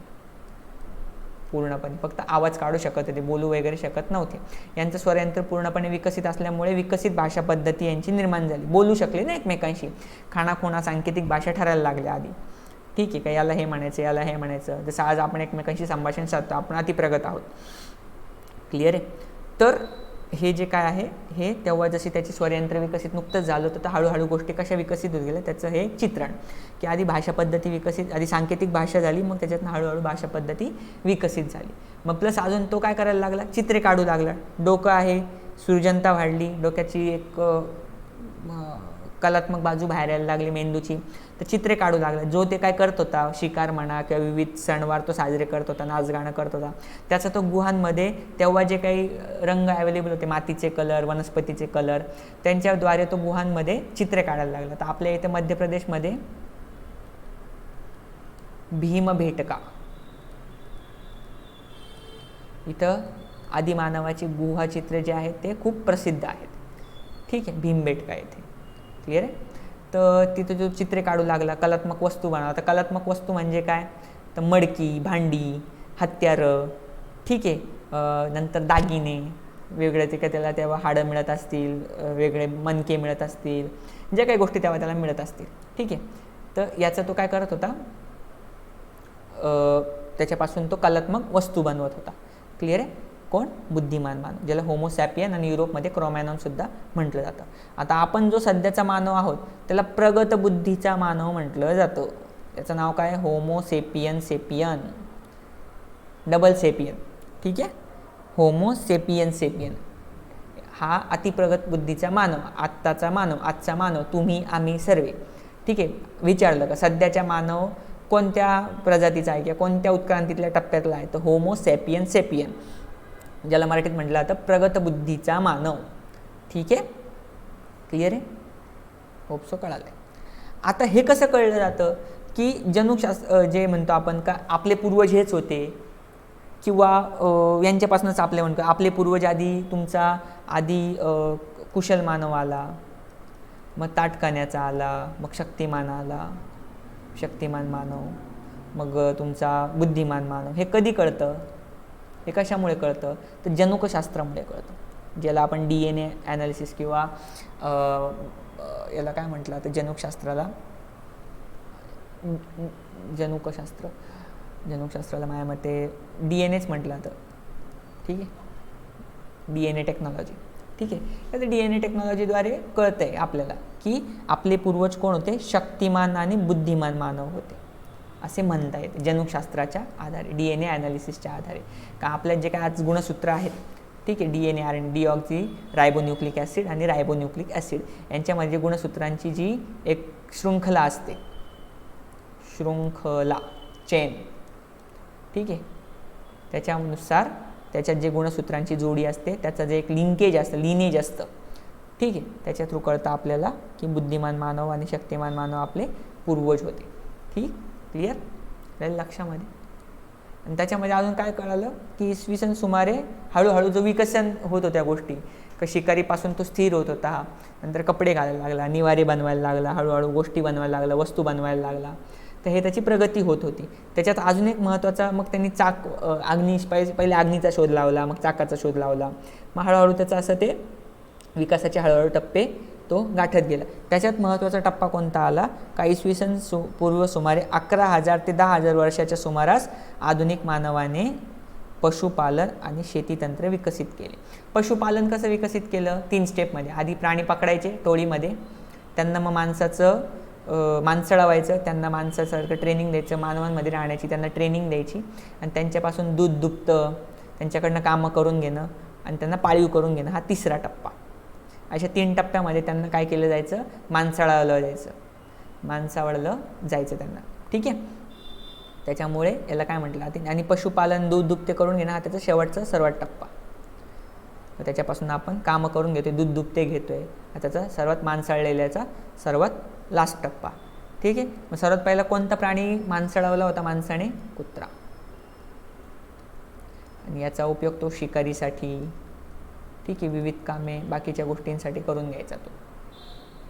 पूर्णपणे, फक्त आवाज काढू शकत होते, बोलू वगैरे शकत नव्हते. यांचं स्वरयंत्र पूर्णपणे विकसित असल्यामुळे विकसित भाषा पद्धती यांची निर्माण झाली. बोलू शकले ना एकमेकांशी, खाणाखुणा सांकेतिक भाषा ठरायला लागल्या आधी. ठीक आहे का, याला हे म्हणायचं, याला हे म्हणायचं. जसं आज आपण एकमेकांशी संभाषण साधतो, आपण अतिप्रगत आहोत. क्लिअर आहे? तर हे जे काय आहे हे तेव्हा जशी त्याची स्वरयंत्र विकसित नुकतंच झालं होतं, तर हळूहळू गोष्टी कशा विकसित होत गेल्या त्याचं हे चित्रण, की आधी भाषा पद्धती विकसित, आधी सांकेतिक भाषा झाली, मग त्याच्यातनं हळूहळू भाषा पद्धती विकसित झाली. मग प्लस अजून तो काय करायला लागला? चित्रे काढू लागला. डोकं आहे, सृजनता वाढली, डोक्याची एक कलात्मक बाजू बाहेर यायला लागली मेंदूची, तर चित्रे काढू लागला. जो ते काय करत होता, शिकार म्हणा किंवा विविध सणवार तो साजरे करत होता, नाचगाणं करत होता, त्याचा तो गुहांमध्ये तेव्हा जे काही रंग अवेलेबल होते, मातीचे कलर, वनस्पतीचे कलर, त्यांच्याद्वारे तो गुहांमध्ये चित्रे काढायला लागला. तर आपल्या इथे मध्य प्रदेशमध्ये भीमबेटका इथं आदिमानवाची गुहाचित्रे जे आहेत ते खूप प्रसिद्ध आहेत. ठीक आहे, भीमबेटका येथे. क्लिअर आहे? तर तिथं जो चित्रे काढू लागला, कलात्मक वस्तू बनवला. तर कलात्मक वस्तू म्हणजे काय? तर मडकी, भांडी, हत्यारं, ठीक आहे, नंतर दागिने वेगळे, ते काय त्याला तेव्हा हाडं मिळत असतील, वेगळे मणके मिळत असतील, ज्या काही गोष्टी तेव्हा त्याला मिळत असतील. ठीक आहे, तर याचा तो काय करत होता, त्याच्यापासून तो कलात्मक वस्तू बनवत होता. क्लिअर आहे? कोण? बुद्धिमान मानव, ज्याला होमोसॅपियन आणि युरोपमध्ये क्रोमॅनॉन सुद्धा म्हटलं जातं. आता आपण जो सध्याचा मानव आहोत त्याला प्रगत बुद्धीचा मानव म्हटलं जातं. त्याचं नाव काय? Homo sapien sapien, double sapien. ठीक आहे, होमोसेपियन सेपियन हा अतिप्रगत बुद्धीचा मानव, आत्ताचा मानव, आजचा मानव, तुम्ही आम्ही सर्वे. ठीक आहे, विचारलं का सध्याच्या मानव कोणत्या प्रजातीचा आहे किंवा कोणत्या उत्क्रांतीतल्या टप्प्यातला आहे? तर होमोसॅपियन सेपियन, ज्याला मराठीत म्हटलं जातं प्रगत बुद्धीचा मानव. ठीक आहे, क्लिअर आहे? होप सो कळालं आहे. आता हे कसं कळलं जातं की जनुकशास्त्र जे म्हणतो आपण का आपले पूर्वज हेच होते, किंवा यांच्यापासूनच आपले म्हणतो आपले पूर्वज आधी तुमचा आधी कुशल मानव आला, मग ताटकाण्याचा आला, मग शक्तिमान आला, शक्तिमान मानव, मग तुमचा बुद्धिमान मानव. हे कधी कळतं? हे कशामुळे कळतं? तर जनुकशास्त्रामुळे कळतं, ज्याला आपण DNA ॲनालिसिस किंवा याला काय म्हटलं तर जनुकशास्त्राला जनुकशास्त्राला माझ्या मते DNAच म्हटलं जातं. ठीक आहे, DNA टेक्नॉलॉजी. ठीक आहे, तर DNA टेक्नॉलॉजीद्वारे कळतं आहे आपल्याला की आपले पूर्वज कोण होते? शक्तिमान आणि बुद्धिमान मानव होते असे म्हणता येते जनुकशास्त्राच्या आधारे, DNA ॲनालिसिसच्या आधारे. का आपल्यात जे काय आज गुणसूत्र आहेत, ठीक आहे, DNA, RNA, डिऑक्सी रायबोन्यूक्लिक ॲसिड आणि रायबोन्यूक्लिक ॲसिड, यांच्यामध्ये गुणसूत्रांची जी एक शृंखला असते, शृंखला, चेन. ठीक आहे, त्याच्यानुसार त्याच्यात जे गुणसूत्रांची जोडी असते त्याचं जे एक लिंकेज असतं, लिनेज असतं. ठीक आहे, त्याच्या थ्रू कळतं आपल्याला की बुद्धिमान मानव आणि शक्तिमान मानव आपले पूर्वज होते. ठीक, क्लिअर राहील लक्षामध्ये? आणि त्याच्यामध्ये अजून काय कळालं की इसवी सन सुमारे हळूहळू जो विकसन होत होत्या गोष्टी, का शिकारीपासून तो स्थिर होत होता, नंतर कपडे घालायला लागला, निवारे बनवायला लागला, हळूहळू गोष्टी बनवायला लागला, वस्तू बनवायला लागला, तर हे त्याची प्रगती होत होती. त्याच्यात अजून एक महत्त्वाचा, मग त्यांनी चाक, पहिले अग्नीचा शोध लावला, मग चाकाचा शोध लावला, मग हळूहळू त्याचं असं ते विकासाचे हळूहळू टप्पे तो गाठत गेला. त्याच्यात महत्त्वाचा टप्पा कोणता आला? का इसवी सन पूर्व सुमारे 11,000 ते 10,000 वर्षाच्या सुमारास आधुनिक मानवाने पशुपालन आणि शेतीतंत्र विकसित केले. पशुपालन कसं विकसित केलं? 3 स्टेपमध्ये. आधी प्राणी पकडायचे टोळीमध्ये, त्यांना मग माणसळावायचं, त्यांना माणसासारखं ट्रेनिंग द्यायचं, मानवांमध्ये राहण्याची त्यांना ट्रेनिंग द्यायची, आणि त्यांच्यापासून दूध दुभतं, त्यांच्याकडनं कामं करून घेणं आणि त्यांना पाळीव करून घेणं, हा 3रा टप्पा. अशा 3 टप्प्यामध्ये त्यांना काय केलं जायचं? माणसाळलं जायचं त्यांना. ठीक आहे, त्याच्यामुळे याला काय म्हटलं? आणि पशुपालन, दूध दुभते करून घेणं हा त्याचा शेवटचा सर्वात टप्पा. त्याच्यापासून आपण कामं करून घेतोय, दूध दुभते घेतोय, त्याचा सर्वात माणसाळलेल्याचा सर्वात लास्ट टप्पा. ठीक आहे. मग सर्वात पहिला कोणता प्राणी माणसाळवला होता माणसाने? कुत्रा. आणि याचा उपयोग तो शिकारीसाठी, ठीक आहे, विविध कामे बाकीच्या गोष्टींसाठी करून घ्यायचा तो.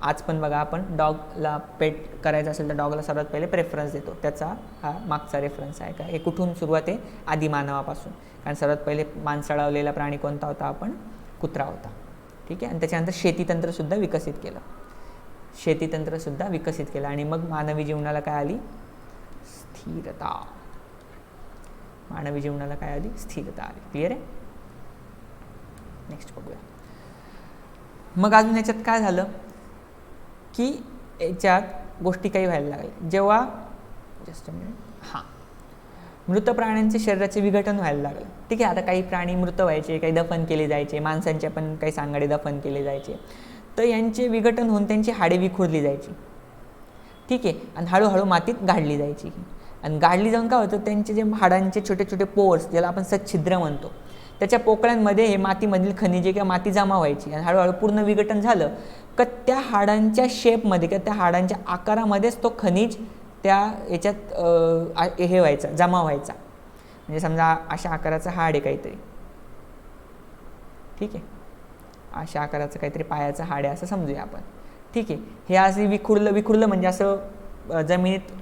आज पण बघा आपण डॉगला पेट करायचं असेल तर डॉगला सर्वात पहिले प्रेफरन्स देतो. त्याचा हा मागचा रेफरन्स आहे का? हे कुठून सुरुवात आहे? आदिमानवापासून. कारण सर्वात पहिले माणसाळवलेला प्राणी कोणता होता? आपण कुत्रा होता. ठीक आहे. आणि त्याच्यानंतर शेतीतंत्रसुद्धा विकसित केलं. शेतीतंत्रसुद्धा विकसित केलं आणि मग मानवी जीवनाला काय आली? स्थिरता. मानवी जीवनाला काय आली? स्थिरता आली. क्लिअर आहे? नेक्स्ट बघूया. मग अजून याच्यात काय झालं की याच्यात गोष्टी काही व्हायला लागल्या. जेव्हा जस्ट अ मिनिट, हां, मृत प्राण्यांचे शरीराचे विघटन व्हायला लागलं. ठीक आहे. आता काही प्राणी मृत व्हायचे, काही दफन केले जायचे, माणसांचे पण काही सांगाडे दफन केले जायचे. तर यांचे विघटन होऊन त्यांची हाडे विखुरली जायची. ठीक आहे. आणि हळूहळू मातीत गाडली जायची. आणि गाडली जाऊन काय होतं? त्यांचे जे हाडांचे छोटे छोटे पोर्स, ज्याला आपण सच्छिद्र म्हणतो, त्याच्या पोकळ्यांमध्ये हे मातीमधील खनिजे किंवा माती जमा व्हायची. आणि हळूहळू पूर्ण विघटन झालं का त्या हाडांच्या शेपमध्ये किंवा त्या हाडांच्या आकारामध्येच तो खनिज त्या याच्यात हे व्हायचा, जमा व्हायचा. म्हणजे समजा अशा आकाराचं हाड आहे काहीतरी, ठीक आहे, अशा आकाराचं काहीतरी पायाचं हाड आहे असं समजूया आपण. ठीक आहे. हे असं विखुरलं म्हणजे असं जमिनीत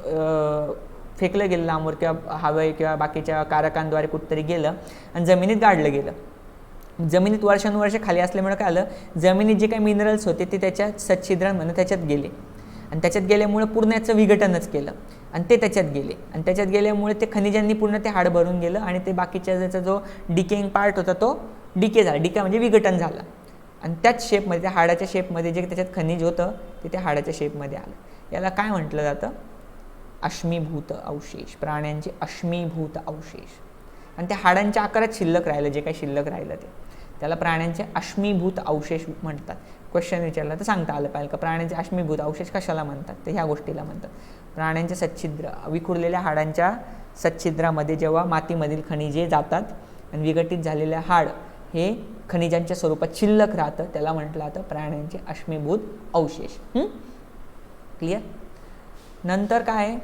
फेकलं गेलं लांबवर किंवा हवे किंवा बाकीच्या कारकांद्वारे कुठंतरी गेलं आणि जमिनीत गाडलं गेलं. जमिनीत वर्षानुवर्ष खाली असल्यामुळे काय आलं? जमिनीत जे काही मिनरल्स होते ते त्याच्या सच्छिद्रांमध्ये त्याच्यात गेले. आणि त्याच्यात गेल्यामुळे पूर्ण याचं विघटनच केलं आणि ते त्याच्यात गेले. आणि त्याच्यात गेल्यामुळे ते खनिजांनी पूर्ण ते हाड भरून गेलं आणि ते बाकीच्या त्याचा जो डिकेइंग पार्ट होता तो डिके झाला. डिके म्हणजे विघटन झालं. आणि त्याच शेपमध्ये, त्या हाडाच्या शेपमध्ये जे त्याच्यात खनिज होतं ते त्या हाडाच्या शेपमध्ये आलं. याला काय म्हटलं जातं? अश्मीभूत अवशेष. प्राण्यांचे अश्मीभूत अवशेष. आणि त्या हाडांच्या आकारात शिल्लक राहिलं, जे काही शिल्लक राहिलं ते त्याला प्राण्यांचे अश्मीभूत अवशेष म्हणतात. क्वेश्चन विचारला तर सांगता आलं पाहिजे का प्राण्यांचे अश्मीभूत अवशेष कशाला म्हणतात? तर ह्या गोष्टीला म्हणतात. प्राण्यांचे सच्छिद्र, विखुरलेल्या हाडांच्या सच्छिद्रामध्ये जेव्हा मातीमधील खनिजे जातात आणि विघटित झालेलं हाड हे खनिजांच्या स्वरूपात शिल्लक राहतं, त्याला म्हटलं जातं प्राण्यांचे अश्मीभूत अवशेष. क्लिअर? नंतर काय आहे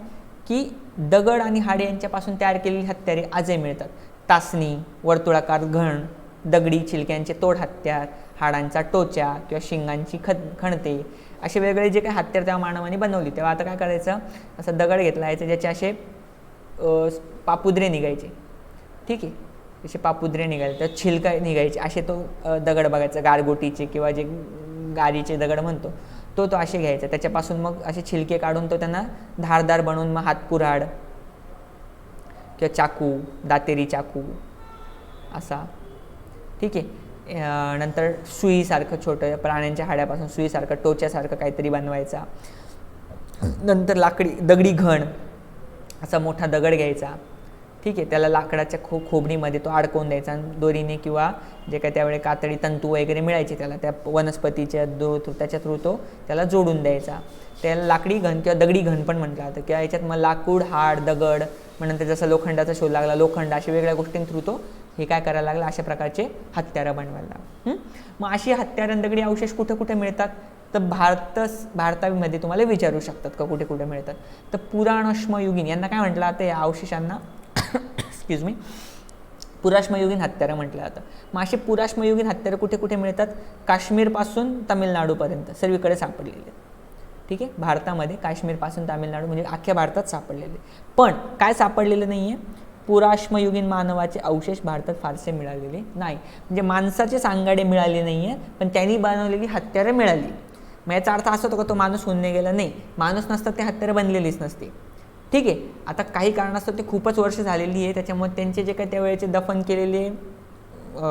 की दगड आणि हाडे यांच्यापासून तयार केलेली हत्यारे आजही मिळतात. तासणी, वर्तुळाकार घण, दगडी छिलक्यांचे तोड हत्यार, हाडांचा टोचा किंवा शिंगांची खणते, असे वेगवेगळे जे काही हत्यार तेव्हा मानवाने बनवली. तेव्हा आता काय करायचं? असं दगड घेतला यायचं ज्याचे असे पापुद्रे निघायचे. ठीक आहे. जसे पापुद्रे निघायचे तर छिलका निघायचे, असे तो दगड बघायचा, गारगोटीचे किंवा जे गारीचे दगड म्हणतो तो असे घ्यायचा. त्याच्यापासून मग असे छिलके काढून तो त्यांना धारदार बनवून मग हातकुऱ्हाड किंवा चाकू, दातेरी चाकू असा. ठीक आहे. नंतर सुईसारखं छोटं प्राण्यांच्या हाड्यापासून सुईसारखं टोच्यासारखं काहीतरी बनवायचा. नंतर दगडी घण, असा मोठा दगड घ्यायचा. ठीक आहे. त्याला लाकडाच्या खोबणीमध्ये तो अडकवून द्यायचा आणि दोरीने किंवा जे काही त्यावेळी कातडी तंतू वगैरे मिळायचे त्याला, त्या वनस्पतीच्या त्याच्या थ्रू तो त्याला जोडून द्यायचा. त्याला लाकडी घण किंवा दगडी घण पण म्हटलं जातं. किंवा याच्यात मग लाकूड, हाड, दगड, मग नंतर जसं लोखंडाचा शोध लागला, लोखंड, अशा वेगळ्या गोष्टींथ्रू तो हे काय करायला लागलं? अशा प्रकारचे हत्यारं बनवायला लागलं. मग अशी हत्यारं, दगडी अवशेष कुठे कुठे मिळतात? तर भारतामध्ये तुम्हाला विचारू शकतात का कुठे कुठे मिळतात. तर पुराणश्मयुगीन यांना काय म्हटलं जातं? या अवशेषांना एक्सक्यूज मी, पुराश्मयुगीन हत्यारं म्हटलं जातं. मग अशी पुराश्मयुगीन हत्यारं कुठे कुठे मिळतात? काश्मीरपासून तामिळनाडूपर्यंत सर्वीकडे सापडलेले. ठीक आहे. भारतामध्ये काश्मीरपासून तामिळनाडू म्हणजे अख्ख्या भारतात सापडलेले. पण काय सापडलेलं नाही आहे? पुराश्मयुगीन मानवाचे अवशेष भारतात फारसे मिळालेले नाही. म्हणजे माणसाचे सांगाडे मिळाले नाही आहे, पण त्यांनी बनवलेली हत्यारं मिळाली. मग याचा अर्थ असा होतो का तो माणूस होऊन गेला? नाही. माणूस नसतात ते हत्यारं बनलेलीच नसते. ठीक आहे. आता काही कारणास्तव ते खूपच वर्ष झालेली आहे, त्याच्यामुळे त्यांचे जे काही त्यावेळेचे दफन केलेले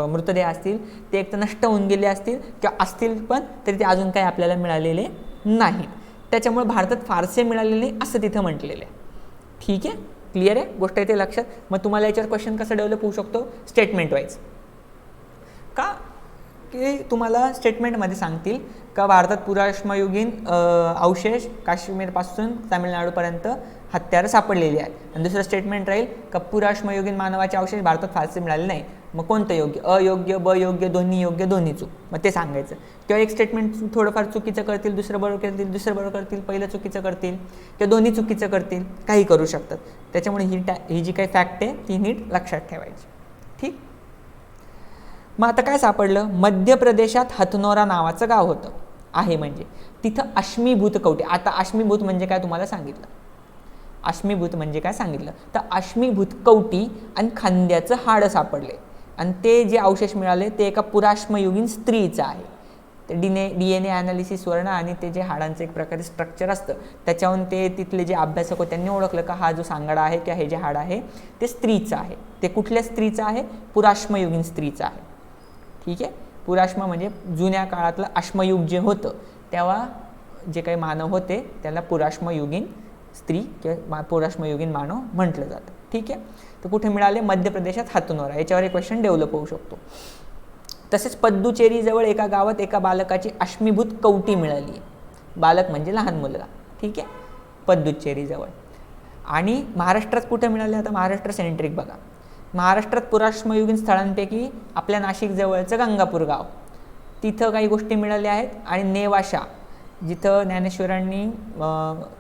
मृतदेह असतील ते एक तर नष्ट होऊन गेले असतील किंवा असतील पण तरी ते अजून काही आपल्याला मिळालेले नाहीत. त्याच्यामुळे भारतात फारसे मिळालेले असं तिथं म्हटलेलं आहे. ठीक आहे. क्लिअर आहे गोष्ट येते लक्षात. मग तुम्हाला याच्यावर क्वेश्चन कसं डेव्हलप होऊ शकतो? Statement wise. का की तुम्हाला स्टेटमेंटमध्ये सांगतील का भारतात पुराश्मयुगीन अवशेष काश्मीरपासून तामिळनाडूपर्यंत हत्यारं सापडलेली आहेत. आणि दुसरं स्टेटमेंट राहील का पुराश्मयुगीन मानवाचे अवशेष भारतात फारसे मिळाले नाही. मग कोणतं योग्य, अयोग्य, ब योग्य, दोन्ही योग्य, दोन्ही चूक, मग ते सांगायचं. किंवा एक स्टेटमेंट थोडंफार चुकीचं करतील, दुसरं बरोबर करतील, दुसरं बरोबर करतील, पहिलं चुकीचं करतील किंवा दोन्ही चुकीचं करतील, काही करू शकतात. त्याच्यामुळे ही जी काही फॅक्ट आहे ती नीट लक्षात ठेवायची. ठीक. मग आता काय सापडलं, मध्य प्रदेशात हथनोरा नावाचं गाव होतं आहे, म्हणजे तिथं अश्मीभूत कवटी. आता अश्मीभूत म्हणजे काय तुम्हाला सांगितलं, अश्मीभूत म्हणजे काय सांगितलं, तर अश्मीभूत कवटी आणि खांद्याचं हाड सापडले आणि ते जे अवशेष मिळाले ते एका पुराश्मयुगीन स्त्रीचं आहे. ते DNA ॲनालिसिसवरनं आणि ते जे हाडांचं एक प्रकारे स्ट्रक्चर असतं त्याच्यावरून ते तिथले जे अभ्यासक होते त्यांनी ओळखलं का हा जो सांगाडा आहे किंवा हे जे हाड आहे ते स्त्रीचं आहे. ते कुठल्या स्त्रीचं आहे, पुराश्मयुगीन स्त्रीचं आहे. ठीक आहे. पुराश्म म्हणजे जुन्या काळातलं अश्मयुग जे होतं तेव्हा जे काही मानव होते त्याला पुराश्मयुगीन स्त्री किंवा पुराश्मयुगीन मानव म्हटलं जातं. ठीक आहे. तर कुठे मिळाले, मध्य प्रदेशात हथनोरा. याच्यावर एक क्वेश्चन डेव्हलप होऊ शकतो. तसेच पद्दुचेरीजवळ एका गावात एका बालकाची अश्मीभूत कवटी मिळाली आहे. बालक म्हणजे लहान मुलगा. ठीक आहे. पद्दुचेरीजवळ. आणि महाराष्ट्रात कुठे मिळाले, आता महाराष्ट्र सेंट्रिक बघा. महाराष्ट्रात पुराश्मयुगीन स्थळांपैकी आपल्या नाशिक जवळचं गंगापूर गाव, तिथं काही गोष्टी मिळाल्या आहेत. आणि नेवाशा, जिथं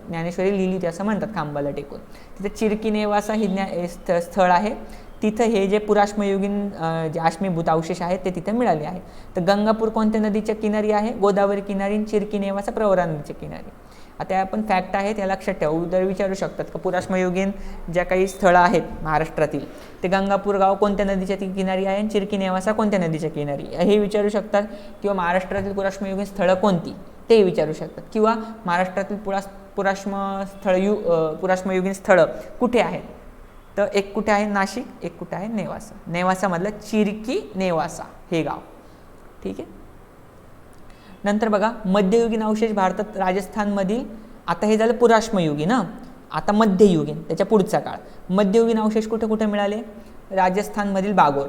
ज्ञानेश्वरी लिहिली होती असं म्हणतात खांबाला टेकून, तिथं चिरकी नेवासा ही स्थळ आहे. तिथं हे जे पुराश्मयुगीन जे अश्मीभूत अवशेष आहेत ते तिथं मिळाले आहे. तर गंगापूर कोणत्या नदीच्या किनारी आहे, गोदावरी किनारी. चिरकी नेवासा प्रवरा नदीच्या किनारी. आता आपण फॅक्ट आहे त्या लक्षात ठेवा. उद्या विचारू शकतात का पुराश्मयुगीन ज्या काही स्थळं आहेत महाराष्ट्रातील ते गंगापूर गाव कोणत्या नदीच्या किनारी आहे आणि चिरकी नेवासा कोणत्या नदीच्या किनारी हे विचारू शकतात. किंवा महाराष्ट्रातील पुराश्मयुगीन स्थळं कोणती ते विचारू शकतात. किंवा महाराष्ट्रातील पुराश्मयुगीन स्थळं कुठे आहेत, तर एक कुठे आहे नाशिक, एक कुठे आहे नेवासा. नेवासामधलं चिरकी नेवासा हे गाव. ठीक आहे. नंतर बघा मध्ययुगीन अवशेष भारतात राजस्थानमधील, आता हे झालं पुराश्मयुगीन. आता मध्ययुगीन, त्याच्या पुढचा काळ. मध्ययुगीन अवशेष कुठे कुठे मिळाले, राजस्थानमधील बागोर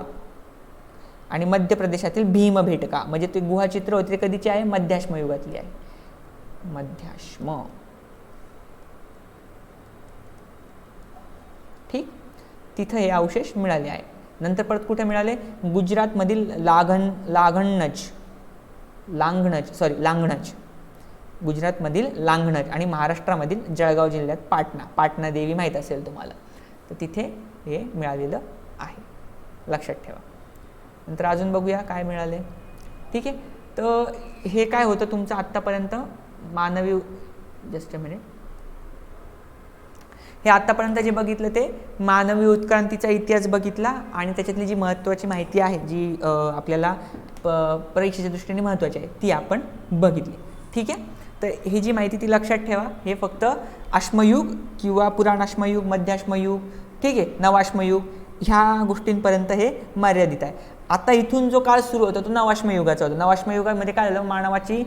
आणि मध्य प्रदेशातील भीमभेटका. म्हणजे ते गुहाचित्र होते ते कधीचे आहे, मध्याश्मयुगातली आहे. मध्याश्म. ठीक. तिथं हे अवशेष मिळाले आहे. नंतर परत कुठे मिळाले, गुजरातमधील लांघणज, गुजरातमधील लांघणज आणि महाराष्ट्रामधील जळगाव जिल्ह्यात पाटणा देवी माहीत असेल तुम्हाला, तर तिथे हे मिळालेलं आहे. लक्षात ठेवा. नंतर अजून बघूया काय मिळाले. ठीक आहे. तर हे काय होतं तुमचं आत्तापर्यंत मानवी, जस्ट अ मिनिट, हे आत्तापर्यंत जे बघितलं ते मानवी उत्क्रांतीचा इतिहास बघितला आणि त्याच्यातली जी महत्त्वाची माहिती आहे जी आपल्याला परीक्षेच्या दृष्टीने महत्त्वाची आहे ती आपण बघितली. ठीक आहे. तर ही जी माहिती ती लक्षात ठेवा. हे फक्त अश्मयुग किंवा पुराणाश्मयुग, मध्याश्मयुग, ठीक आहे, नवाश्मयुग ह्या गोष्टींपर्यंत हे मर्यादित आहे. आता इथून जो काळ सुरू होता तो नवाश्मयुगाचा होता. नवाश्मयुगामध्ये काय झालं, मानवाची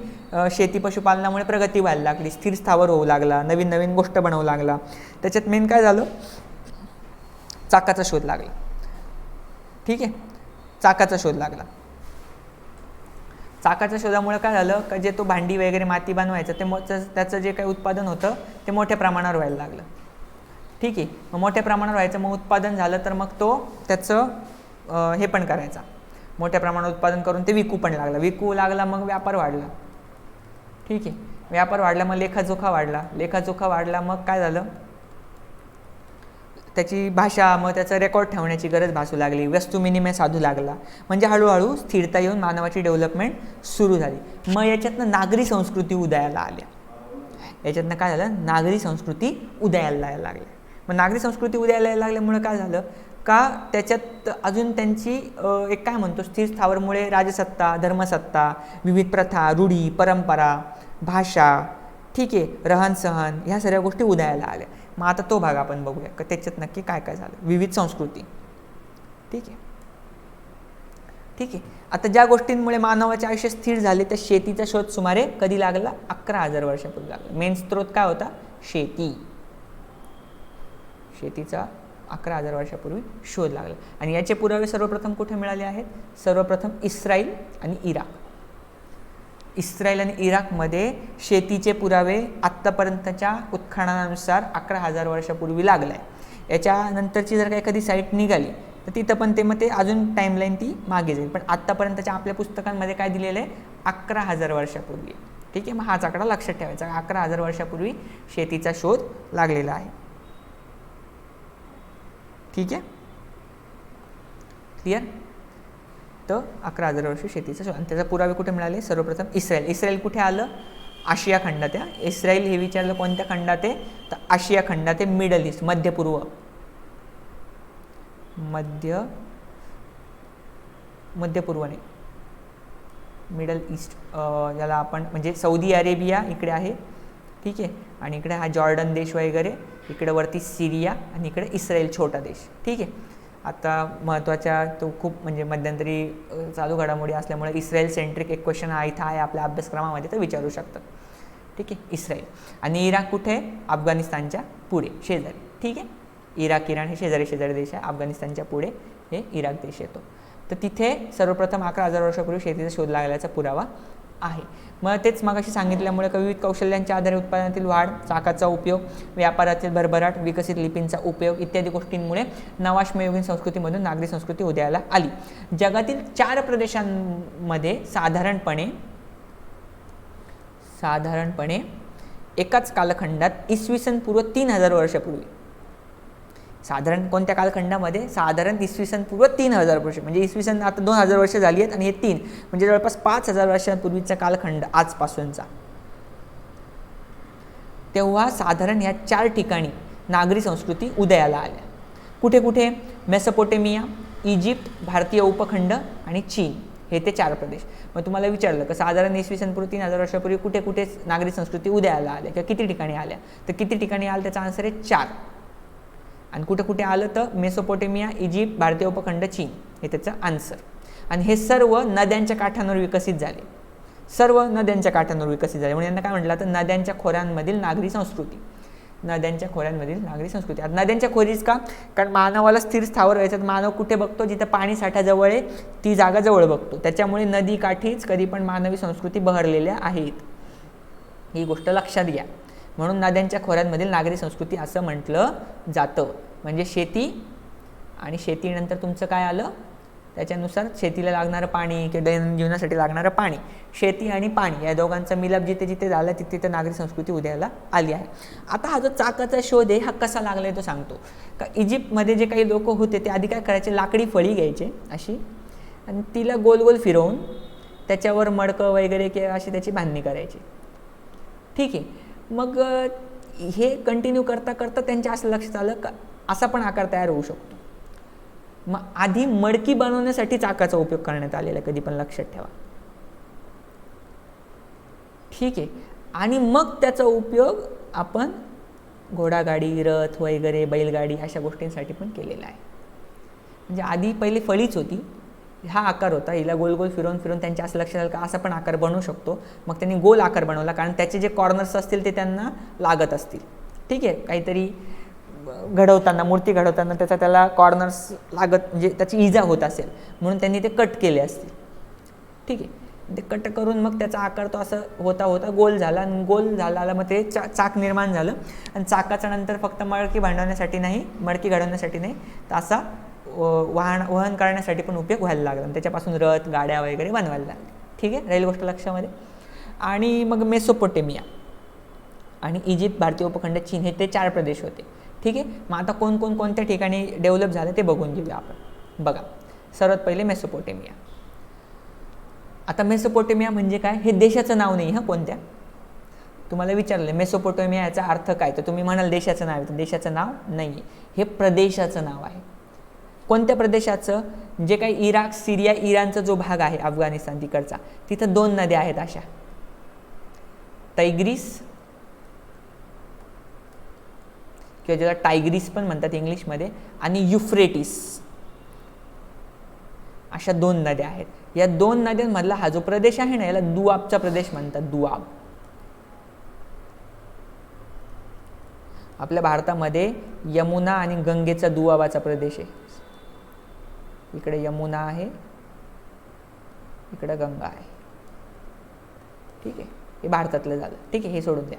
शेती पशुपालनामुळे प्रगती व्हायला लागली, स्थिर स्थावर होऊ लागला, नवीन नवीन गोष्ट बनवू लागला. त्याच्यात मेन काय झालं, चाकाचा शोध लागला. ठीक आहे. चाकाचा शोध लागला. चाकाच्या शोधामुळे काय झालं का जे तो भांडी वगैरे माती बनवायचं ते त्याचं जे काही उत्पादन होतं ते मोठ्या प्रमाणावर व्हायला लागलं. ठीक आहे. मग मोठ्या प्रमाणावर व्हायचं, मग उत्पादन झालं तर मग तो त्याचं हे पण करायचा, मोठ्या प्रमाणात उत्पादन करून ते विकू लागला. मग व्यापार वाढला. ठीक आहे. व्यापार वाढला, मग लेखाजोखा वाढला. मग काय झालं, त्याची भाषा, मग त्याचं रेकॉर्ड ठेवण्याची गरज भासू लागली, वस्तू विनिमय साधू लागला. म्हणजे हळूहळू स्थिरता येऊन मानवाची डेव्हलपमेंट सुरू झाली. मग याच्यातनं नागरी संस्कृती उदयाला आल्या. याच्यातनं काय झालं, नागरी संस्कृती उदयाला यायला लागल्या. मग नागरी संस्कृती उदयाला यायला लागल्यामुळे काय झालं का त्याच्यात अजून त्यांची एक काय म्हणतो स्थिर स्थावरमुळे राजसत्ता, धर्मसत्ता, विविध प्रथा, रूढी, परंपरा, भाषा, ठीक आहे, रहनसहन, ह्या सगळ्या गोष्टी उदयाला आल्या. मग आता तो भाग आपण बघूया का त्याच्यात नक्की काय काय झालं. विविध संस्कृती. ठीक आहे. ठीक आहे. आता ज्या गोष्टींमुळे मानवाचे आयुष्य स्थिर झाले त्या शेतीचा शोध सुमारे कधी लागला, 11,000 वर्षापूर्वी लागला. मेन स्त्रोत काय होता, शेतीचा 11,000 वर्षापूर्वी शोध लागला. आणि याचे पुरावे सर्वप्रथम कुठे मिळाले आहेत, सर्वप्रथम इस्रायल आणि इराक. इस्रायल आणि इराकमध्ये शेतीचे पुरावे आत्तापर्यंतच्या उत्खननानुसार 11,000 वर्षापूर्वी लागला आहे. याच्यानंतरची जर का एखादी साईट निघाली तर तिथं पण ते मग ते अजून टाईमलाईन ती मागे जाईल. पण आत्तापर्यंतच्या आपल्या पुस्तकांमध्ये काय दिलेलं आहे, 11,000 वर्षापूर्वी. ठीक आहे, मग हाच आकडा लक्षात ठेवायचा. 11,000 वर्षापूर्वी शेतीचा शोध लागलेला आहे. ठीक आहे, क्लिअर. तर 11,000 वर्ष शेतीचा शोध. आणि त्याचा पुरावे कुठे मिळाले, सर्वप्रथम इस्रायल. इस्रायल कुठे आलं, आशिया खंडात. इस्रायल हे विचारलं कोणत्या खंडात आहे, तर आशिया खंडात आहे, मिडल ईस्ट, मध्य पूर्व, मध्य पूर्व नाही, मिडल ईस्ट, याला आपण म्हणजे सौदी अरेबिया इकडे आहे. ठीक आहे, आणि इकडे हा जॉर्डन देश वगैरे, इकडे वरती सिरिया, आणि इकडे इस्रायल छोटा देश. ठीक आहे, आता महत्त्वाच्या तो खूप म्हणजे मध्यंतरी चालू घडामोडी असल्यामुळे इस्रायल सेंट्रिक एक क्वेश्चन इथं आहे आपल्या अभ्यासक्रमामध्ये, तर विचारू शकतात. ठीक आहे, इस्रायल. आणि इराक कुठे आहे, अफगाणिस्तानच्या पुढे, शेजारी. ठीक आहे, इराक इराण हे शेजारी देश आहे. अफगाणिस्तानच्या पुढे हे इराक देश येतो. तर तिथे सर्वप्रथम 11,000 वर्षापूर्वी शेतीचा शोध लागल्याचा पुरावा आहे. मग तेच मागाशी सांगितल्यामुळे विविध कौशल्यांच्या आधारे उत्पादनातील वाढ, चाकाचा उपयोग, व्यापारातील भरभराट, विकसित लिपींचा उपयोग इत्यादी गोष्टींमुळे नवाश्मयुगीन संस्कृतीमधून नागरी संस्कृती उदयाला आली. जगातील 4 प्रदेशांमध्ये साधारणपणे एकाच कालखंडात इसवी सन पूर्व 3,000 वर्षापूर्वी, साधारण कोणत्या कालखंडामध्ये, साधारण इसवी सन पूर्व 3,000 वर्ष, म्हणजे इसवी सन आता 2,000 वर्ष झाली आहेत आणि हे 3 म्हणजे जवळपास 5,000 वर्षांपूर्वीचा कालखंड आजपासूनचा. तेव्हा साधारण ह्या 4 ठिकाणी नागरी संस्कृती उदयाला आल्या. कुठे कुठे, मेसोपोटेमिया, इजिप्त, भारतीय उपखंड आणि चीन, हे ते 4 प्रदेश. मग तुम्हाला विचारलं की साधारण इसवी सन पूर्व 3,000 वर्षापूर्वी कुठे कुठे नागरी संस्कृती उदयाला आल्या किंवा किती ठिकाणी आल्या, तर किती ठिकाणी आलं त्याचा आन्सर आहे 4. आणि कुठे कुठे आलं तर मेसोपोटेमिया, इजिप्त, भारतीय उपखंड, चीन, हे त्याचं आन्सर. आणि हे सर्व नद्यांच्या काठांवर विकसित झाले, सर्व नद्यांच्या काठांवर विकसित झाले. म्हणून यांना काय म्हटलं तर नद्यांच्या खोऱ्यांमधील नागरी संस्कृती, नद्यांच्या खोऱ्यांमधील नागरी संस्कृती. आता नद्यांच्या खोरीच का, कारण मानवाला स्थिर स्थावर व्हायचं, तर मानव कुठे बघतो, जिथं पाणी साठा जवळ आहे ती जागा जवळ बघतो. त्याच्यामुळे नदी काठीच कधी पण मानवी संस्कृती बहरलेल्या आहेत, ही गोष्ट लक्षात घ्या. म्हणून नद्यांच्या खोऱ्यांमधील नागरी संस्कृती असं म्हटलं जातं. म्हणजे शेती आणि शेतीनंतर तुमचं काय आलं, त्याच्यानुसार शेतीला लागणारं पाणी किंवा दैनंदिन जीवनासाठी लागणारं पाणी, शेती आणि पाणी या दोघांचा मिलाप जिथे जिथे झाला तिथे तिथे नागरी संस्कृती उदयाला आली आहे. आता हा जो चाकाचा शोध आहे हा कसा लागला आहे तो सांगतो. का इजिप्तमध्ये जे काही लोक होते ते आधी काय करायचे, लाकडी फळी घ्यायचे अशी आणि तिला गोल गोल फिरवून त्याच्यावर मडकं वगैरे किंवा अशी त्याची बांधणी करायची. ठीक आहे, मग हे कंटिन्यू करता करता त्यांच्या असं लक्षात आलं का असा पण आकार तयार होऊ शकतो. मग आधी मडकी बनवण्यासाठी चाकाचा उपयोग करण्यात आलेला, कधी पण लक्षात ठेवा. ठीक आहे, आणि मग त्याचा उपयोग आपण घोडागाडी, रथ वगैरे, बैलगाडी अशा गोष्टींसाठी पण केलेला आहे. म्हणजे आधी पहिली फळीच होती, हा आकार होता, हिला गोल गोल फिरवून फिरवून त्यांच्या असं लक्षात आलं का असा पण आकार बनवू शकतो. मग त्यांनी गोल आकार बनवला, कारण त्याचे जे कॉर्नर्स असतील ते त्यांना लागत असतील. ठीक आहे, काहीतरी घडवताना, मूर्ती घडवताना त्याला कॉर्नर्स लागत, म्हणजे त्याची इजा होत असेल म्हणून त्यांनी ते कट केले असतील. ठीक आहे, ते कट करून मग त्याचा आकार तो असं होता होता गोल झाला, आणि गोल झाला मग ते चाक निर्माण झालं. आणि चाकाचा नंतर फक्त मडकी घडवण्यासाठी नाही, तर असा वहन करण्यासाठी पण उपयोग व्हायला लागला. त्याच्यापासून रथ, गाड्या वगैरे बनवायला लागल्या. ठीक आहे, राहील गोष्ट लक्षामध्ये. आणि मग मेसोपोटेमिया आणि इजिप्त, भारतीय उपखंड, चीन हे ते 4 प्रदेश होते. ठीक आहे, मग आता कोणत्या ठिकाणी डेव्हलप झालं ते बघून घेऊया आपण. बघा, सर्वात पहिले मेसोपोटेमिया. आता मेसोपोटेमिया म्हणजे काय, हे देशाचं नाव नाही. कोणत्या, तुम्हाला विचारलं मेसोपोटेमिया याचा अर्थ काय, तर तुम्ही म्हणाल देशाचं नाव आहे, तर देशाचं नाव नाही, हे प्रदेशाचं नाव आहे. कोणत्या प्रदेशाचं, जे काही इराक, सिरिया, इराणचा जो भाग आहे अफगाणिस्तान तिकडचा, तिथं 2 नद्या आहेत अशा, टायग्रीस किंवा ज्याला टायग्रीस पण म्हणतात इंग्लिशमध्ये, आणि युफ्रेटिस, अशा 2 नद्या आहेत. या 2 नद्यांमधला हा जो प्रदेश आहे ना, याला दुआबचा प्रदेश म्हणतात. दुआब. आपल्या भारतामध्ये यमुना आणि गंगेचा दुआबाचा प्रदेश आहे. इकडे यमुना आहे, इकडे गंगा आहे. ठीक आहे, हे भारतातलं झालं. ठीक आहे, हे सोडून द्या.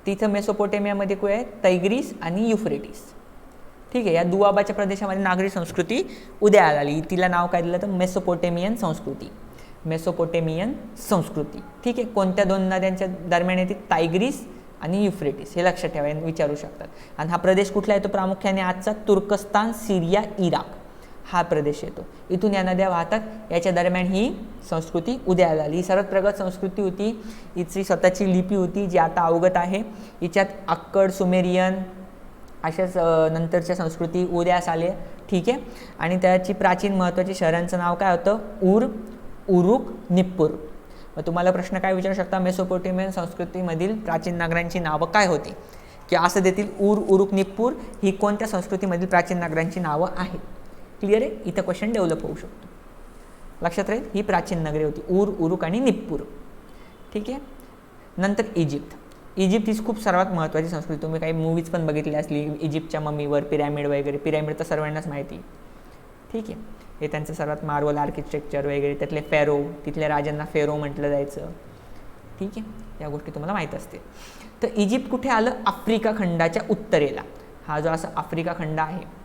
तिथं मेसोपोटेमियामध्ये काय आहे, टायग्रीस आणि युफ्रेटिस. ठीक आहे. या दुआबाच्या प्रदेशामध्ये नागरी संस्कृती उदयाला आली. तिला नाव काय दिलं तर मेसोपोटेमियन संस्कृती. मेसोपोटेमियन संस्कृती. ठीक आहे. कोणत्या दोन नद्यांच्या दरम्यान येते? टायग्रीस आणि युफ्रेटिस. हे लक्षात ठेवा, विचारू शकतात. आणि हा प्रदेश कुठला येतो? प्रामुख्याने आजचा तुर्कस्तान, सिरिया, इराक हा प्रदेश येतो. इथून या नद्या वाहतात. याच्या दरम्यान ही संस्कृती उदयाला आली. ही सर्वात प्रगत संस्कृती होती. हिची स्वतःची लिपी होती जी आता अवगत आहे. हिच्यात अक्कड, सुमेरियन अशाच नंतरच्या संस्कृती उदयास आले. ठीक आहे. आणि त्याची प्राचीन महत्त्वाची शहरांचं नाव काय होतं? ऊर, उरुक, निप्पूर. मग तुम्हाला प्रश्न काय विचारू शकता? मेसोपोटेमियन संस्कृतीमधील प्राचीन नगरांची नावं काय होती? किंवा असं देतील ऊर, उरुक, निप्पूर ही कोणत्या संस्कृतीमधील प्राचीन नगरांची नावं आहेत? क्लिअर आहे. इथं क्वेश्चन डेव्हलप होऊ शकतो. लक्षात राहील, ही प्राचीन नगरे होती ऊर, उरुक आणि निप्पूर. ठीक आहे. नंतर इजिप्त. इजिप्त ही खूप सर्वात महत्त्वाची संस्कृती. तुम्ही काही मूवीज पण बघितली असली इजिप्तच्या मम्मीवर, पिरॅमिड वगैरे. पिरॅमिड तर सर्वांनाच माहिती. ठीक आहे. हे त्यांचं सर्वात मार्वल आर्किटेक्चर वगैरे, त्यातले फेरो, तिथल्या राजांना फेरो म्हटलं जायचं. ठीक आहे. या गोष्टी तुम्हाला माहीत असतील. तर इजिप्त कुठे आलं? आफ्रिका खंडाच्या उत्तरेला. हा जो असा आफ्रिका खंड आहे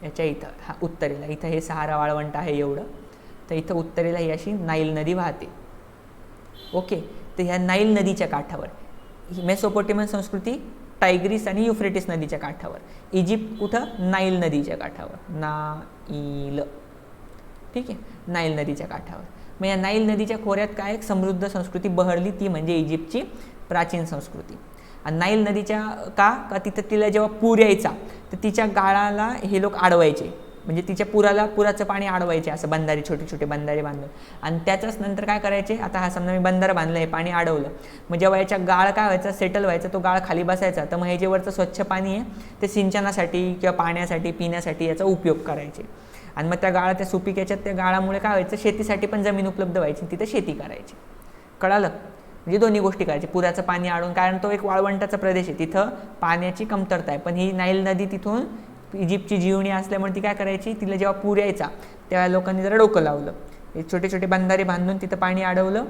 याच्या इथं, हा उत्तरेला, इथं हे सहारा वाळवंट आहे एवढं. तर इथं उत्तरेला ही अशी नाईल नदी वाहते. ओके. तर ह्या नाईल नदीच्या काठावर ही मेसोपोटेमियन संस्कृती टायग्रीस आणि युफ्रेटिस नदीच्या काठावर. इजिप्त कुठं? नाईल नदीच्या काठावर. नाईल. ठीक आहे. नाईल नदीच्या काठावर. मग या नाईल नदीच्या खोऱ्यात काय एक समृद्ध संस्कृती बहरली, ती म्हणजे इजिप्तची प्राचीन संस्कृती. आणि नाईल नदीच्या का तिथं तिला जेव्हा पूर यायचा तर तिच्या गाळाला हे लोक अडवायचे. म्हणजे तिच्या पुराचं पाणी अडवायचे, असं बंधारे, छोटे छोटे बंधारे बांधून. आणि त्याच्याच नंतर काय करायचे? आता हा समजा मी बंधारा बांधलं आहे, पाणी अडवलं. मग जेव्हा याच्या गाळ काय व्हायचा? सेटल व्हायचा, तो गाळ खाली बसायचा. तर मग हे जे वरचं स्वच्छ पाणी आहे ते सिंचनासाठी किंवा पाण्यासाठी, पिण्यासाठी याचा उपयोग करायचे. आणि मग त्या गाळा, त्या सुपिकेच्यात त्या गाळामुळे काय व्हायचं? शेतीसाठी पण जमीन उपलब्ध व्हायची, तिथं शेती करायची. कळालं? म्हणजे दोन्ही गोष्टी करायची. पुराचं पाणी अडवून, कारण तो एक वाळवंटाचा प्रदेश आहे, तिथं पाण्याची कमतरता आहे. पण ही नाईल नदी तिथून इजिप्तची जीवणी असल्यामुळे ती काय करायची? तिला जेव्हा पूर यायचा तेव्हा लोकांनी जरा डोकं लावलं. हे छोटे छोटे बंधारे बांधून तिथं पाणी अडवलं.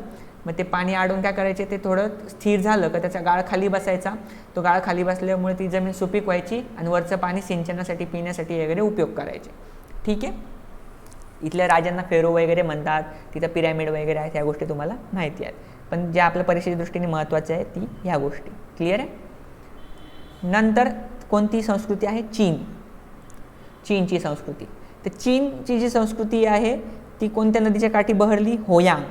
मग ते पाणी अडवून काय करायचे? ते थोडं स्थिर झालं का त्याचा गाळ खाली बसायचा. तो गाळ खाली बसल्यामुळे ती जमीन सुपीक व्हायची आणि वरचं पाणी सिंचनासाठी, पिण्यासाठी वगैरे उपयोग करायचे. ठीक आहे. इथल्या राजांना फेरो वगैरे म्हणतात. तिथं पिरॅमिड वगैरे आहेत. ह्या गोष्टी तुम्हाला माहिती आहेत. पण ज्या आपल्या परीक्षेच्या दृष्टीने महत्त्वाच्या आहेत ती ह्या गोष्टी. क्लिअर आहे. नंतर कोणती संस्कृती आहे? चीन. चीनची संस्कृती. तर चीनची जी संस्कृती आहे ती कोणत्या नदीच्या काठी बहरली? होयांग.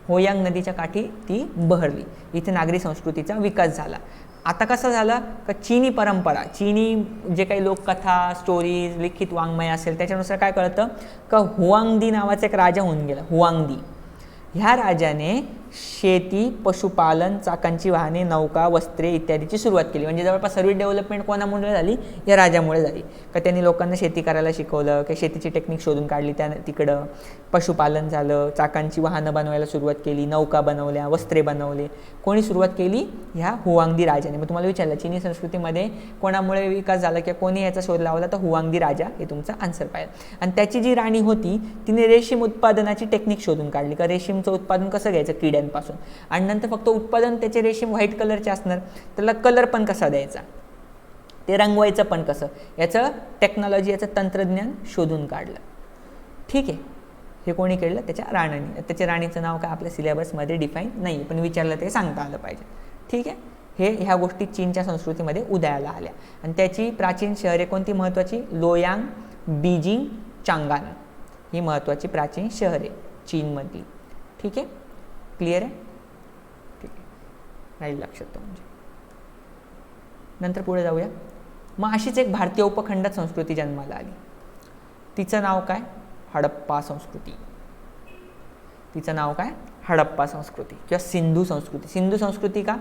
होयांग नदीच्या काठी ती बहरली. इथे नागरी संस्कृतीचा विकास झाला. आता कसं झालं का चीनी परंपरा, चीनी जे काही लोककथा, स्टोरीज, लिखित वाङ्मय असेल त्याच्यानुसार काय कळतं का हुआंगदी नावाचा एक राजा होऊन गेला. हुआंगदी ह्या राजाने शेती, पशुपालन, चाकांची वाहने, नौका, वस्त्रे इत्यादीची सुरुवात केली. म्हणजे जवळपास सर्व डेव्हलपमेंट कोणामुळे झाली? या राजामुळे झाली. का त्यांनी लोकांना शेती करायला शिकवलं, की शेतीची टेक्निक शोधून काढली त्या तिकडं. पशुपालन झालं, चाकांची वाहनं बनवायला सुरुवात केली, नौका बनवल्या, वस्त्रे बनवले. कोणी सुरुवात केली? ह्या हुआंगदी राजाने. मग तुम्हाला विचारलं चीनी संस्कृतीमध्ये कोणामुळे विकास झाला किंवा कोणी याचा शोध लावला? तर हुआंगदी राजा, हे तुमचा आन्सर पाहिजे. आणि त्याची जी राणी होती तिने रेशीम उत्पादनाची टेक्निक शोधून काढली. का रेशीमचं उत्पादन कसं घ्यायचं? किड्यांपासून. आणि नंतर फक्त उत्पादन त्याचे रेशीम व्हाईट कलरचे असणार, त्याला कलर पण कसा द्यायचा, ते रंगवायचं पण कसं, याचं टेक्नॉलॉजी, याचं तंत्रज्ञान शोधून काढलं. ठीक आहे. हे कोणी केलं? त्याच्या राणीने. त्याच्या राणीचं नाव काय आपल्या सिलेबसमध्ये डिफाईन नाही, पण विचारलं ते सांगता आलं पाहिजे. ठीक आहे. ह्या गोष्टी चीनच्या संस्कृतीमध्ये उदयाला आल्या. आणि त्याची प्राचीन शहरे कोणती महत्त्वाची? लोयांग, बीजिंग, चांगान ही महत्त्वाची प्राचीन शहरे चीनमधली. ठीक आहे. क्लिअर आहे. ठीक आहे. राहील लक्षात तो. म्हणजे नंतर पुढे जाऊया. मग अशीच एक भारतीय उपखंडात संस्कृती जन्माला आली. तिचं नाव काय? हडप्पा संस्कृती. तिचं नाव काय? हडप्पा संस्कृती किंवा सिंधू संस्कृती. सिंधू संस्कृती का?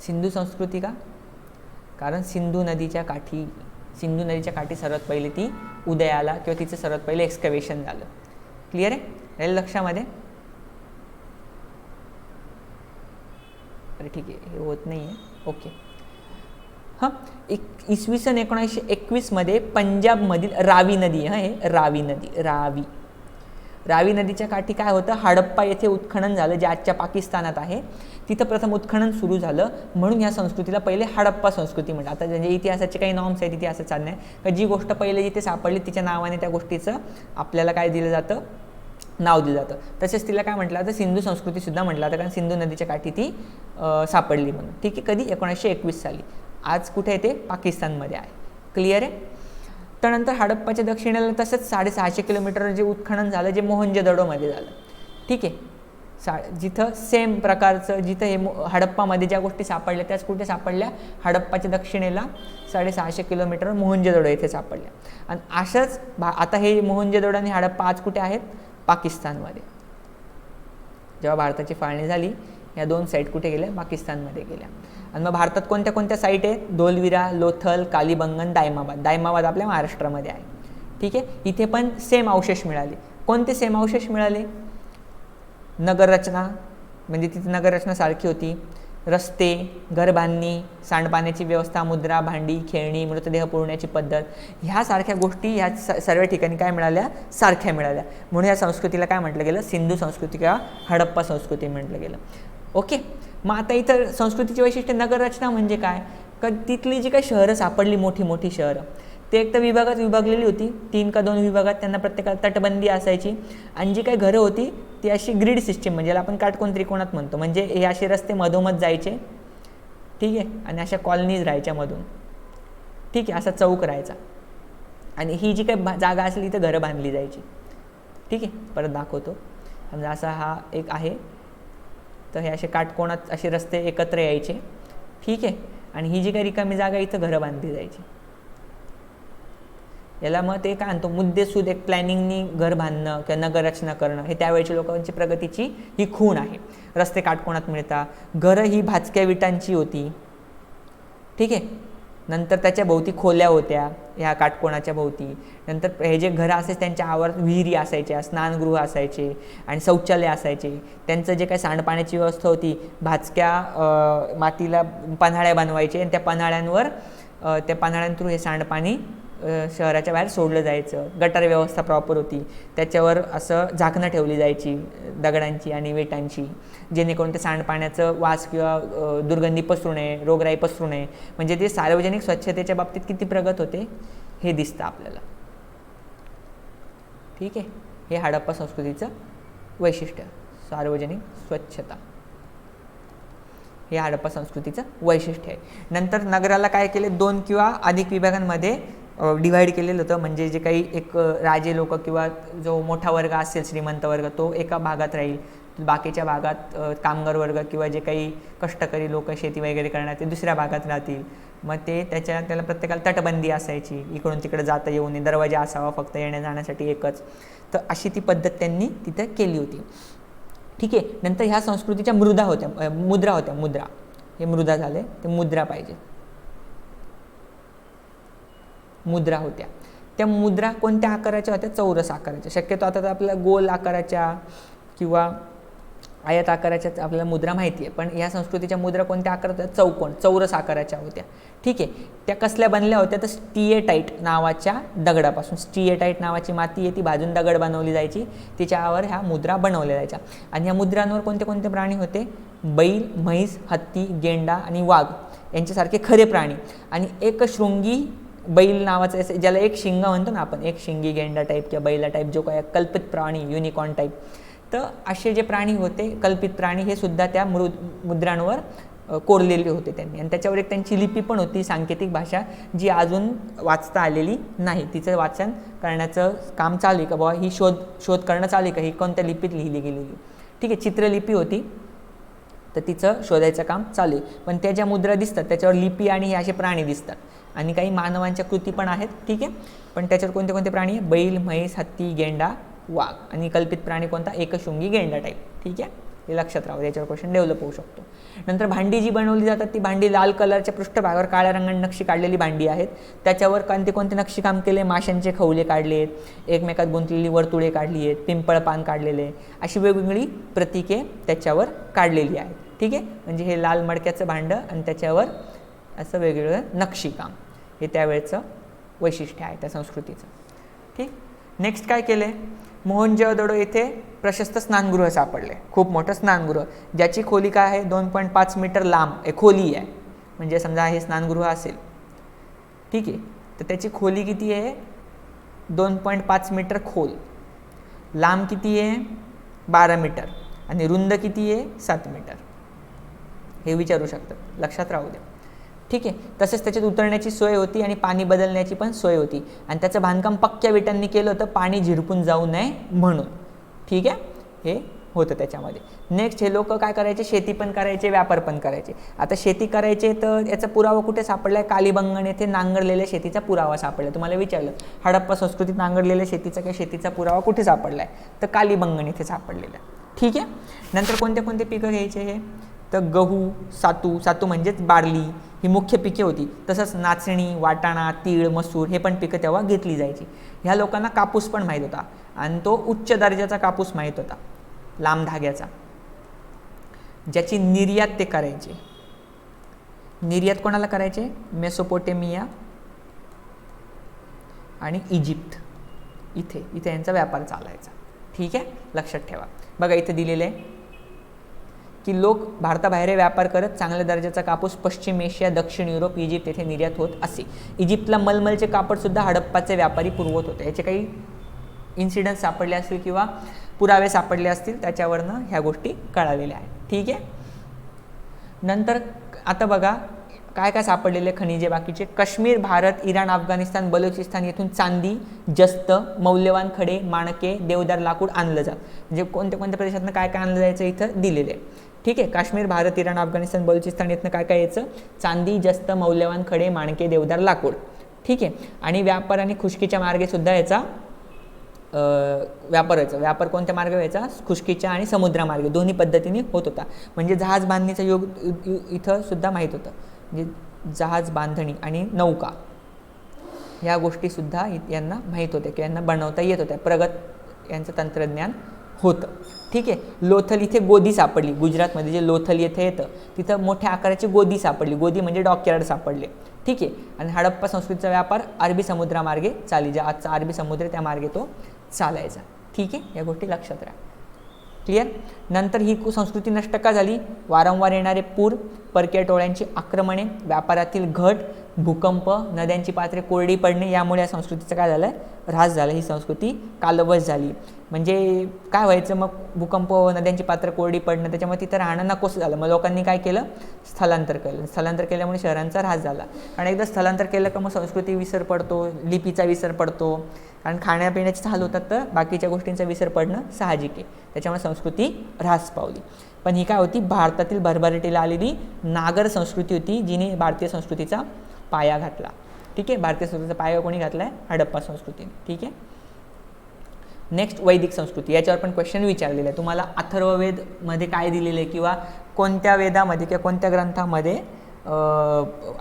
सिंधू संस्कृती का? कारण सिंधू नदीच्या काठी सर्वात पहिले ती उदयाला किंवा तिचं सर्वात पहिले एक्सकॅव्हेशन झालं. क्लिअर आहे. राहील लक्षामध्ये. अरे ठीक आहे, हे होत नाही आहे. ओके. हां, इसवी सन 1921 पंजाबमधील रावी नदी, हे रावी नदी, रावी नदीच्या काठी काय होतं, हडप्पा येथे उत्खनन झालं, जे आजच्या पाकिस्तानात आहे. तिथं प्रथम उत्खनन सुरू झालं, म्हणून या संस्कृतीला पहिले हडप्पा संस्कृती म्हणतात. आता म्हणजे इतिहासाचे काही नॉर्म्स आहेत इतिहासात साधने, का जी गोष्ट पहिले जिथे सापडली तिच्या नावाने त्या गोष्टीचं आपल्याला काय दिलं जातं, नाव दिलं जातं. तसेच तिला काय म्हटलं जातं, सिंधू संस्कृतीसुद्धा म्हटलं जातं, कारण सिंधू नदीच्या काठी ती सापडली म्हणून. ठीक आहे, कधी 1921 साली. आज कुठे आहे ते, पाकिस्तानमध्ये आहे. क्लिअर आहे. त्यानंतर हडप्पाच्या दक्षिणेला तसंच 650 किलोमीटर जे उत्खनन झालं, जे मोहनजोदडोमध्ये झालं. ठीक आहे, जिथं सेम प्रकारचं, जिथं हे हडप्पामध्ये ज्या गोष्टी सापडल्या त्याच कुठे सापडल्या, हडप्पाच्या दक्षिणेला 650 किलोमीटर मोहनजोदडो येथे सापडल्या. आणि अशाच आता हे मोहनजोदडो आणि हडप्पा आज कुठे आहेत, पाकिस्तानमध्ये. जेव्हा भारताची फाळणी झाली, या 2 साईट कुठे गेल्या, पाकिस्तानमध्ये गेल्या. आणि मग भारतात कोणत्या कोणत्या साईट आहेत, धोलविरा, लोथल, कालीबंगन, दायमाबाद. दायमाबाद आपल्या महाराष्ट्रामध्ये आहे. ठीक आहे, इथे पण सेम अवशेष मिळाले. कोणते सेम अवशेष मिळाले, नगररचना, म्हणजे तिथे नगररचना सारखी होती, रस्ते, घरबांधणी, सांडपाण्याची व्यवस्था, मुद्रा, भांडी, खेळणी, मृतदेह पुरण्याची पद्धत, ह्यासारख्या गोष्टी ह्या सर्व ठिकाणी काय मिळाल्या, सारख्या मिळाल्या. म्हणून या संस्कृतीला काय म्हटलं गेलं, सिंधू संस्कृती किंवा हडप्पा संस्कृती म्हटलं गेलं. ओके. मग आता इतर संस्कृतीची वैशिष्ट्य, नगररचना म्हणजे काय, का तिथली जी काही शहरं सापडली, मोठी मोठी शहरं, ते एक तर विभागात विभागलेली होती, 3 का 2 विभागात. त्यांना प्रत्येकाला तटबंदी असायची. आणि जी काही घरं होती ती अशी ग्रीड सिस्टीम, म्हणजे आपण काटकोन त्रिकोणात म्हणतो, म्हणजे हे असे रस्ते मधोमध जायचे. ठीक आहे, आणि अशा कॉलनीज राहायच्या मधून. ठीक आहे, असा चौक राहायचा. आणि ही जी काही जागा असली तर घरं बांधली जायची. ठीक आहे, परत दाखवतो. समजा असा हा एक आहे, तर हे असे काटकोणात असे रस्ते एकत्र यायचे. ठीक आहे, आणि ही जी काही रिकामी जागा इथं घरं बांधली जायची. याला मग ते काय म्हणतो, मुद्देसूद एक प्लॅनिंगनी घर बांधणं किंवा नगररचना करणं, हे त्यावेळच्या लोकांची प्रगतीची ही खूण आहे. रस्ते काटकोणात मिळतात, घरं ही भाजक्या विटांची होती. ठीक आहे, नंतर त्याच्या भोवती खोल्या होत्या ह्या काटकोणाच्या भोवती. नंतर हे जे घरं असायचे त्यांच्या आवारात विहिरी असायच्या, स्नानगृह असायचे आणि शौचालय असायचे. त्यांचं जे काही सांडपाण्याची व्यवस्था होती, भाजक्या मातीला पन्हाळ्या बनवायचे आणि त्या पन्हाळ्यांवर त्या पन्हाळ्यांथ्रू हे सांडपाणी शहराच्या बाहेर सोडलं जायचं. गटार व्यवस्था प्रॉपर होती, त्याच्यावर असं झाकणं ठेवली जायची दगडांची आणि विटांची, जेणेकरून ते सांडपाण्याचं वास किंवा दुर्गंधी पसरू नये, रोगराई पसरू नये. म्हणजे ते सार्वजनिक स्वच्छतेच्या बाबतीत किती प्रगत होते हे दिसतं आपल्याला. ठीक आहे, हे हडप्पा संस्कृतीचं वैशिष्ट्य, सार्वजनिक स्वच्छता, हे हडप्पा संस्कृतीचं वैशिष्ट्य आहे. नंतर नगराला काय केले, 2 किंवा अधिक विभागांमध्ये डिव्हाइड केलेलं होतं. म्हणजे जे काही एक राजे लोक किंवा जो मोठा वर्ग असेल, श्रीमंत वर्ग, तो एका भागात राहील. बाकीच्या भागात कामगार वर्ग किंवा जे काही कष्टकरी लोक शेती वगैरे करणार ते दुसऱ्या भागात राहतील. मग ते त्याला प्रत्येकाला तटबंदी असायची, इकडून तिकडे जाता येऊ नये, दरवाजा असावा फक्त येण्या जाण्यासाठी एकच. तर अशी ती पद्धत त्यांनी तिथं केली होती. ठीक आहे, नंतर ह्या संस्कृतीच्या मुद्रा होत्या. हे मृदा झाले, ते मुद्रा पाहिजे. मुद्रा होत्या. त्या मुद्रा कोणत्या आकाराच्या होत्या, चौरस आकाराच्या. शक्यतो आता तर आपल्याला गोल आकाराच्या किंवा आयत आकाराच्या आपल्याला मुद्रा माहिती आहे, पण या संस्कृतीच्या मुद्रा कोणत्या आकारात होत्या, चौकोन, चौरस आकाराच्या होत्या. ठीक आहे, त्या कसल्या बनल्या होत्या, तर स्टिएटाईट नावाच्या दगडापासून. स्टिएटाईट नावाची माती आहे, ती भाजून दगड बनवली जायची, तिच्यावर ह्या मुद्रा बनवल्या जायच्या. आणि ह्या मुद्रांवर कोणते कोणते प्राणी होते, बैल, म्हैस, हत्ती, गेंडा आणि वाघ यांच्यासारखे खरे प्राणी. आणि एक शृंगी बैल नावाचं, ज्याला एक शिंग म्हणतो ना आपण, एक शिंगी गेंडा टाईप किंवा बैला टाईप जो काय कल्पित प्राणी, युनिकॉर्न टाईप, तर असे जे प्राणी होते कल्पित प्राणी, हे सुद्धा त्या मुद्रांवर कोरलेले होते त्यांनी. आणि त्याच्यावर एक त्यांची लिपी पण होती, सांकेतिक भाषा, जी अजून वाचता आलेली नाही. तिचं वाचन करण्याचं काम चालू आहे का बाबा, ही शोध करणं चालू आहे का, ही कोणत्या लिपीत लिहिली गेलेली. ठीक आहे, चित्रलिपी होती, तर तिचं शोधायचं काम चालू आहे. पण त्या ज्या मुद्रा दिसतात त्याच्यावर लिपी आणि हे असे प्राणी दिसतात. आणि काही मानवांच्या कृती पण आहेत. ठीक आहे, पण त्याच्यावर कोणते कोणते प्राणी आहे, बैल, म्हैस, हत्ती, गेंडा, वाघ. आणि कल्पित प्राणी कोणता, एकशृंगी गेंडा टाईप. ठीक आहे, हे लक्षात राहू, याच्यावर क्वेश्चन डेव्हलप होऊ शकतो. नंतर भांडी जी बनवली जातात, ती भांडी लाल कलरच्या पृष्ठभागावर काळ्या रंगाने नक्षी काढलेली भांडी आहेत. त्याच्यावर कोणते नक्षीकाम केले, माशांचे खवले काढले आहेत, एकमेकात गुंतलेली वर्तुळे काढली आहेत, पिंपळ पान काढलेले, अशी वेगवेगळी प्रतीके त्याच्यावर काढलेली आहेत. ठीक आहे, म्हणजे हे लाल मडक्याचं भांडं आणि त्याच्यावर असं वेगवेगळं नक्षीकाम, हे त्यावेळेचं वैशिष्ट्य आहे त्या संस्कृतीचं. ठीक, नेक्स्ट काय केलं आहे, मोहनजोदडो येथे प्रशस्त स्नानगृह सापडले, खूप मोठं स्नानगृह, ज्याची खोली काय आहे 2.5 मीटर लांब खोली आहे. म्हणजे समजा हे स्नानगृह असेल, ठीक आहे, तर त्याची खोली किती आहे 2.5 मीटर खोल, लांब किती आहे 12 मीटर आणि रुंद किती आहे 7 मीटर. हे विचारू शकतात, लक्षात राहू द्या. ठीक आहे. तसेच त्याच्यात उतरण्याची सोय होती आणि पाणी बदलण्याची पण सोय होती आणि त्याचं बांधकाम पक्क्या विटांनी केलं होतं, पाणी झिरपून जाऊ नये म्हणून. ठीक आहे, हे होतं त्याच्यामध्ये. नेक्स्ट, हे लोक काय करायचे, शेती पण करायचे, व्यापार पण करायचे. आता शेती करायचे तर याचा पुरावा कुठे सापडला आहे, कालीबंगन येथे नांगरलेल्या शेतीचा पुरावा सापडला. तुम्हाला विचारलं हडप्पा संस्कृतीत नांगरलेल्या शेतीचा किंवा शेतीचा पुरावा कुठे सापडला आहे, तर कालीबंगन येथे सापडलेला आहे. ठीक आहे. नंतर कोणते कोणते पिकं घ्यायचे हे, तर गहू, सातू म्हणजेच बार्ली ही मुख्य पिके होती. तसंच नाचणी, वाटाणा, तीळ, मसूर हे पण पिकं तेव्हा घेतली जायची. ह्या लोकांना कापूस पण माहीत होता आणि तो उच्च दर्जाचा कापूस माहीत होता, लांब धाग्याचा, ज्याची निर्यात ते करायचे. निर्यात कोणाला करायचे, मेसोपोटेमिया आणि इजिप्त, इथे यांचा व्यापार चालायचा. ठीक आहे, लक्षात ठेवा. बघा इथे दिलेलं आहे की लोक भारताबाहेर व्यापार करत चांगल्या दर्जाचा कापूस पश्चिम एशिया, दक्षिण युरोप, इजिप्त येथे निर्यात होत असे. इजिप्तला मलमलचे कापडसुद्धा हडप्पाचे व्यापारी पुरवत होते. याचे काही इन्सिडन्स सापडले असतील किंवा पुरावे सापडले असतील, त्याच्यावरनं ह्या गोष्टी कळालेल्या आहेत. ठीक आहे. नंतर आता बघा काय काय सापडलेले खनिजे बाकीचे. काश्मीर, भारत, इराण, अफगाणिस्तान, बलुचिस्तान येथून चांदी, जस्त, मौल्यवान खडे, माणके, देवदार लाकूड आणलं जात. म्हणजे कोणत्या कोणत्या प्रदेशातनं काय काय आणलं जायचं इथं दिलेलं आहे. ठीक आहे. काश्मीर, भारत, इराण, अफगाणिस्तान, बलुचिस्तान येथनं काय काय यायचं, चांदी, जस्त, मौल्यवान खडे, माणके, देवदार लाकूड. ठीक आहे. आणि व्यापार आणि खुष्कीच्या मार्गे सुद्धा याचा व्यापार व्हायचा. व्यापार कोणत्या मार्गे व्हायचा, खुष्कीच्या आणि समुद्रामार्गे दोन्ही पद्धतीने होत होता. म्हणजे जहाज बांधणीचा योग इथं सुद्धा माहीत होतं. म्हणजे जहाज बांधणी आणि नौका ह्या गोष्टीसुद्धा यांना माहीत होत्या किंवा यांना बनवता येत होत्या. प्रगत यांचं तंत्रज्ञान होतं. ठीक आहे. लोथल इथे गोदी सापडली. गुजरातमध्ये जे लोथल येथे येतं तिथं मोठ्या आकाराची गोदी सापडली. गोदी म्हणजे डॉकयार्ड सापडले. ठीक आहे. आणि हडप्पा संस्कृतीचा व्यापार अरबी समुद्रामार्गे चाली, ज्या आजचा अरबी समुद्र त्या मार्गे तो चालायचा. ठीक आहे. या गोष्टी लक्षात राहा. क्लिअर. नंतर ही संस्कृती नष्ट का झाली, वारंवार येणारे पूर, परकीय टोळ्यांची आक्रमणे, व्यापारातील घट, भूकंप, नद्यांची पात्रे कोरडी पडणे यामुळे या संस्कृतीचं काय झालं, ऱ्हास झाला. ही संस्कृती कालवश झाली. म्हणजे काय व्हायचं मग, भूकंप, नद्यांची पात्र कोरडी पडणं, त्याच्यामुळे तिथं राहणं नकोसं झालं. मग लोकांनी काय केलं, स्थलांतर केलं. स्थलांतर केल्यामुळे शहरांचा ऱ्हास झाला. कारण एकदा स्थलांतर केलं का मग संस्कृती विसर पडतो, लिपीचा विसर पडतो, कारण खाण्यापिण्याचे हाल होतात तर बाकीच्या गोष्टींचा विसर पडणं साहजिक आहे. त्याच्यामुळे संस्कृती ऱ्हास पावली. पण ही काय होती, भारतातील भरभराटीला आलेली नागर संस्कृती होती, जिने भारतीय संस्कृतीचा पाया घातला. ठीक आहे. भारतीय संस्कृतीचा पाया कोणी घातला आहे, हडप्पा संस्कृतीने. ठीक आहे. नेक्स्ट, वैदिक संस्कृती. याच्यावर पण क्वेश्चन विचारलेला आहे तुम्हाला. अथर्ववेदमध्ये काय दिलेलं आहे किंवा कोणत्या वेदामध्ये किंवा कोणत्या ग्रंथामध्ये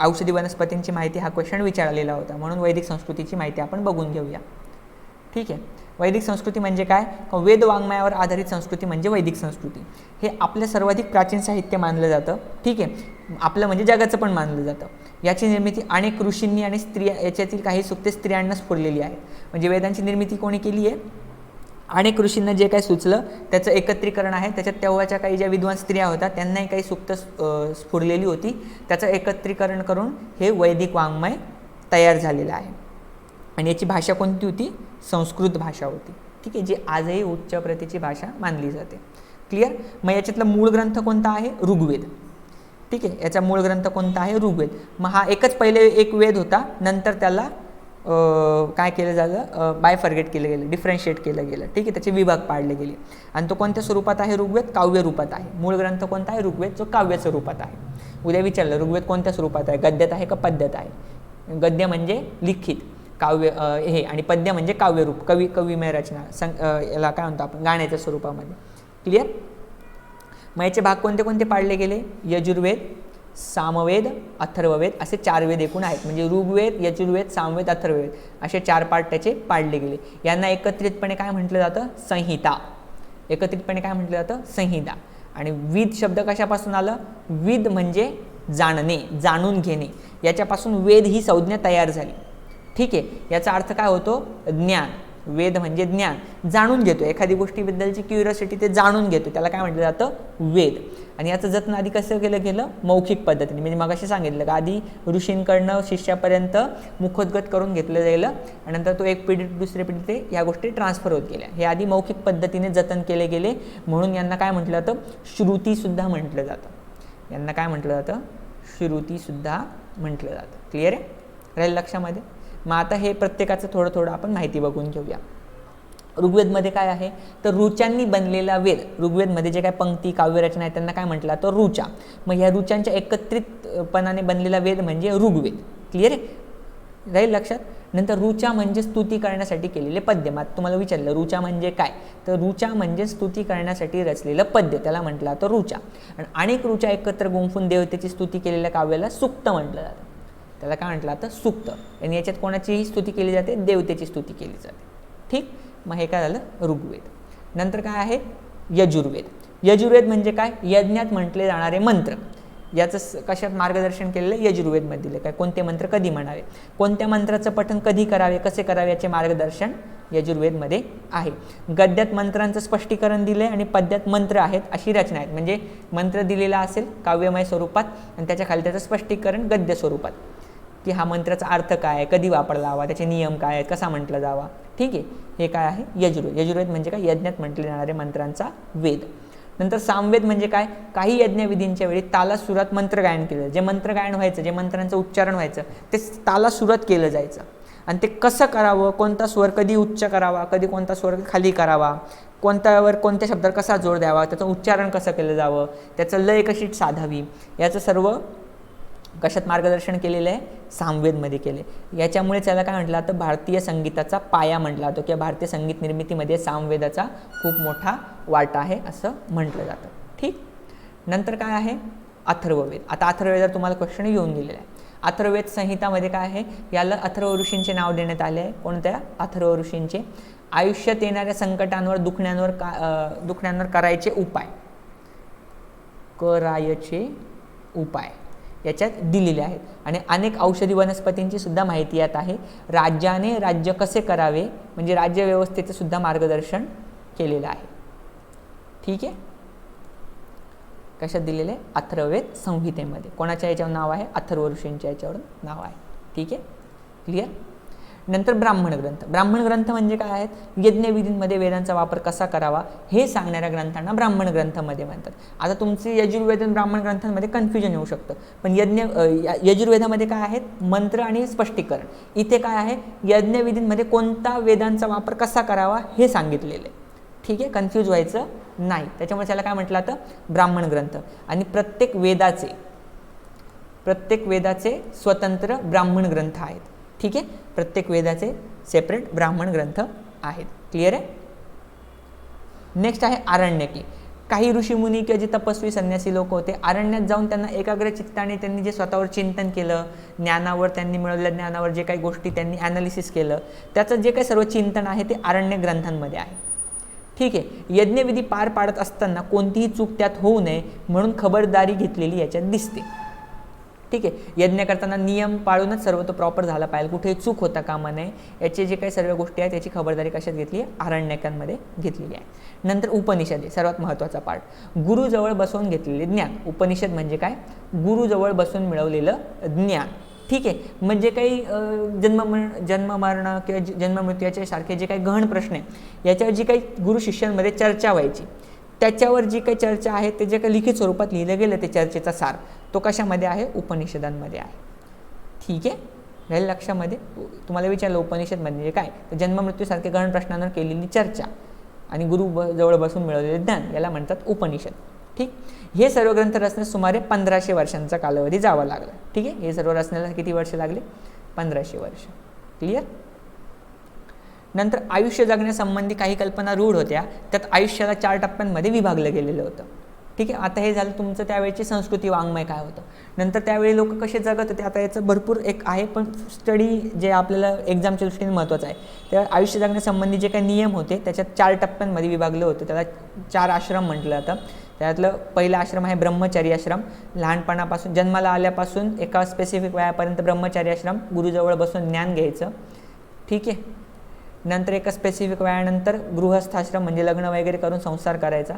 औषधी वनस्पतींची माहिती, हा क्वेश्चन विचारलेला होता. म्हणून वैदिक संस्कृतीची माहिती आपण बघून घेऊया. ठीक आहे. वैदिक संस्कृती म्हणजे काय, वेद वाङ्मयावर आधारित संस्कृती म्हणजे वैदिक संस्कृती. हे आपलं सर्वाधिक प्राचीन साहित्य मानलं जातं. ठीक आहे. आपलं म्हणजे जगाचं पण मानलं जातं. याची निर्मिती अनेक ऋषींनी आणि स्त्रिया, याच्यातील काही सुक्ते स्त्रियांना स्फुरलेली आहे. म्हणजे वेदांची निर्मिती कोणी केली आहे, अनेक ऋषींना जे काही सुचलं त्याचं एकत्रीकरण आहे. त्याच्यात तेव्हाच्या काही ज्या विद्वान स्त्रिया होत्या त्यांनाही काही सुक्त स्फुरलेली होती. त्याचं एकत्रीकरण करून हे वैदिक वाङ्मय तयार झालेलं आहे. आणि याची भाषा कोणती होती, संस्कृत भाषा होती. ठीक आहे. जी आजही उच्च प्रतीची भाषा मानली जाते. क्लिअर. मग याच्यातला मूळ ग्रंथ कोणता आहे, ऋग्वेद. ठीक आहे. याचा मूळ ग्रंथ कोणता आहे, ऋग्वेद. मग हा एकच पहिले एक वेद होता, नंतर त्याला काय केलं झालं, बायफर्गेट केलं गेलं, डिफरन्शिएट केलं गेलं. ठीक आहे. त्याचे विभाग पाडले गेले. आणि तो कोणत्या स्वरूपात आहे, ऋग्वेद काव्य रूपात आहे. मूळ ग्रंथ कोणता आहे, ऋग्वेद, जो काव्य स्वरूपात आहे. उद्या विचारलं ऋग्वेद कोणत्या स्वरूपात आहे, गद्यात आहे का पद्यात आहे. गद्य म्हणजे लिखित, काव्य हे, आणि पद्य म्हणजे काव्यरूप, कविमय रचना, याला काय म्हणतो आपण, गाण्याच्या स्वरूपामध्ये. क्लिअर. मग याचे भाग कोणते कोणते पाडले गेले, यजुर्वेद, सामवेद, अथर्ववेद असे 4 वेद एकूण आहेत. म्हणजे ऋग्वेद, यजुर्वेद, सामवेद, अथर्ववेद असे 4 पार्ट त्याचे पाडले गेले. यांना एकत्रितपणे काय म्हटलं जातं, संहिता. एकत्रितपणे काय म्हटलं जातं, संहिता. आणि विद शब्द कशापासून आलं, विद म्हणजे जाणणे, जाणून घेणे. याच्यापासून वेद ही संज्ञा तयार झाली. ठीक आहे. याचा अर्थ काय होतो, ज्ञान. वेद म्हणजे ज्ञान, जाणून घेतो, एखादी गोष्टीबद्दलची क्युरिओसिटी ते जाणून घेतो, त्याला काय म्हटलं जातं, वेद. आणि याचं जतन आधी कसं गेलं मौखिक पद्धतीने, म्हणजे मगाशी सांगितलं का आधी ऋषींकडनं शिष्यापर्यंत मुखोद्गत करून घेतलं गेलं आणि नंतर तो एक पिढी दुसऱ्या पिढी ते ह्या गोष्टी ट्रान्सफर होत गेल्या. हे आधी मौखिक पद्धतीने जतन केले गेले, म्हणून यांना काय म्हटलं जातं, श्रुतीसुद्धा म्हटलं जातं. यांना काय म्हटलं जातं, श्रुतीसुद्धा म्हटलं जातं. क्लिअर आहे, राहील लक्षामध्ये. मग आता हे प्रत्येकाचं थोडं थोडं आपण माहिती बघून घेऊया. ऋग्वेदमध्ये काय आहे, तर ऋचांनी बनलेला वेद. ऋग्वेदमध्ये जे काय पंक्ती काव्यरचना आहे त्यांना काय म्हटलं तर ऋचा. मग ह्या ऋचांच्या एकत्रितपणाने बनलेला वेद म्हणजे ऋग्वेद. क्लिअर आहे, राहील लक्षात. नंतर ऋचा म्हणजे स्तुती करण्यासाठी केलेले पद्य. मग तुम्हाला विचारलं ऋचा म्हणजे काय, तर ऋचा म्हणजे स्तुती करण्यासाठी रचलेलं पद्य, त्याला म्हटलं तर ऋचा. आणि अनेक ऋचा एकत्र गुंफून देवतेची स्तुती केलेल्या काव्याला सूक्त म्हटलं जातं. त्याला काय म्हटलं आता, सूक्त. आणि याच्यात कोणाचीही स्तुती केली जाते, देवतेची स्तुती केली जाते. ठीक, मग हे काय झालं, ऋग्वेद. नंतर काय आहे, यजुर्वेद. यजुर्वेद म्हणजे काय, यज्ञात म्हटले जाणारे मंत्र. याचं कशात मार्गदर्शन केलेलं, यजुर्वेदमध्ये दिलं. काय, कोणते मंत्र कधी म्हणावे, कोणत्या मंत्राचं पठण कधी करावे, कसे करावे, याचे मार्गदर्शन यजुर्वेदमध्ये आहे. गद्यात मंत्रांचं स्पष्टीकरण दिलं आहे आणि पद्यात मंत्र आहेत अशी रचना आहेत. म्हणजे मंत्र दिलेला असेल काव्यमय स्वरूपात आणि त्याच्या खाली त्याचं स्पष्टीकरण गद्य स्वरूपात, की हा मंत्राचा अर्थ काय आहे, कधी वापरला जावा, त्याचे नियम काय आहेत, कसा म्हटला जावा. ठीक आहे, हे काय आहे, यजुर्वेद. यजुर्वेद म्हणजे काय, यज्ञात म्हटले जाणारे मंत्रांचा वेद. नंतर सामवेद म्हणजे काय, काही यज्ञविधींच्या वेळी ताला सुरात मंत्र गायन केलं. जे मंत्र गायन व्हायचं, जे मंत्रांचं उच्चारण व्हायचं ते ताला सुरात केलं जायचं. आणि ते कसं करावं, कोणता स्वर कधी उच्च करावा, कधी कोणता स्वर खाली करावा, कोणत्यावर कोणत्या शब्दावर कसा जोर द्यावा, त्याचं उच्चारण कसं केलं जावं, त्याचं लय कशी साधावी, याचं सर्व कशात मार्गदर्शन केलेलं आहे, सामवेदमध्ये केले. याच्यामुळे त्याला काय म्हटलं जातं, भारतीय संगीताचा पाया म्हटला जातो, किंवा भारतीय संगीत निर्मितीमध्ये सामवेदाचा खूप मोठा वाटा आहे असं म्हटलं जातं. ठीक, नंतर काय आहे, अथर्ववेद. आता अथर्ववेदात तुम्हाला क्वेश्चन येऊन गेलेला आहे. अथर्ववेद संहितामध्ये काय आहे, याला अथर्व ऋषींचे नाव देण्यात आले आहे. कोणत्या, अथर्व ऋषींचे. आयुष्यात येणाऱ्या संकटांवर, दुखण्यांवर करायचे उपाय याच्यात दिलेले आहेत. आणि अनेक औषधी वनस्पतींची सुद्धा माहिती यात आहे. राज्याने राज्य कसे करावे, म्हणजे राज्य व्यवस्थेचे सुद्धा मार्गदर्शन केलेलं आहे. ठीक आहे, कशात दिलेले आहे, अथर्ववेद संहितेमध्ये. कोणाच्या याच्यावर नाव आहे, अथर्व ऋषींच्या याच्यावर नाव आहे. ठीक आहे, क्लिअर. नंतर ब्राह्मण ग्रंथ. ब्राह्मण ग्रंथ म्हणजे काय आहेत, यज्ञविधींमध्ये वेदांचा वापर कसा करावा हे सांगणाऱ्या ग्रंथांना ब्राह्मण ग्रंथामध्ये म्हणतात. आता तुमचे यजुर्वेद आणि ब्राह्मण ग्रंथांमध्ये कन्फ्युजन येऊ शकतं, पण यजुर्वेदामध्ये काय आहेत, मंत्र आणि स्पष्टीकरण. इथे काय आहे, यज्ञविधींमध्ये कोणता वेदांचा वापर कसा करावा हे सांगितलेलं आहे. ठीक आहे, कन्फ्यूज व्हायचं नाही. त्याच्यामुळे त्याला काय म्हटलं जातं, ब्राह्मण ग्रंथ. आणि प्रत्येक वेदाचे स्वतंत्र ब्राह्मण ग्रंथ आहेत. ठीक आहे, प्रत्येक वेदाचे सेपरेट ब्राह्मण ग्रंथ आहेत. क्लिअर आहे. नेक्स्ट आहे आरण्यकी. काही ऋषीमुनी किंवा जे तपस्वी संन्यासी लोक होते, अरण्यात जाऊन त्यांना एकाग्र चित्ताने त्यांनी जे स्वतःवर चिंतन केलं, ज्ञानावर, त्यांनी मिळवलेल्या ज्ञानावर जे काही गोष्टी त्यांनी ॲनालिसिस केलं, त्याचं जे काही सर्व चिंतन आहे ते आरण्य ग्रंथांमध्ये आहे. ठीक आहे, यज्ञविधी पार पाडत असताना कोणतीही चूक त्यात होऊ नये म्हणून खबरदारी घेतलेली याच्यात दिसते. ठीक आहे, यज्ञ करताना नियम पाळूनच सर्व तो प्रॉपर झाला पाहिजे, कुठेही चूक होता कामा नये, याचे जे काही सर्व गोष्टी आहेत त्याची खबरदारी कशात घेतली आहे, आरण्यकांमध्ये घेतलेली आहे. नंतर उपनिषद आहे सर्वात महत्त्वाचा पार्ट. गुरुजवळ बसवून घेतलेले ज्ञान. उपनिषद म्हणजे काय, गुरुजवळ बसून मिळवलेलं ज्ञान. ठीक आहे, म्हणजे काही जन्ममरण किंवा जन्ममृत्यूचे सारखे जे काही गहन प्रश्न आहे याच्यावर जी काही गुरु शिष्यांमध्ये चर्चा व्हायची, त्याच्यावर जी काही चर्चा आहे ते जे काही लिखित स्वरूपात लिहिलं गेलं ते चर्चेचा सार, तो कशामध्ये आहे, उपनिषदांमध्ये आहे. ठीक आहे, राहील लक्षामध्ये. तुम्हाला विचारलं उपनिषद म्हणजे काय, तर जन्ममृत्यूसारखे गहन प्रश्नांवर केलेली चर्चा आणि गुरु जवळ बसून मिळवलेले ज्ञान याला म्हणतात उपनिषद. ठीक, हे सर्व ग्रंथ रचण्यास सुमारे 1500 वर्षांचा कालावधी जावा लागला. ठीक आहे, हे सर्व रचण्याला किती वर्ष लागले, 1500 वर्ष. क्लिअर. नंतर आयुष्य जगण्यासंबंधी काही कल्पना रूढ होत्या, त्यात आयुष्याला 4 टप्प्यांमध्ये विभागलं गेलेलं होतं. ठीक आहे, आता हे झालं तुमचं त्यावेळेची संस्कृती वाङ्मय काय होतं. नंतर त्यावेळी लोक कसे जगत होते, आता याचं भरपूर एक आहे, पण स्टडी जे आपल्याला एक्झामच्या दृष्टीने महत्त्वाचं आहे. त्या आयुष्य जगण्यासंबंधी जे काही नियम होते त्याच्यात 4 टप्प्यांमध्ये विभागलं होतं. त्याला 4 आश्रम म्हटलं जातं. त्यातलं पहिला आश्रम आहे ब्रह्मचर्य आश्रम. लहानपणापासून जन्माला आल्यापासून एका स्पेसिफिक वयापर्यंत ब्रह्मचर्य आश्रम, गुरुजवळ बसून ज्ञान घ्यायचं. ठीक आहे. नंतर एका स्पेसिफिक वयानंतर गृहस्थाश्रम म्हणजे लग्न वगैरे करून संसार करायचा.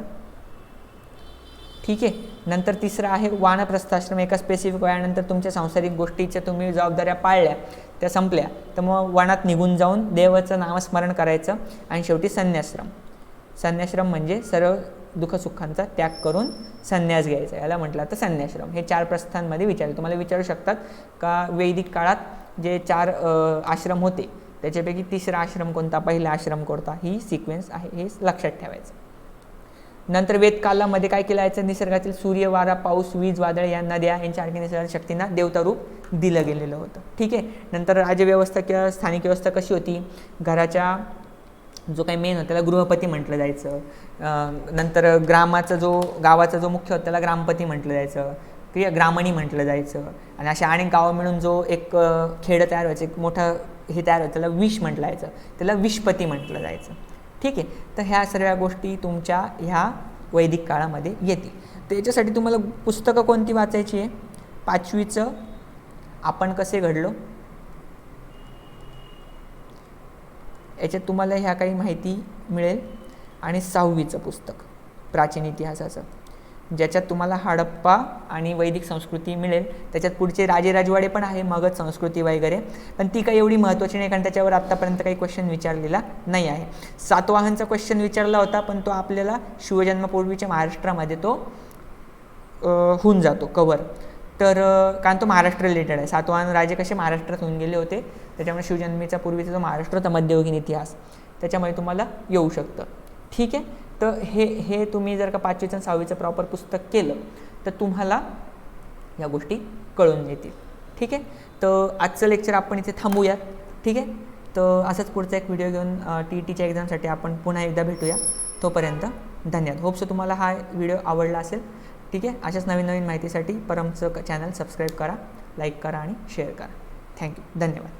ठीक आहे. नंतर तिसरं आहे वानप्रस्थाश्रम. एका स्पेसिफिक वयानंतर तुमच्या सांसारिक गोष्टीच्या तुम्ही जबाबदाऱ्या पाळल्या, त्या संपल्या, तर मग वनात निघून जाऊन देवाचं नामस्मरण करायचं. आणि शेवटी संन्याश्रम. संन्याश्रम म्हणजे सर्व दुःखसुखांचा त्याग करून संन्यास घ्यायचा, याला म्हटलं तर संन्याश्रम. हे 4 प्रस्थांमध्ये विचारले. तुम्हाला विचारू शकतात का वैदिक काळात जे 4 आश्रम होते त्याच्यापैकी तिसरा आश्रम कोणता, पहिला आश्रम कोणता, ही सिक्वेन्स आहे, हे लक्षात ठेवायचं. नंतर वेदकालामध्ये काय केलं जायचं, निसर्गातील सूर्य, वारा, पाऊस, वीज, वादळ या नद्या यांच्यासारख्या निसर्ग शक्तींना देवता रूप दिलं गेलेलं होतं. ठीक आहे. नंतर राज्यव्यवस्था किंवा स्थानिक व्यवस्था कशी होती, घराच्या जो काही मेन होता त्याला गृहपती म्हटलं जायचं. नंतर गावाचा जो मुख्य होता त्याला ग्रामपती म्हटलं जायचं, किंवा ग्रामणी म्हटलं जायचं. आणि अशा अनेक गावं मिळून जो एक खेड तयार व्हायचं, एक मोठं हे तयार व्हायचं, त्याला विष म्हटलं जायचं, त्याला विषपती म्हटलं जायचं. ठीक आहे. तर ह्या सर्व गोष्टी तुमच्या ह्या वैदिक काळामध्ये येतील. तर याच्यासाठी तुम्हाला पुस्तकं कोणती वाचायची आहे, 5वीचं आपण कसे घडलो, याच्यात तुम्हाला ह्या काही माहिती मिळेल. आणि 6वीचं पुस्तक प्राचीन इतिहासाचं, ज्याच्यात तुम्हाला हडप्पा आणि वैदिक संस्कृती मिळेल. त्याच्यात पुढचे राजेराजवाडे पण आहे, मगध संस्कृती वगैरे, पण ती काही एवढी महत्त्वाची नाही, कारण त्याच्यावर आत्तापर्यंत काही क्वेश्चन विचारलेला नाही आहे. सातवाहनचा क्वेश्चन विचारला होता, पण तो आपल्याला शिवजन्मपूर्वीच्या महाराष्ट्रामध्ये तो होऊन जातो कवर. तर कारण तो महाराष्ट्र रिलेटेड आहे. सातवाहन राजे कसे महाराष्ट्रात होऊन गेले होते, त्याच्यामुळे शिवजन्मीचा पूर्वीचा जो महाराष्ट्र होता मध्ययुगीन इतिहास, त्याच्यामध्ये तुम्हाला येऊ शकतं. ठीक आहे. तर हे तुम्ही जर का 5वीचं आणि 6वीचं प्रॉपर पुस्तक केलं तर तुम्हाला या गोष्टी कळून येतील. ठीक आहे. तर आजचं लेक्चर आपण इथे थांबूयात. ठीक आहे. तर असंच पुढचा एक व्हिडिओ घेऊन TETच्या एक्झामसाठी आपण पुन्हा एकदा भेटूया. तोपर्यंत धन्यवाद. होप्स तुम्हाला हा व्हिडिओ आवडला असेल. ठीक आहे. अशाच नवीन माहितीसाठी परमचं चॅनल सबस्क्राईब करा, लाईक करा आणि शेअर करा. थँक्यू. धन्यवाद.